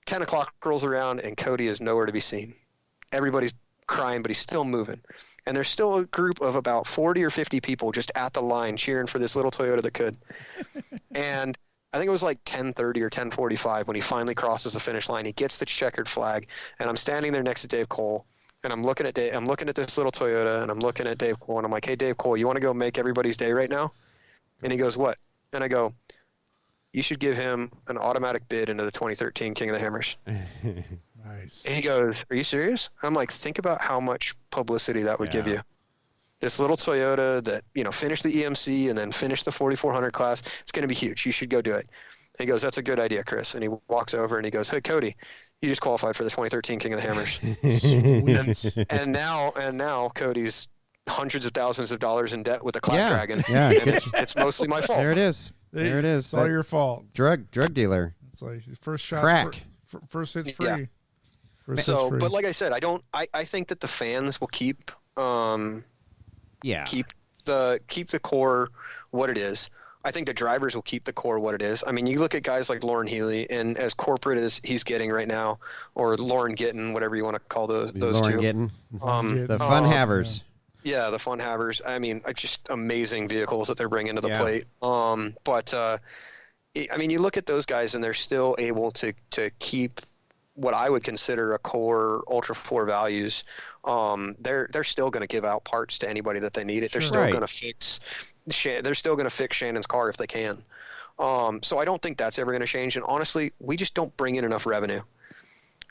S4: 10 o'clock rolls around and Cody is nowhere to be seen. Everybody's crying, but he's still moving. And there's still a group of about 40 or 50 people just at the line cheering for this little Toyota that could. And I think it was like 10:30 or 10:45 when he finally crosses the finish line. He gets the checkered flag, and I'm standing there next to Dave Cole, and I'm looking at this little Toyota, and I'm looking at Dave Cole, and I'm like, hey, Dave Cole, you want to go make everybody's day right now? And he goes, what? And I go, you should give him an automatic bid into the 2013 King of the Hammers.
S3: Nice.
S4: And he goes, are you serious? I'm like, think about how much publicity that would give you. This little Toyota that, finished the EMC and then finished the 4,400 class, it's going to be huge. You should go do it. And he goes, that's a good idea, Chris. And he walks over and he goes, hey, Cody, you just qualified for the 2013 King of the Hammers. and now Cody's hundreds of thousands of dollars in debt with the Clap Dragon. Yeah, and it's mostly my fault.
S2: There it is.
S3: It's all your fault.
S2: Drug dealer.
S3: It's like first shot.
S2: Crack.
S3: First hit's free.
S4: Yeah. But like I said, I think that the fans will keep the core what it is. I think the drivers will keep the core what it is. I mean, you look at guys like Lauren Healy, and as corporate as he's getting right now, or Lauren Gittin, whatever you want to call those
S2: Lauren
S4: two.
S2: Gittin. The fun havers.
S4: Yeah, the fun havers. I mean, just amazing vehicles that they're bringing to the plate. I mean, you look at those guys, and they're still able to keep what I would consider a core Ultra4 values. They're still going to give out parts to anybody that they need it. They're still going to fix. They're still going to fix Shannon's car if they can. So I don't think that's ever going to change. And honestly, we just don't bring in enough revenue.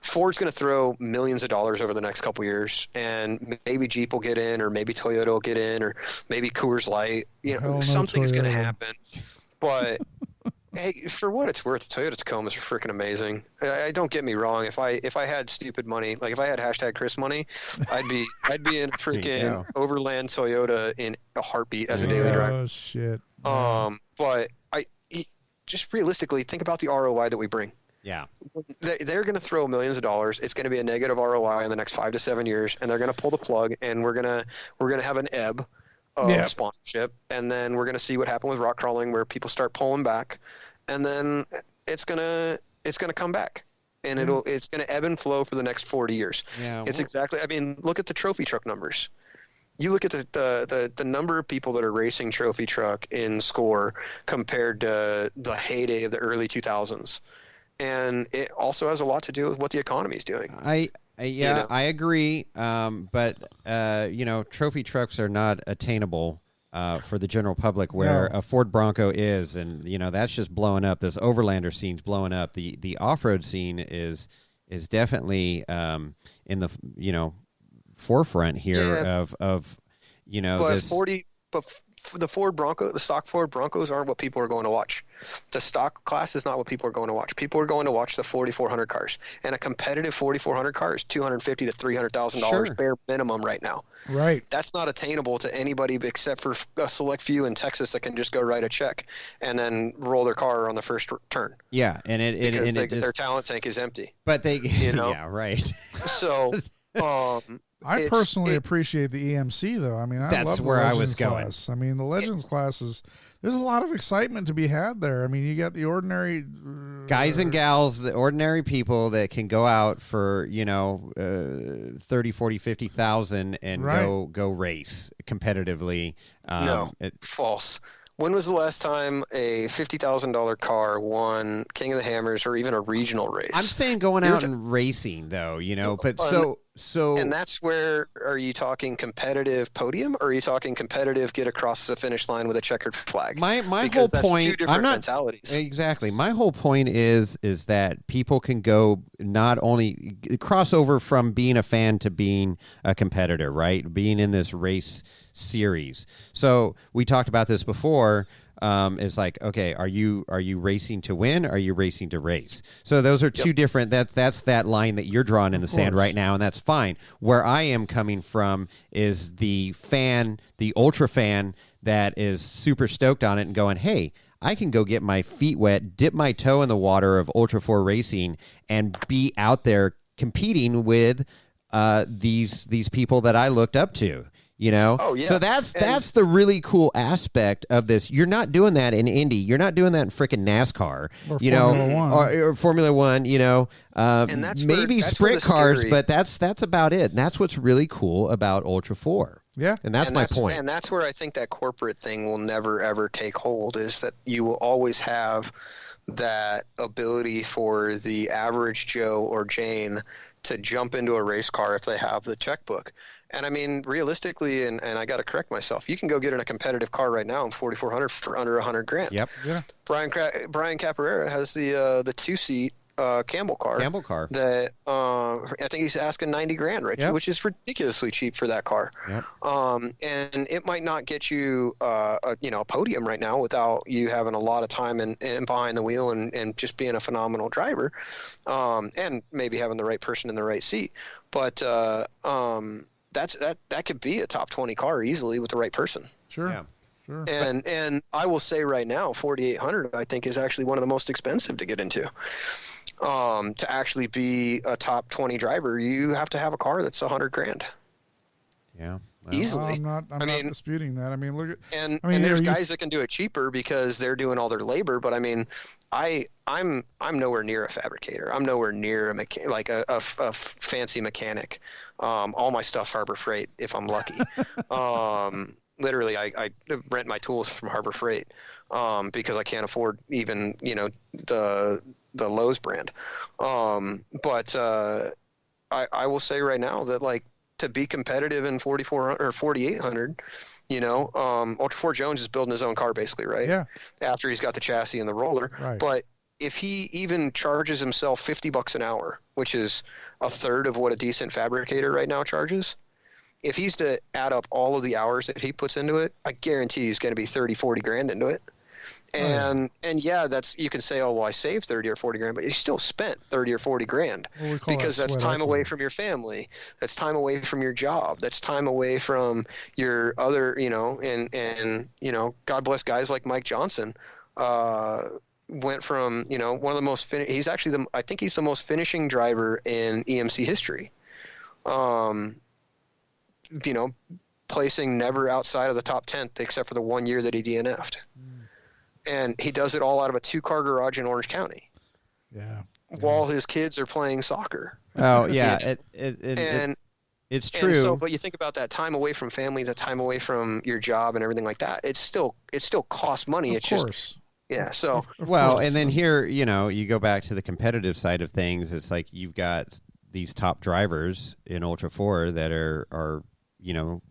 S4: Ford's going to throw millions of dollars over the next couple years, and maybe Jeep will get in, or maybe Toyota will get in, or maybe Coors Light. Something's going to happen. But hey, for what it's worth, Toyota Tacomas are freaking amazing. I don't get me wrong. If I had stupid money, like if I had #Chris money, I'd be in a freaking Overland Toyota in a heartbeat as a daily driver.
S3: Oh shit.
S4: But just realistically think about the ROI that we bring.
S2: Yeah.
S4: They're going to throw millions of dollars. It's going to be a negative ROI in the next 5 to 7 years, and they're going to pull the plug, and we're going to have an ebb of sponsorship, and then we're going to see what happened with rock crawling, where people start pulling back, and then it's going to come back, and it's going to ebb and flow for the next 40 years.
S2: Yeah.
S4: It's exactly. I mean, look at the trophy truck numbers. You look at the number of people that are racing trophy truck in SCORE compared to the heyday of the early 2000s. And it also has a lot to do with what the economy is doing.
S2: I agree. But trophy trucks are not attainable for the general public, where a Ford Bronco is, and that's just blowing up. This Overlander scene's blowing up. The off-road scene is definitely in the forefront here of
S4: the Ford Bronco, the stock Ford Broncos aren't what people are going to watch. The stock class is not what people are going to watch. People are going to watch the 4,400 cars, and a competitive 4,400 car is $250,000 to $300,000 bare minimum right now.
S3: Right.
S4: That's not attainable to anybody except for a select few in Texas that can just go write a check and then roll their car on the first turn.
S2: Yeah, and
S4: their talent tank is empty.
S2: But they, yeah, right.
S4: So.
S3: I personally appreciate the EMC, though. I mean, I love the Legends class. I mean, the Legends class there's a lot of excitement to be had there. I mean, you got the ordinary
S2: guys and gals, the ordinary people that can go out for 30, 40, 50,000 and go race competitively.
S4: No, false. When was the last time a $50,000 car won King of the Hammers or even a regional race?
S2: I'm saying going out and racing, though, but so. And
S4: that's where, are you talking competitive podium, or are you talking competitive get across the finish line with a checkered flag?
S2: My whole point,
S4: I'm not mentalities.
S2: Exactly. My whole point is that people can go not only cross over from being a fan to being a competitor, right? Being in this race series. So we talked about this before. It's like, okay, are you racing to win? Or are you racing to race? So those are two different. That's that line that you're drawing in the sand right now, and that's fine. Where I am coming from is the fan, the ultra fan that is super stoked on it and going, hey, I can go get my feet wet, dip my toe in the water of Ultra4 Racing, and be out there competing with these people that I looked up to. So that's the really cool aspect of this. You're not doing that in Indy. You're not doing that in freaking NASCAR, or Formula One. And maybe sprint cars, but that's about it. And that's what's really cool about Ultra4.
S3: Yeah,
S2: and that's my point.
S4: And that's where I think that corporate thing will never ever take hold. Is that you will always have that ability for the average Joe or Jane to jump into a race car if they have the checkbook. And I mean, realistically, and I got to correct myself, you can go get in a competitive car right now in 4,400 for under $100,000.
S2: Yep. Yeah.
S4: Brian Caparera has the 2-seat Campbell car. That I think he's asking $90,000, right? Yep. Which is ridiculously cheap for that car.
S2: Yep.
S4: And it might not get you a podium right now without you having a lot of time and behind the wheel and just being a phenomenal driver, and maybe having the right person in the right seat. But that could be a top 20 car easily with the right person.
S3: Sure. Yeah. Sure.
S4: And I will say right now, 4,800 I think is actually one of the most expensive to get into. To actually be a top 20 driver, you have to have a car that's $100,000.
S2: Yeah.
S4: Well, easily.
S3: I'm not disputing that. I mean, look at
S4: and there's guys that can do it cheaper because they're doing all their labor. But I mean, I'm nowhere near a fabricator. I'm nowhere near a fancy mechanic. All my stuff's Harbor Freight if I'm lucky. Literally, I rent my tools from Harbor Freight because I can't afford even the Lowe's brand. But I will say right now that to be competitive in 4,400 or 4,800, Ultra4 Jones is building his own car basically, right?
S3: Yeah.
S4: After he's got the chassis and the roller.
S3: Right.
S4: But if he even charges himself $50 an hour, which is a third of what a decent fabricator right now charges, if he's to add up all of the hours that he puts into it, I guarantee he's going to be 30, 40 grand into it. And yeah, that's, you can say, oh, well, I saved 30 or 40 grand, but you still spent 30 or 40 grand because that's time away from your family. That's time away from your job. That's time away from your other, you know, and, you know, God bless guys like Mike Johnson, went from, you know, one of the most, he's actually I think he's the most finishing driver in EMC history. You know, placing never outside of the top 10 except for the 1 year that he DNF'd. And he does it all out of a 2-car garage in Orange County.
S3: Yeah.
S4: While his kids are playing soccer.
S2: Oh yeah, it's true.
S4: And so, but you think about that time away from family, the time away from your job, and everything like that. It still costs money.
S3: Of course.
S4: Yeah. So
S2: well, and then here, you know, you go back to the competitive side of things. It's like you've got these top drivers in Ultra 4 that are you know,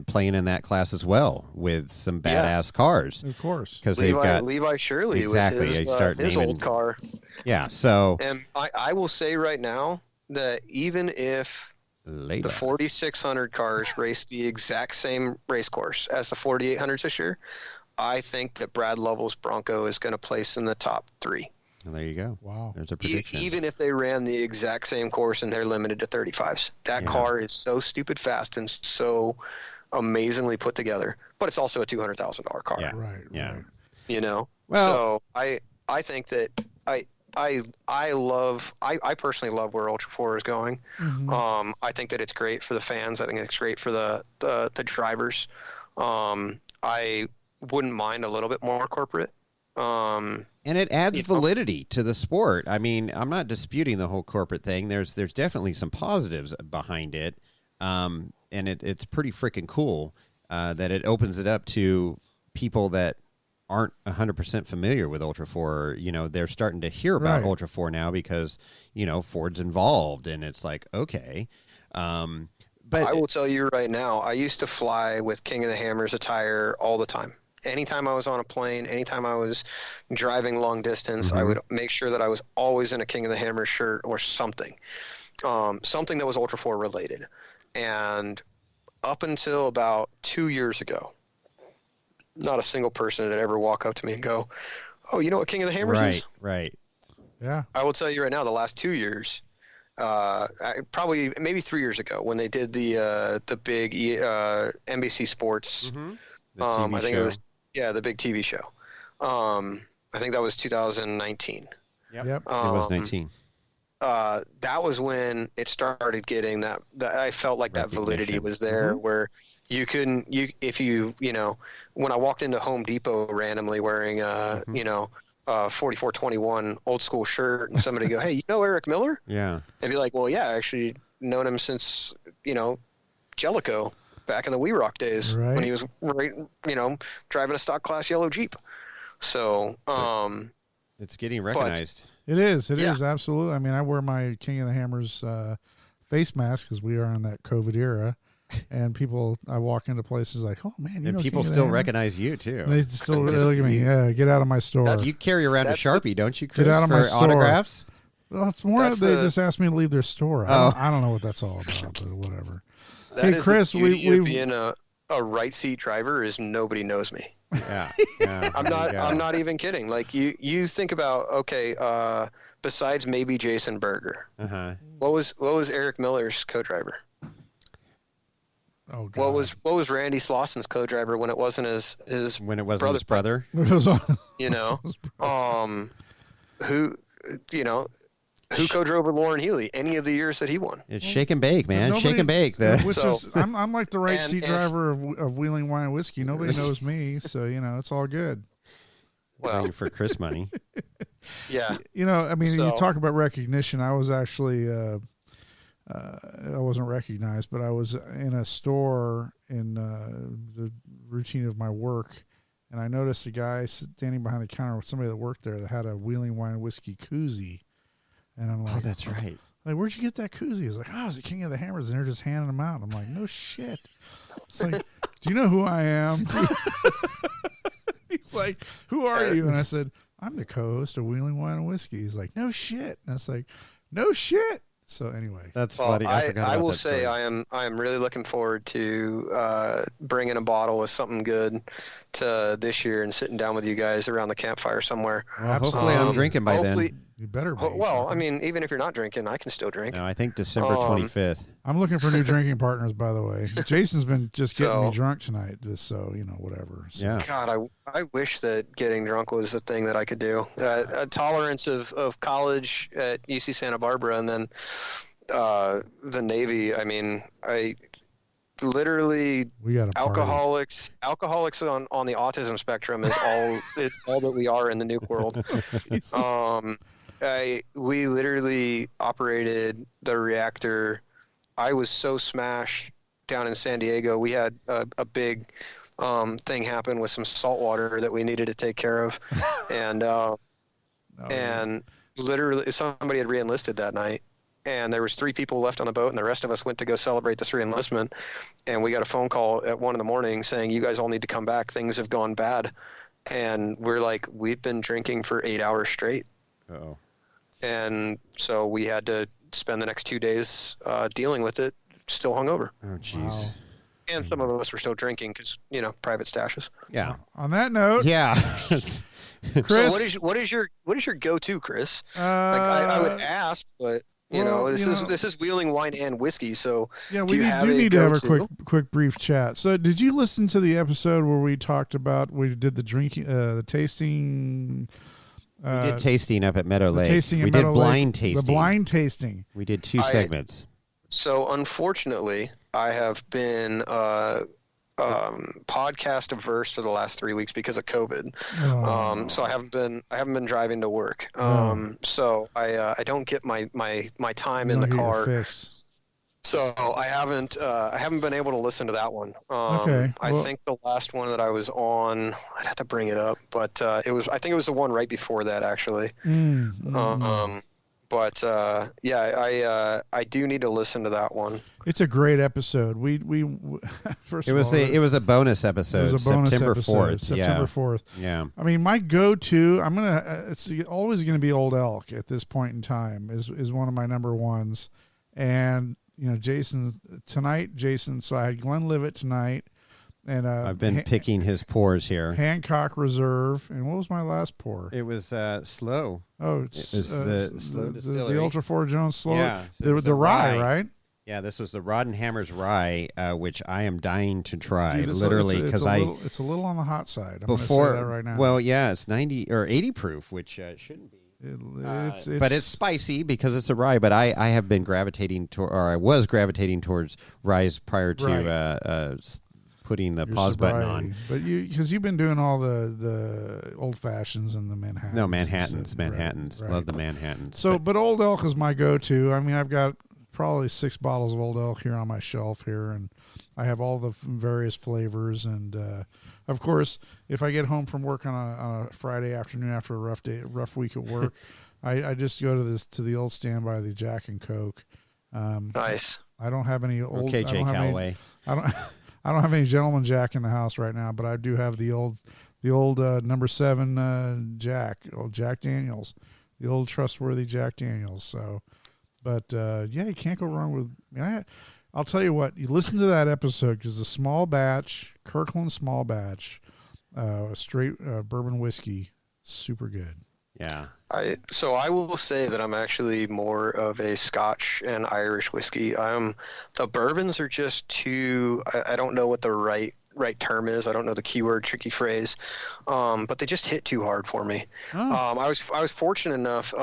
S2: playing in that class as well with some badass cars.
S3: Of course.
S2: Because they've got
S4: Levi Shirley
S2: exactly,
S4: with his old car.
S2: Yeah. So.
S4: And I will say right now that even if the 4600 cars race the exact same race course as the 4800s this year, I think that Brad Lovell's Bronco is going to place in the top 3.
S2: Well, there you go.
S3: Wow.
S2: There's a prediction.
S4: Even if they ran the exact same course and they're limited to 35s. That car is so stupid fast and so amazingly put together. But it's also a $200,000 car.
S2: Yeah.
S3: Right.
S2: Yeah.
S3: Right.
S4: You know?
S2: Well,
S4: so I think that I personally love where Ultra 4 is going.
S3: Mm-hmm.
S4: I think that it's great for the fans. I think it's great for the drivers. I wouldn't mind a little bit more corporate.
S2: And it adds validity to the sport. I mean, I'm not disputing the whole corporate thing. There's definitely some positives behind it, and it's pretty freaking cool that it opens it up to people that aren't 100% familiar with Ultra 4. You know, they're starting to hear about Ultra 4 now because, you know, Ford's involved, and it's like, okay. But
S4: I will tell you right now, I used to fly with King of the Hammers attire all the time. Anytime I was on a plane, anytime I was driving long distance, I would make sure that I was always in a King of the Hammer shirt or something, something that was Ultra 4 related. And up until about 2 years ago, not a single person had ever walk up to me and go, "Oh, you know what King of the Hammers is?"
S2: Right.
S3: Yeah.
S4: I will tell you right now, the last 2 years, probably maybe 3 years ago when they did the big NBC Sports.
S2: The TV
S4: I think
S2: show.
S4: it was the big TV show. I think that was 2019.
S2: Yep.
S3: Yep.
S2: It was 19.
S4: That was when it started getting that I felt like that validity was there, where you couldn't, you know, when I walked into Home Depot randomly wearing you know, 4421 old school shirt and somebody go, "Hey, you know Eric Miller?"
S2: Yeah.
S4: They'd be like, "Well, yeah, I actually known him since, you know, Jellicoe back in the We Rock days when he was, you know, driving a stock class yellow Jeep." So,
S2: it's getting recognized.
S3: It is. It is absolutely. I mean, I wear my King of the Hammers face mask because we are in that COVID era, and I walk into places like, "Oh man,"
S2: and people still recognize you too.
S3: They still look at me. Yeah, get out of my store.
S2: You carry around a Sharpie, don't you, Chris?
S3: Get out of my
S2: for
S3: store.
S2: autographs?
S3: Well, it's more they just asked me to leave their store. I don't know what that's all about, but whatever.
S4: Hey,
S3: Chris,
S4: we've being a right seat driver is nobody knows me.
S2: Yeah.
S4: I'm not even kidding. Like you think about, okay, besides maybe Jason Berger, what was Eric Miller's co-driver?
S3: Oh God.
S4: What was Randy Slosson's co-driver when it wasn't his
S2: brother?
S4: You know, who co-drove with Lauren Healy any of the years that he won?
S2: It's shake and bake, man. Shake and bake.
S3: I'm like the right seat driver of Wheeling Wine and Whiskey. Nobody knows me, so you know it's all good.
S2: Well, for Chris money.
S4: Yeah.
S3: You know, I mean, you talk about recognition. I was actually, I wasn't recognized, but I was in a store in the routine of my work, and I noticed a guy standing behind the counter with somebody that worked there that had a Wheeling Wine and Whiskey koozie. And I'm like,
S2: "Oh, that's right."
S3: Like, "Where'd you get that koozie?" He's like, "Oh, it's the King of the Hammers," and they're just handing them out. I'm like, "No shit." It's like, "Do you know who I am?" He's like, "Who are you?" And I said, I'm the co-host of Wheeling Wine and Whiskey. He's like, no shit. And I was like, no shit. So anyway,
S2: That's funny.
S4: I will say I am really looking forward to bringing a bottle of something good to this year and sitting down with you guys around the campfire somewhere.
S2: Well, hopefully I'm drinking by then.
S3: You better be.
S4: Well, I mean, even if you're not drinking, I can still drink.
S2: No, I think December 25th.
S3: I'm looking for new drinking partners, by the way. Jason's been just getting me drunk tonight, just so, whatever. So.
S2: Yeah.
S4: God, I wish that getting drunk was a thing that I could do. A tolerance of college at UC Santa Barbara and then the Navy. I mean, I literally alcoholics on the autism spectrum is all that we are in the nuke world. We literally operated the reactor. I was so smashed down in San Diego. We had a big thing happen with some salt water that we needed to take care of, and and literally somebody had re-enlisted that night, and there was 3 people left on the boat, and the rest of us went to go celebrate this re-enlistment, and we got a phone call at 1 a.m. saying, you guys all need to come back. Things have gone bad. And we're like, we've been drinking for 8 hours straight.
S2: Uh-oh.
S4: And so we had to spend the next 2 days dealing with it, still hungover.
S2: Oh, jeez.
S3: Wow.
S4: And some of us were still drinking because, private stashes.
S2: Yeah.
S3: On that note,
S2: Yeah.
S3: Chris,
S4: so what is your go-to, Chris? I would ask, but this is Wheeling Wine and Whiskey. So
S3: yeah, we need to have a quick brief chat. So did you listen to the episode where we talked about we did the drinking, the tasting?
S2: We did tasting up at Meadow Lake.
S3: We did blind tasting. The blind tasting.
S2: We did 2 segments.
S4: So unfortunately, I have been podcast averse for the last 3 weeks because of COVID. So I haven't been driving to work. So I don't get my time in the car. So I haven't been able to listen to that one.
S3: Okay.
S4: I think the last one that I was on, I'd have to bring it up, but I think it was the one right before that actually. But I do need to listen to that one.
S3: It's a great episode. We first
S2: it was a bonus episode.
S3: It was a bonus
S2: September
S3: episode.
S2: 4th.
S3: September 4th.
S2: Yeah.
S3: I mean, my go-to. It's always gonna be Old Elk at this point in time. Is one of my number ones, and Jason tonight. So I had Glenlivet tonight, and
S2: I've been picking his pours here.
S3: Hancock Reserve, and what was my last pour?
S2: It was slow.
S3: Oh,
S2: it was the slow distillery.
S3: The Ultra4 Jones Slow.
S2: Yeah,
S3: the rye, right?
S2: Yeah, this was the Rod and Hammer's rye, which I am dying to try.
S3: Dude,
S2: literally, because
S3: it's a little on the hot side. I'm
S2: before
S3: gonna say that right now.
S2: Well, yeah, it's 90 or 80 proof, which shouldn't be. But it's spicy because it's a rye. But I have been gravitating I was gravitating towards ryes prior to putting the pause button on.
S3: But because you've been doing all the old fashions and the Manhattans.
S2: No, Manhattans. Right. Love the Manhattans.
S3: So, but Old Elk is my go-to. I mean, I've got probably 6 bottles of Old Elk here on my shelf here, and I have all the various flavors. And of course, if I get home from work on a Friday afternoon after a rough week at work, I just go to the old standby, the Jack and Coke.
S4: Nice.
S3: I don't have any old.
S2: Okay, Jake Calloway.
S3: I don't have any Gentleman Jack in the house right now, but I do have the old number 7 Jack, old Jack Daniels, the old trustworthy Jack Daniels. So, but you can't go wrong with. I'll tell you what. You listen to that episode because the small batch, Kirkland small batch, straight bourbon whiskey, super good.
S2: Yeah.
S4: I will say that I'm actually more of a Scotch and Irish whiskey. The bourbons are just too. I don't know what the right term is. I don't know the keyword, tricky phrase, but they just hit too hard for me. I was fortunate enough.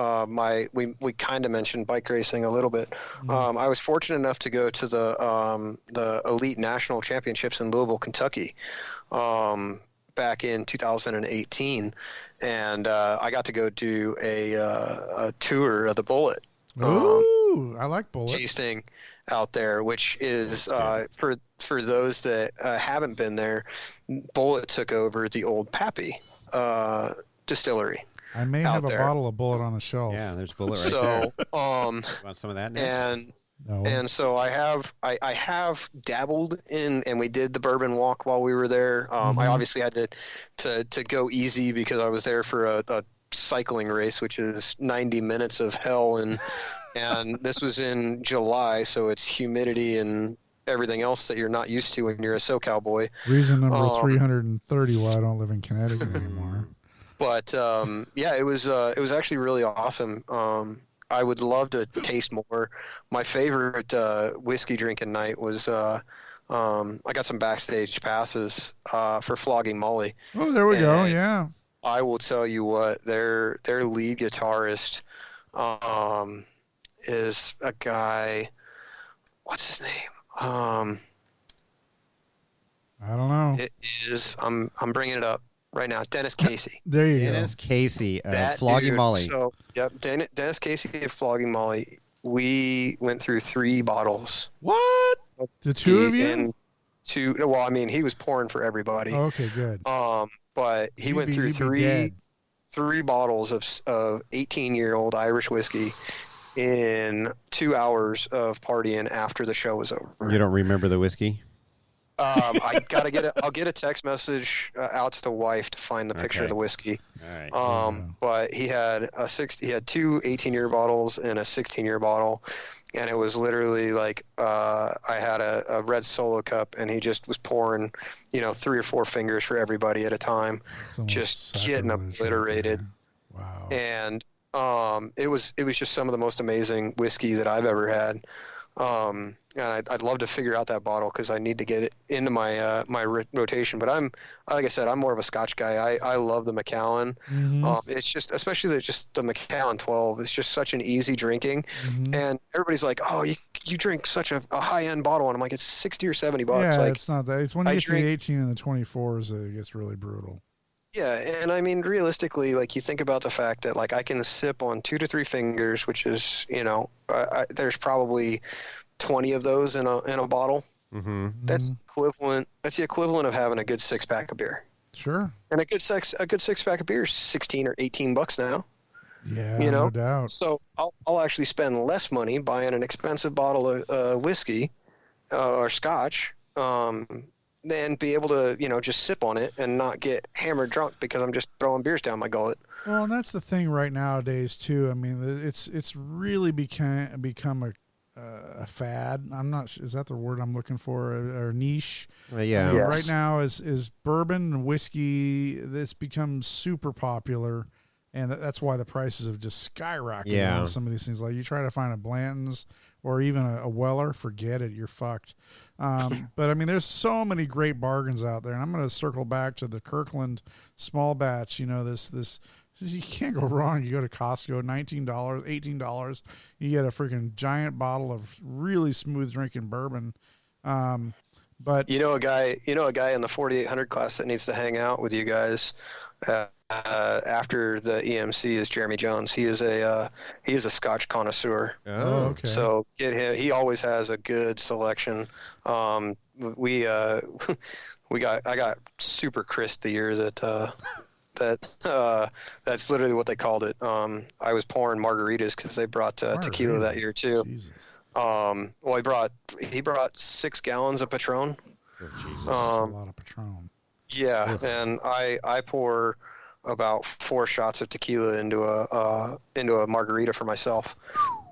S4: We kind of mentioned bike racing a little bit. I was fortunate enough to go to the Elite National Championships in Louisville, Kentucky, back in 2018. And I got to go do a tour of the Bullet.
S3: Ooh, I like Bullet.
S4: Tasting out there, which is for those that haven't been there, Bullet took over the old Pappy distillery.
S3: I may have a bottle of Bullet on the shelf.
S2: Yeah, there's Bullet right there.
S4: Want
S2: some of that next?
S4: And so I have dabbled in, and we did the bourbon walk while we were there. I obviously had to go easy because I was there for a cycling race, which is 90 minutes of hell, and this was in July, so it's humidity and everything else that you're not used to when you're a SoCal boy.
S3: Reason number 330 why I don't live in Connecticut anymore.
S4: But yeah, it was actually really awesome. I would love to taste more. My favorite whiskey drinking night was I got some backstage passes for Flogging Molly.
S3: Oh, there we go. Yeah.
S4: I will tell you what, their lead guitarist is a guy. What's his name?
S3: I don't know.
S4: It is. I'm bringing it up right now. Dennis Casey.
S3: There you go.
S2: Dennis Casey,
S4: That
S2: Flogging
S4: dude,
S2: Molly.
S4: So, yep, Dennis Casey of Flogging Molly. We went through 3 bottles.
S3: What? The two of you?
S4: And well, I mean, he was pouring for everybody.
S3: Okay, good.
S4: But he went through three bottles of 18-year-old Irish whiskey in 2 hours of partying after the show was over.
S2: You don't remember the whiskey?
S4: I gotta get I'll get a text message out to the wife to find the picture of the whiskey.
S2: All right.
S4: But he had he had 2 18-year bottles and a 16-year bottle, and it was literally like I had a red Solo cup, and he just was pouring, 3 or 4 fingers for everybody at a time, just getting obliterated.
S3: Wow.
S4: And it was just some of the most amazing whiskey that I've ever had. And I'd love to figure out that bottle because I need to get it into my my rotation. But like I said, I'm more of a Scotch guy. I love the Macallan.
S3: Mm-hmm.
S4: It's just, especially the Macallan 12. It's just such an easy drinking, and everybody's like, "Oh, you drink such a high end bottle," and I'm like, "It's $60 or $70."
S3: Yeah,
S4: like,
S3: it's not that. It's when you get to the 18 and the 24s that it gets really brutal.
S4: Yeah, and I mean, realistically, like, you think about the fact that, like, I can sip on 2 to 3 fingers, which is, there's probably 20 of those in a bottle.
S2: Mm-hmm.
S4: That's equivalent. That's the equivalent of having a good 6-pack of beer.
S3: Sure.
S4: And a good 6-pack of beer is $16 or $18 now.
S3: Yeah, no doubt.
S4: So I'll actually spend less money buying an expensive bottle of whiskey or Scotch. Than be able to, just sip on it and not get hammered drunk because I'm just throwing beers down my gullet.
S3: Well, and that's the thing right nowadays too. I mean, it's really become a fad. I'm not. Is that the word I'm looking for? Or niche?
S2: Yeah.
S3: Yes. Right now is bourbon and whiskey. This becomes super popular, and that's why the prices have just skyrocketed on some of these things. Like you try to find a Blanton's or even a Weller, forget it. You're fucked. But I mean, there's so many great bargains out there, and I'm going to circle back to the Kirkland small batch. This you can't go wrong. You go to Costco, $19, $18, you get a freaking giant bottle of really smooth drinking bourbon. But
S4: a guy in the 4800 class that needs to hang out with you guys after the EMC is Jeremy Jones. He is a Scotch connoisseur.
S2: Oh,
S3: okay.
S4: So get him. He always has a good selection. I got super crisp the year that's literally what they called it. I was pouring margaritas because they brought tequila that year too.
S3: Jesus.
S4: Well, he brought 6 gallons of Patron.
S2: Oh, Jesus.
S3: That's a lot of Patron.
S4: Yeah, and I pour about 4 shots of tequila into a margarita for myself,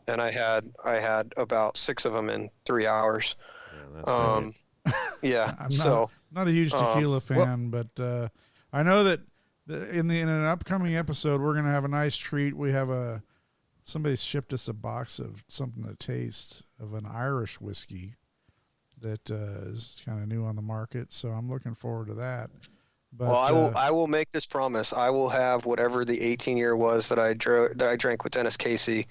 S4: and I had about 6 of them in 3 hours. Yeah,
S3: I'm
S4: so
S3: not a huge tequila fan, but I know that in an upcoming episode we're gonna have a nice treat. We have somebody shipped us a box of something to taste of an Irish whiskey that is kind of new on the market, so I'm looking forward to that. But,
S4: I will make this promise. I will have whatever the 18-year was that I drank with Dennis Casey.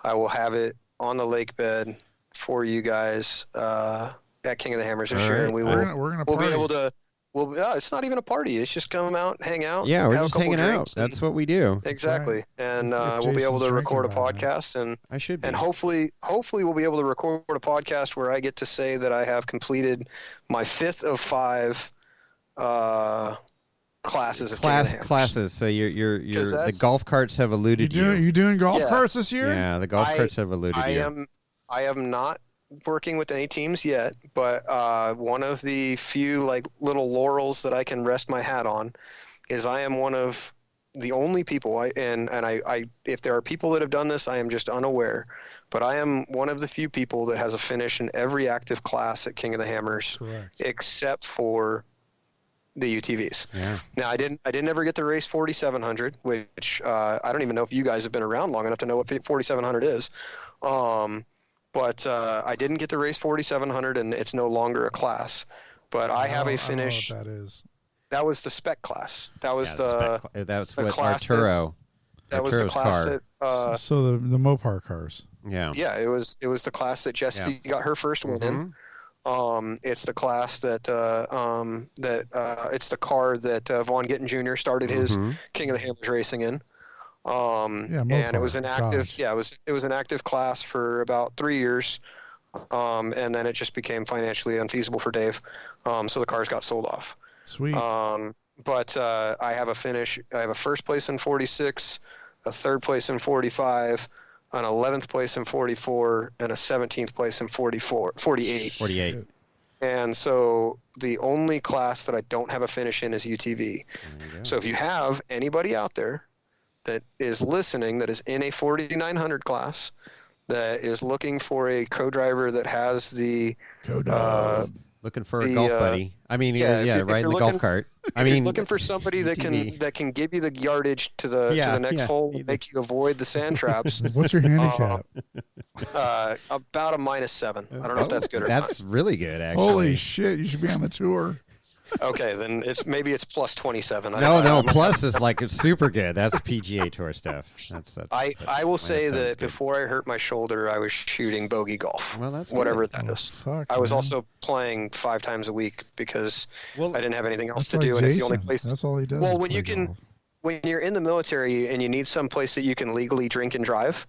S4: I will have it on the lake bed for you guys at King of the Hammers this year, and we'll be able to. Well, it's not even a party. It's just come out, hang out.
S2: Yeah, we're just hanging out.
S4: And,
S2: that's what we do.
S4: Exactly,
S3: right.
S4: And we'll be able to record a podcast, and
S2: I should be.
S4: And hopefully we'll be able to record a podcast where I get to say that I have completed my 5th of 5 classes.
S2: Classes. So you're the golf carts have eluded you.
S3: You doing golf carts this year?
S2: Yeah, the golf carts have eluded you.
S4: I am not working with any teams yet, but one of the few like little laurels that I can rest my hat on is I am one of the only people I if there are people that have done this, I am just unaware. But I am one of the few people that has a finish in every active class at King of the Hammers,
S3: Correct.
S4: except for the UTVs.
S2: Yeah.
S4: Now I didn't ever get to race 4700, which I don't even know if you guys have been around long enough to know what 4700 is. But I didn't get to race 4700, and it's no longer a class. But I have a finish.
S3: I don't know what that is.
S4: That was the spec class. That was
S2: that's
S4: the
S2: what
S4: class
S2: Arturo.
S4: that was the
S2: Arturo's
S4: class
S2: car.
S4: that.
S3: So the Mopar cars.
S2: Yeah.
S4: Yeah, it was the class that Jessi got her first win in. It's the class that it's the car that Vaughn Gittin Jr. started his King of the Hammers racing in. And it was an active it was an active class for about 3 years. And then it just became financially unfeasible for Dave. So the cars got sold off.
S3: Sweet.
S4: But I have a finish. I have a first place in 46, a third place in 45, an 11th place in 44, and a 17th place in 48.
S2: 48.
S4: And so the only class that I don't have a finish in is UTV. So if you have anybody out there that is listening that is in a 4900 class that is looking for a co-driver that has the
S2: looking for a golf buddy. I mean, riding the golf cart.
S4: I mean, looking for somebody that can give you the yardage to the next hole and make you avoid the sand traps.
S3: What's your handicap?
S4: About a -7. I don't know if that's good or not.
S2: That's really good, actually.
S3: Holy shit! You should be on the tour.
S4: Okay, then maybe it's plus 27.
S2: No, plus is like it's super good. That's PGA Tour stuff. That's
S4: I will say that
S2: good.
S4: before I hurt my shoulder, I was shooting bogey golf.
S2: Well, that's
S4: whatever
S2: good.
S4: that is.
S3: Fuck,
S4: I was
S3: man.
S4: also playing 5 times a week because I didn't have anything else
S3: That's
S4: to
S3: like
S4: do, and it's the only
S3: Jason.
S4: place.
S3: That's all he does.
S4: Well,
S3: is
S4: when
S3: play
S4: you can,
S3: golf.
S4: when you're in the military and you need some place that you can legally drink and drive,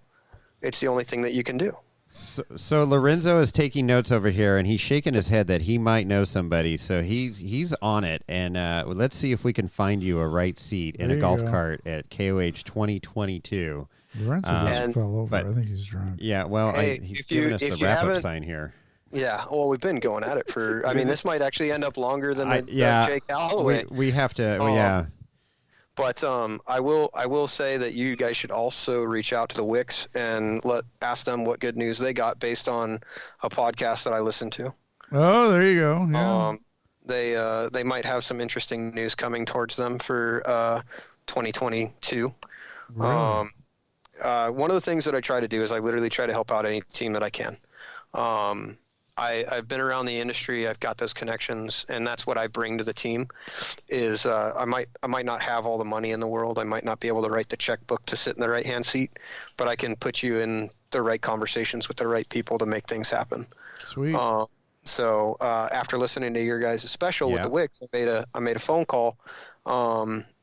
S4: it's the only thing that you can do.
S2: So Lorenzo is taking notes over here, and he's shaking his head that he might know somebody. So he's on it, and let's see if we can find you a right seat in
S3: There
S2: a
S3: you
S2: golf
S3: go.
S2: cart at KOH 2022.
S3: Lorenzo just fell over.
S2: but-
S3: I think he's drunk.
S2: Yeah, well,
S4: Hey,
S2: he's
S4: if
S2: giving
S4: you-
S2: us
S4: if
S2: the
S4: you
S2: wrap-up
S4: haven't-
S2: sign here.
S4: Yeah, well, we've been going at it for. I mean, this might actually end up longer than the Jake Calloway.
S2: We have to.
S4: But I will say that you guys should also reach out to the Wicks and ask them what good news they got based on a podcast that I listened to.
S3: Oh, there you go. Yeah.
S4: They might have some interesting news coming towards them for 2022.
S3: Really?
S4: One of the things that I try to do is I literally try to help out any team that I can. I've been around the industry. I've got those connections, and that's what I bring to the team. Is I might not have all the money in the world. I might not be able to write the checkbook to sit in the right hand seat, but I can put you in the right conversations with the right people to make things happen.
S3: Sweet.
S4: So after listening to your guys' special with the Wicks, I made a phone call.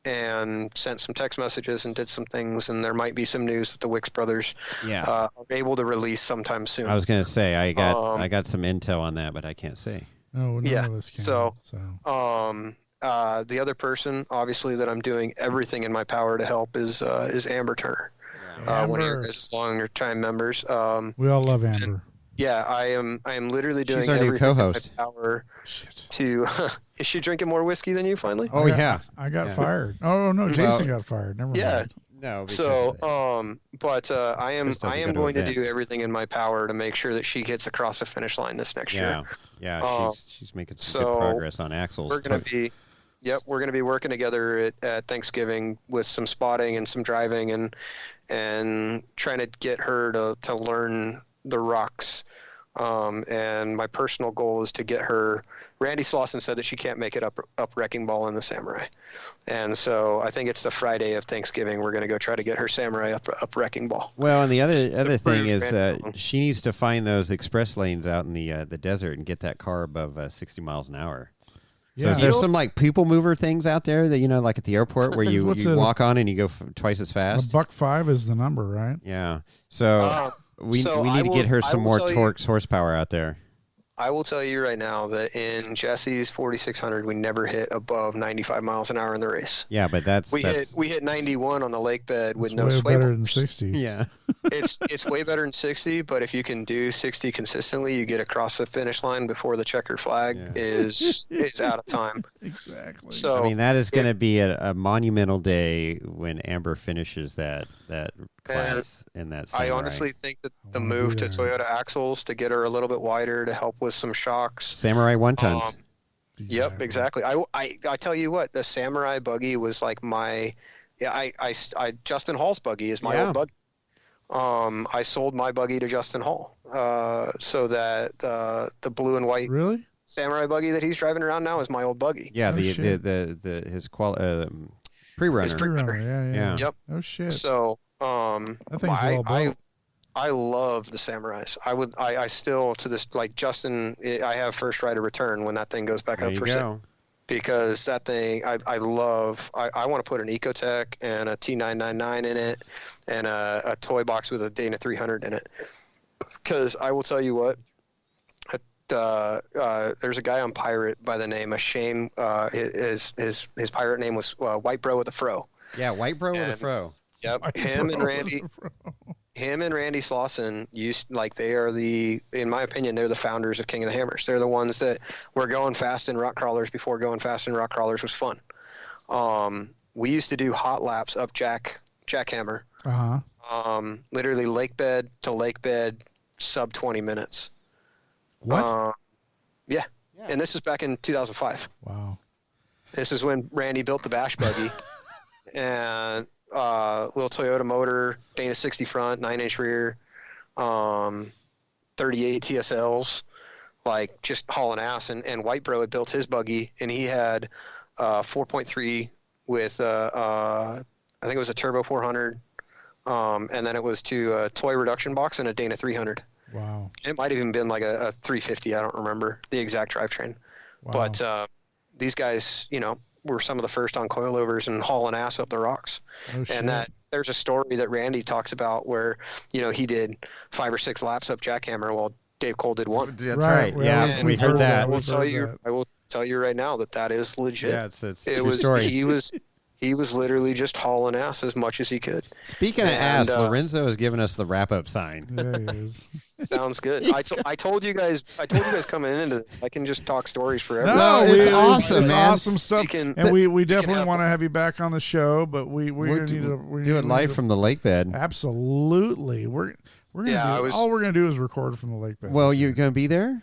S4: And sent some text messages and did some things, and there might be some news that the Wicks brothers are able to release sometime soon.
S2: I was going to say I got some intel on that, but I can't say.
S3: No, none of us can.
S4: So the other person, obviously, that I'm doing everything in my power to help is Amber Turner, one of your guys' longer time members.
S3: We all love Amber.
S4: Yeah, I am literally doing
S2: She's our new
S4: everything in my
S2: co-host.
S4: power to. Is she drinking more whiskey than you finally?
S2: Oh yeah,
S3: I got fired. Oh no, Jason got fired. Never mind.
S2: No.
S4: So, I am
S2: Chris doesn't go to
S4: going to do
S2: events.
S4: everything in my power to make sure that she gets across the finish line this next year.
S2: Yeah. She's making some good progress on axles.
S4: We're going to be working together at Thanksgiving with some spotting and some driving and trying to get her to learn the rocks. And my personal goal is to get her. Randy Slauson said that she can't make it up Wrecking Ball in the Samurai, and so I think it's the Friday of Thanksgiving. We're going to go try to get her Samurai up Wrecking Ball.
S2: Well, and the other thing is she needs to find those express lanes out in the desert and get that car above 60 miles an hour. So is there some like people mover things out there that like at the airport where you walk on and you go twice as fast?
S3: $1.05 is the number, right?
S2: Yeah. So we need to get her some more torques horsepower out there.
S4: I will tell you right now that in Jessi's 4600, we never hit above 95 miles an hour in the race.
S2: Yeah, but we
S4: hit 91 on the lake bed with
S3: It's
S4: no
S3: way
S4: sway
S3: better than
S4: bars.
S3: 60.
S2: Yeah.
S4: It's way better than 60, but if you can do 60 consistently, you get across the finish line before the checkered flag is out of time.
S3: Exactly.
S4: So
S2: I mean, that is going to be a monumental day when Amber finishes that class in that Samurai.
S4: I honestly think that the move to Toyota axles to get her a little bit wider to help with some shocks.
S2: Samurai 1-tons.
S4: Yep, exactly. I tell you what, the Samurai buggy was like my Justin Hall's buggy is my old buggy. I sold my buggy to Justin Hall, so that the blue and white Samurai buggy that he's driving around now is my old buggy.
S2: Yeah, his pre-runner.
S4: His pre-runner.
S3: Yeah.
S4: Yep.
S3: Oh shit.
S4: So
S3: that thing's well built.
S4: I love the Samurais. I still to this, like Justin, I have first right of return when that thing goes back up for sale. Because that thing, I love. I want to put an Ecotech and a T999 in it, and a toy box with a Dana 300 in it. Because I will tell you what, there's a guy on Pirate by the name of Shane. His pirate name was White Bro with a Fro.
S2: Yeah, White Bro with a Fro.
S4: Yep, him and Randy Slauson they are in my opinion, they're the founders of King of the Hammers. They're the ones that were going fast in rock crawlers before going fast in rock crawlers was fun. We used to do hot laps up jackhammer. Literally lake bed to lake bed, sub 20 minutes.
S3: What?
S4: Yeah. And this is back in 2005.
S3: Wow.
S4: This is when Randy built the Bash buggy. And little Toyota motor, Dana 60 front, 9-inch rear, 38 TSLs, like just hauling ass. And White Bro had built his buggy, and he had 4.3 with I think it was a turbo 400, and then it was to a toy reduction box and a Dana 300.
S3: Wow.
S4: It might have even been like a 350. I don't remember the exact drivetrain.
S3: Wow.
S4: But these guys, were some of the first on coilovers and hauling ass up the rocks.
S3: Oh, shit.
S4: And that there's a story that Randy talks about where, he did 5 or 6 laps up jackhammer while Dave Cole did 1.
S2: That's right.
S3: Well,
S2: yeah, we heard that.
S4: I will tell you right now that is legit.
S2: Yeah, it's a true story.
S4: He was literally just hauling ass as much as he could.
S2: Speaking of ass, Lorenzo has given us the wrap-up sign.
S3: Yeah, he is.
S4: Sounds good. I told you guys coming into this, I can just talk stories forever.
S3: No,
S2: it's awesome,
S3: it's
S2: man.
S3: awesome stuff. And we definitely want to have you back on the show, but we're going to
S2: do it live from the lake bed.
S3: Absolutely. We're gonna all we're going to do is record from the lake bed.
S2: Well, you're going to be there?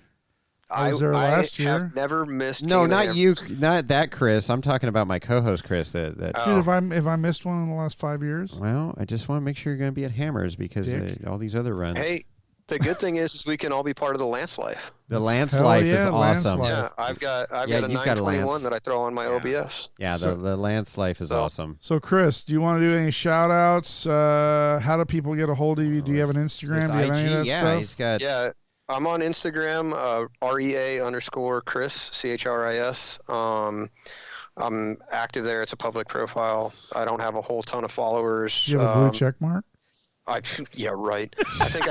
S3: I was there last year.
S4: Have never missed.
S2: No, not you, not that Chris. I'm talking about my co-host Chris. Dude,
S3: if I missed one in the last 5 years,
S2: well, I just want to make sure you're going to be at Hammers because all these other runs.
S4: Hey, the good thing is we can all be part of the Lance Life.
S2: The Lance Life is awesome.
S4: Yeah, I've got a 921 that I throw on my OBS.
S2: Yeah, the Lance Life is awesome.
S3: So, Chris, do you want to do any shout outs? How do people get a hold of you? Do you have an Instagram? Do you have any of that stuff?
S2: He's got.
S4: Yeah. I'm on Instagram, REA_Chris, CHRIS. I'm active there. It's a public profile. I don't have a whole ton of followers.
S3: Do you have a blue check mark?
S4: Yeah, right. I think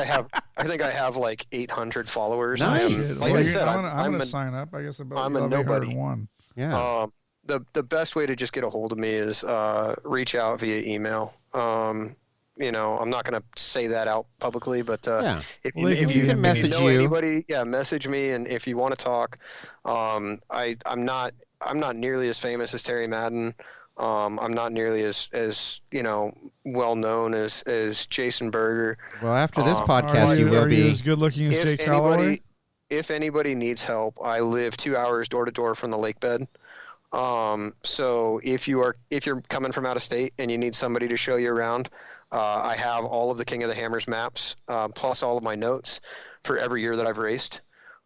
S4: I have like 800 followers.
S3: Nice.
S4: I said,
S3: I'm going to sign up. I guess
S4: I'm a nobody.
S2: Yeah.
S4: The best way to just get a hold of me is reach out via email. I'm not going to say that out publicly, but if you know anybody, message me. And if you want to talk, I'm not nearly as famous as Terry Madden. I'm not nearly as well known as Jason Berger.
S2: Well, after this podcast, you will be
S3: as good looking as Jake Calloway.
S4: If anybody needs help, I live 2 hours door to door from the lake bed. So if you're coming from out of state and you need somebody to show you around, I have all of the King of the Hammers maps, plus all of my notes for every year that I've raced.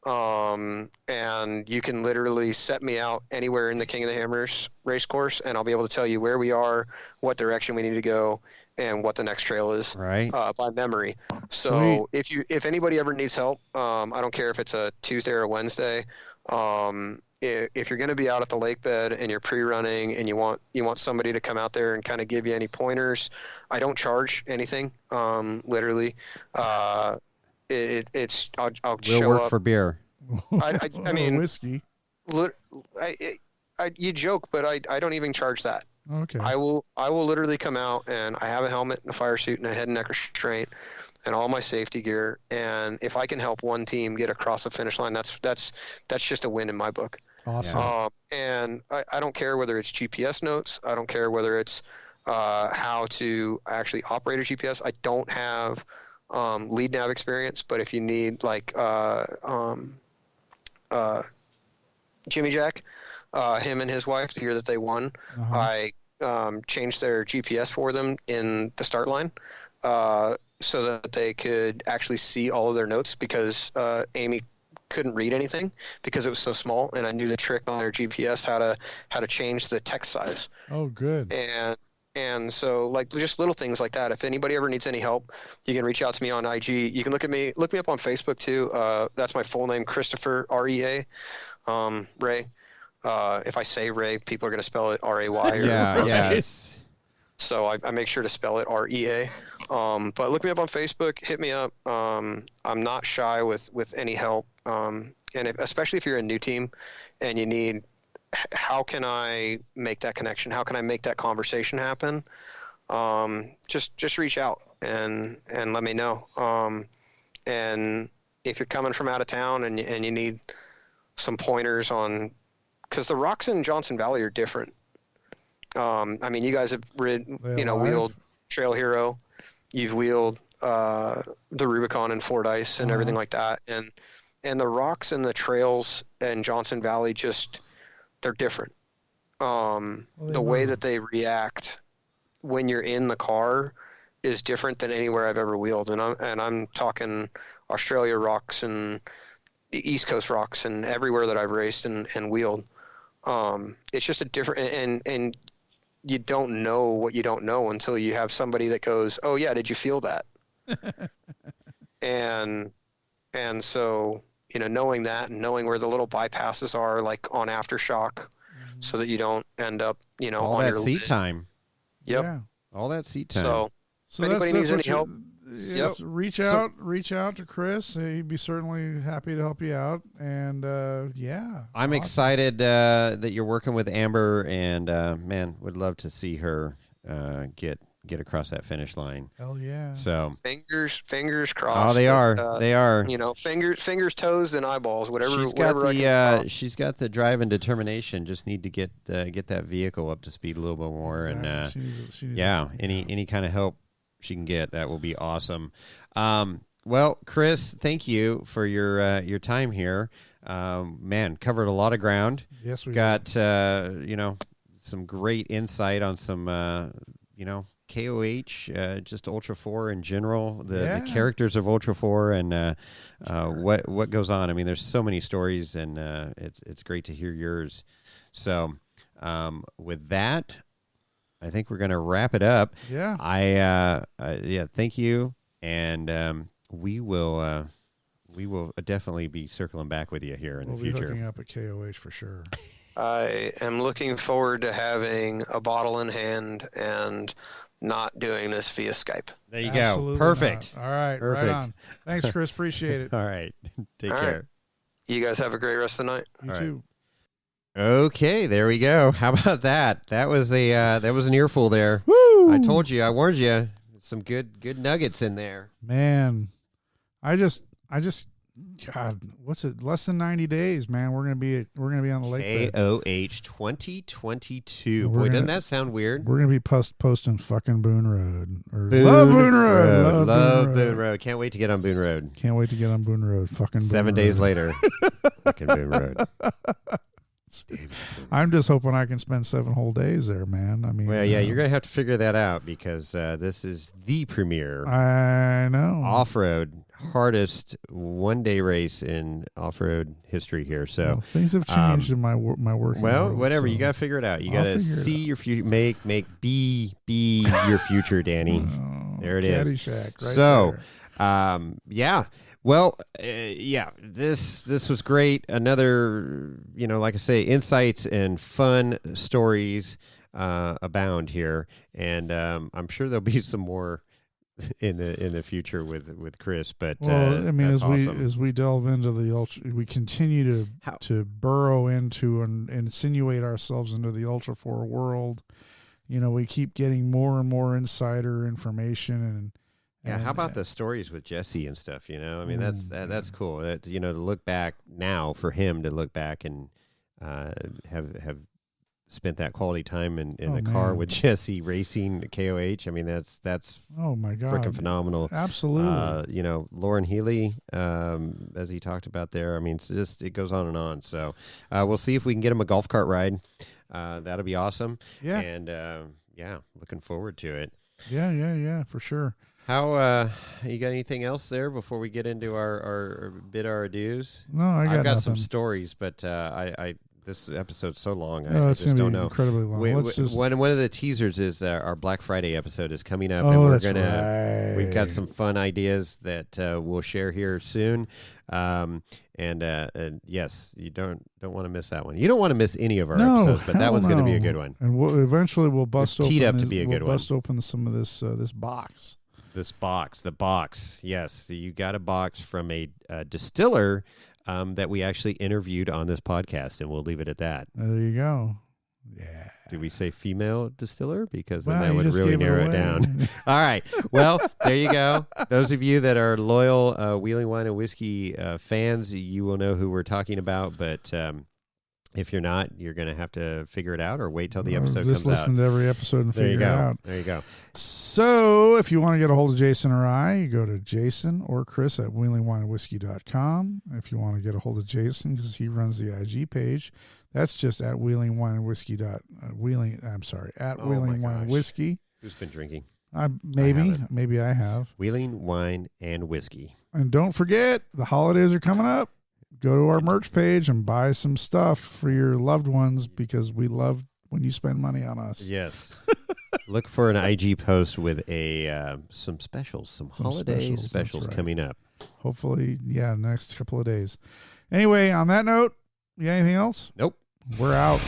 S4: And you can literally set me out anywhere in the King of the Hammers race course, and I'll be able to tell you where we are, what direction we need to go, and what the next trail is,
S2: right?
S4: By memory. So if anybody ever needs help, I don't care if it's a Tuesday or a Wednesday. If you're going to be out at the lake bed and you're pre-running and you want somebody to come out there and kind of give you any pointers, I don't charge anything. Literally, it's I'll
S2: we'll
S4: show
S2: work
S4: up
S2: for beer.
S4: I mean
S3: whiskey.
S4: You joke, but I don't even charge that.
S3: Okay.
S4: I will literally come out, and I have a helmet and a fire suit and a head and neck restraint and all my safety gear. And if I can help one team get across the finish line, that's just a win in my book.
S3: Awesome.
S2: Yeah.
S4: And I don't care whether it's GPS notes. I don't care whether it's how to actually operate a GPS. I don't have lead nav experience, but if you need like Jimmy Jack, him and his wife, the year that they won, I changed their GPS for them in the start line so that they could actually see all of their notes, because Amy couldn't read anything because it was so small, and I knew the trick on their GPS how to change the text size.
S3: Oh, good.
S4: And so, like, just little things like that. If anybody ever needs any help, you can reach out to me on IG. You can look me up on Facebook too. That's my full name, Christopher Rea, Ray. If I say Ray, people are going to spell it R-A-Y.
S2: Yeah.
S4: So I make sure to spell it R-E-A. But look me up on Facebook. Hit me up. I'm not shy with any help. And especially if you're a new team and you need, how can I make that connection? How can I make that conversation happen? Just reach out and let me know. And if you're coming from out of town and you need some pointers on, because the rocks in Johnson Valley are different. I mean, you guys have wheeled Trail Hero, you've wheeled the Rubicon and Fort Ice and everything like that, and the rocks and the trails in Johnson Valley they're different. The way that they react when you're in the car is different than anywhere I've ever wheeled, and I'm talking Australia rocks and East Coast rocks and everywhere that I've raced and wheeled. It's just a different, and you don't know what you don't know until you have somebody that goes, "Oh yeah, did you feel that?" and so, knowing that and knowing where the little bypasses are, like on aftershock, so that you don't end up,
S2: all
S4: on
S2: that
S4: your
S2: seat
S4: lid.
S2: time.
S4: Yep.
S3: Yeah.
S2: All that seat time.
S4: So if anybody
S3: that's
S4: needs any
S3: what
S4: help,
S3: Yep. Reach out to Chris. He'd be certainly happy to help you out. And yeah,
S2: I'm
S3: awesome.
S2: excited that you're working with Amber, and man, would love to see her get across that finish line.
S3: Hell yeah!
S2: So
S4: fingers crossed.
S2: Oh, they are. They are.
S4: Fingers, toes, and eyeballs. Whatever.
S2: She's got the drive and determination. Just need to get that vehicle up to speed a little bit more,
S3: exactly.
S2: and any kind of help she can get, that will be awesome. Well, Chris, thank you for your time here. Man, covered a lot of ground.
S3: Yes, we
S2: got some great insight on some KOH, just Ultra4 in general, the characters of Ultra4, and what goes on. I mean, there's so many stories, and it's great to hear yours. So with that, I think we're going to wrap it up.
S3: Yeah.
S2: Thank you, and we will definitely be circling back with you here in the future.
S3: We'll be hooking up at KOH for sure.
S4: I am looking forward to having a bottle in hand and not doing this via Skype.
S2: There you
S3: Absolutely
S2: go. Perfect.
S3: Not. All right.
S2: Perfect.
S3: Right on. Thanks, Chris. Appreciate it.
S2: All right. Take
S4: All
S2: care.
S4: right. You guys have a great rest of the night.
S3: You
S2: All
S3: too.
S2: Okay, there we go. How about that? That was an earful there.
S3: Woo!
S2: I told you, I warned you. Some good nuggets in there.
S3: Man, I just God, what's it? Less than 90 days, man. We're gonna be on the lake bed.
S2: KOH 2022. Boy, doesn't that sound weird?
S3: We're gonna be posting fucking Boone Road or
S2: Boone
S3: love Boone Road.
S2: Love Boone Road. Can't wait to get on Boone Road.
S3: Can't wait to get on Boone Road. Fucking Boone
S2: 7 days
S3: Road.
S2: later. Fucking Boone Road.
S3: I'm just hoping I can spend 7 whole days there, man. I mean,
S2: Well, yeah, you're gonna have to figure that out, because this is the premier
S3: I know
S2: off-road hardest one-day race in off-road history here. So
S3: well, things have changed in my work.
S2: Well,
S3: world,
S2: whatever,
S3: so
S2: you gotta figure it out. You
S3: I'll
S2: gotta
S3: figure it
S2: see
S3: out.
S2: your future, be your future, Danny. There it is.
S3: Caddyshack, right
S2: So,
S3: there.
S2: yeah. Well, this was great. Another, like I say, insights and fun stories abound here, and I'm sure there'll be some more in the future with Chris. But
S3: well, I mean,
S2: that's
S3: as we delve into the ultra, we continue to burrow into and insinuate ourselves into the Ultra4 world, we keep getting more and more insider information
S2: Yeah, how about the stories with Jessi and stuff? I mean, that's cool. That, to look back now, for him to look back and have spent that quality time in the car with Jessi racing KOH. I mean, that's
S3: oh my God,
S2: freaking phenomenal.
S3: Absolutely.
S2: Lauren Healy, as he talked about there. I mean, it goes on and on. So we'll see if we can get him a golf cart ride. That'll be awesome. Yeah, and looking forward to it.
S3: Yeah, for sure.
S2: How you got anything else there before we get into our bid our dues?
S3: No, I've got
S2: some stories, but I this episode's so long.
S3: I just don't know.
S2: Incredibly long. One of the teasers is our Black Friday episode is coming up, and we've got some fun ideas that we'll share here soon. And yes, you don't want to miss that one. You don't want to miss any of our episodes, but that one's going to be a good one.
S3: And eventually we'll bust open.
S2: Teed up to be a good one.
S3: Bust open some of this box.
S2: The box. Yes, you got a box from a distiller that we actually interviewed on this podcast, and we'll leave it at that.
S3: There you go. Yeah.
S2: Did we say female distiller? Because then that would really narrow it down. All right. Well, there you go. Those of you that are loyal Wheeling Wine and Whiskey fans, you will know who we're talking about. But if you're not, you're going to have to figure it out or wait till the episode comes out.
S3: Just listen to every episode and figure it out.
S2: There you go.
S3: So if you want to get a hold of Jason or I, you go to Jason or Chris at wheelingwineandwhiskey.com. If you want to get a hold of Jason, because he runs the IG page, that's just at Wheeling Wine and Whiskey. At Wheeling Wine and Whiskey.
S2: Who's been drinking?
S3: Maybe I have.
S2: Wheeling Wine and Whiskey.
S3: And don't forget, the holidays are coming up. Go to our merch page and buy some stuff for your loved ones, because we love when you spend money on us.
S2: Yes. Look for an IG post with some specials, some holiday specials coming up.
S3: Hopefully, next couple of days. Anyway, on that note, you got anything else?
S2: Nope.
S3: We're out.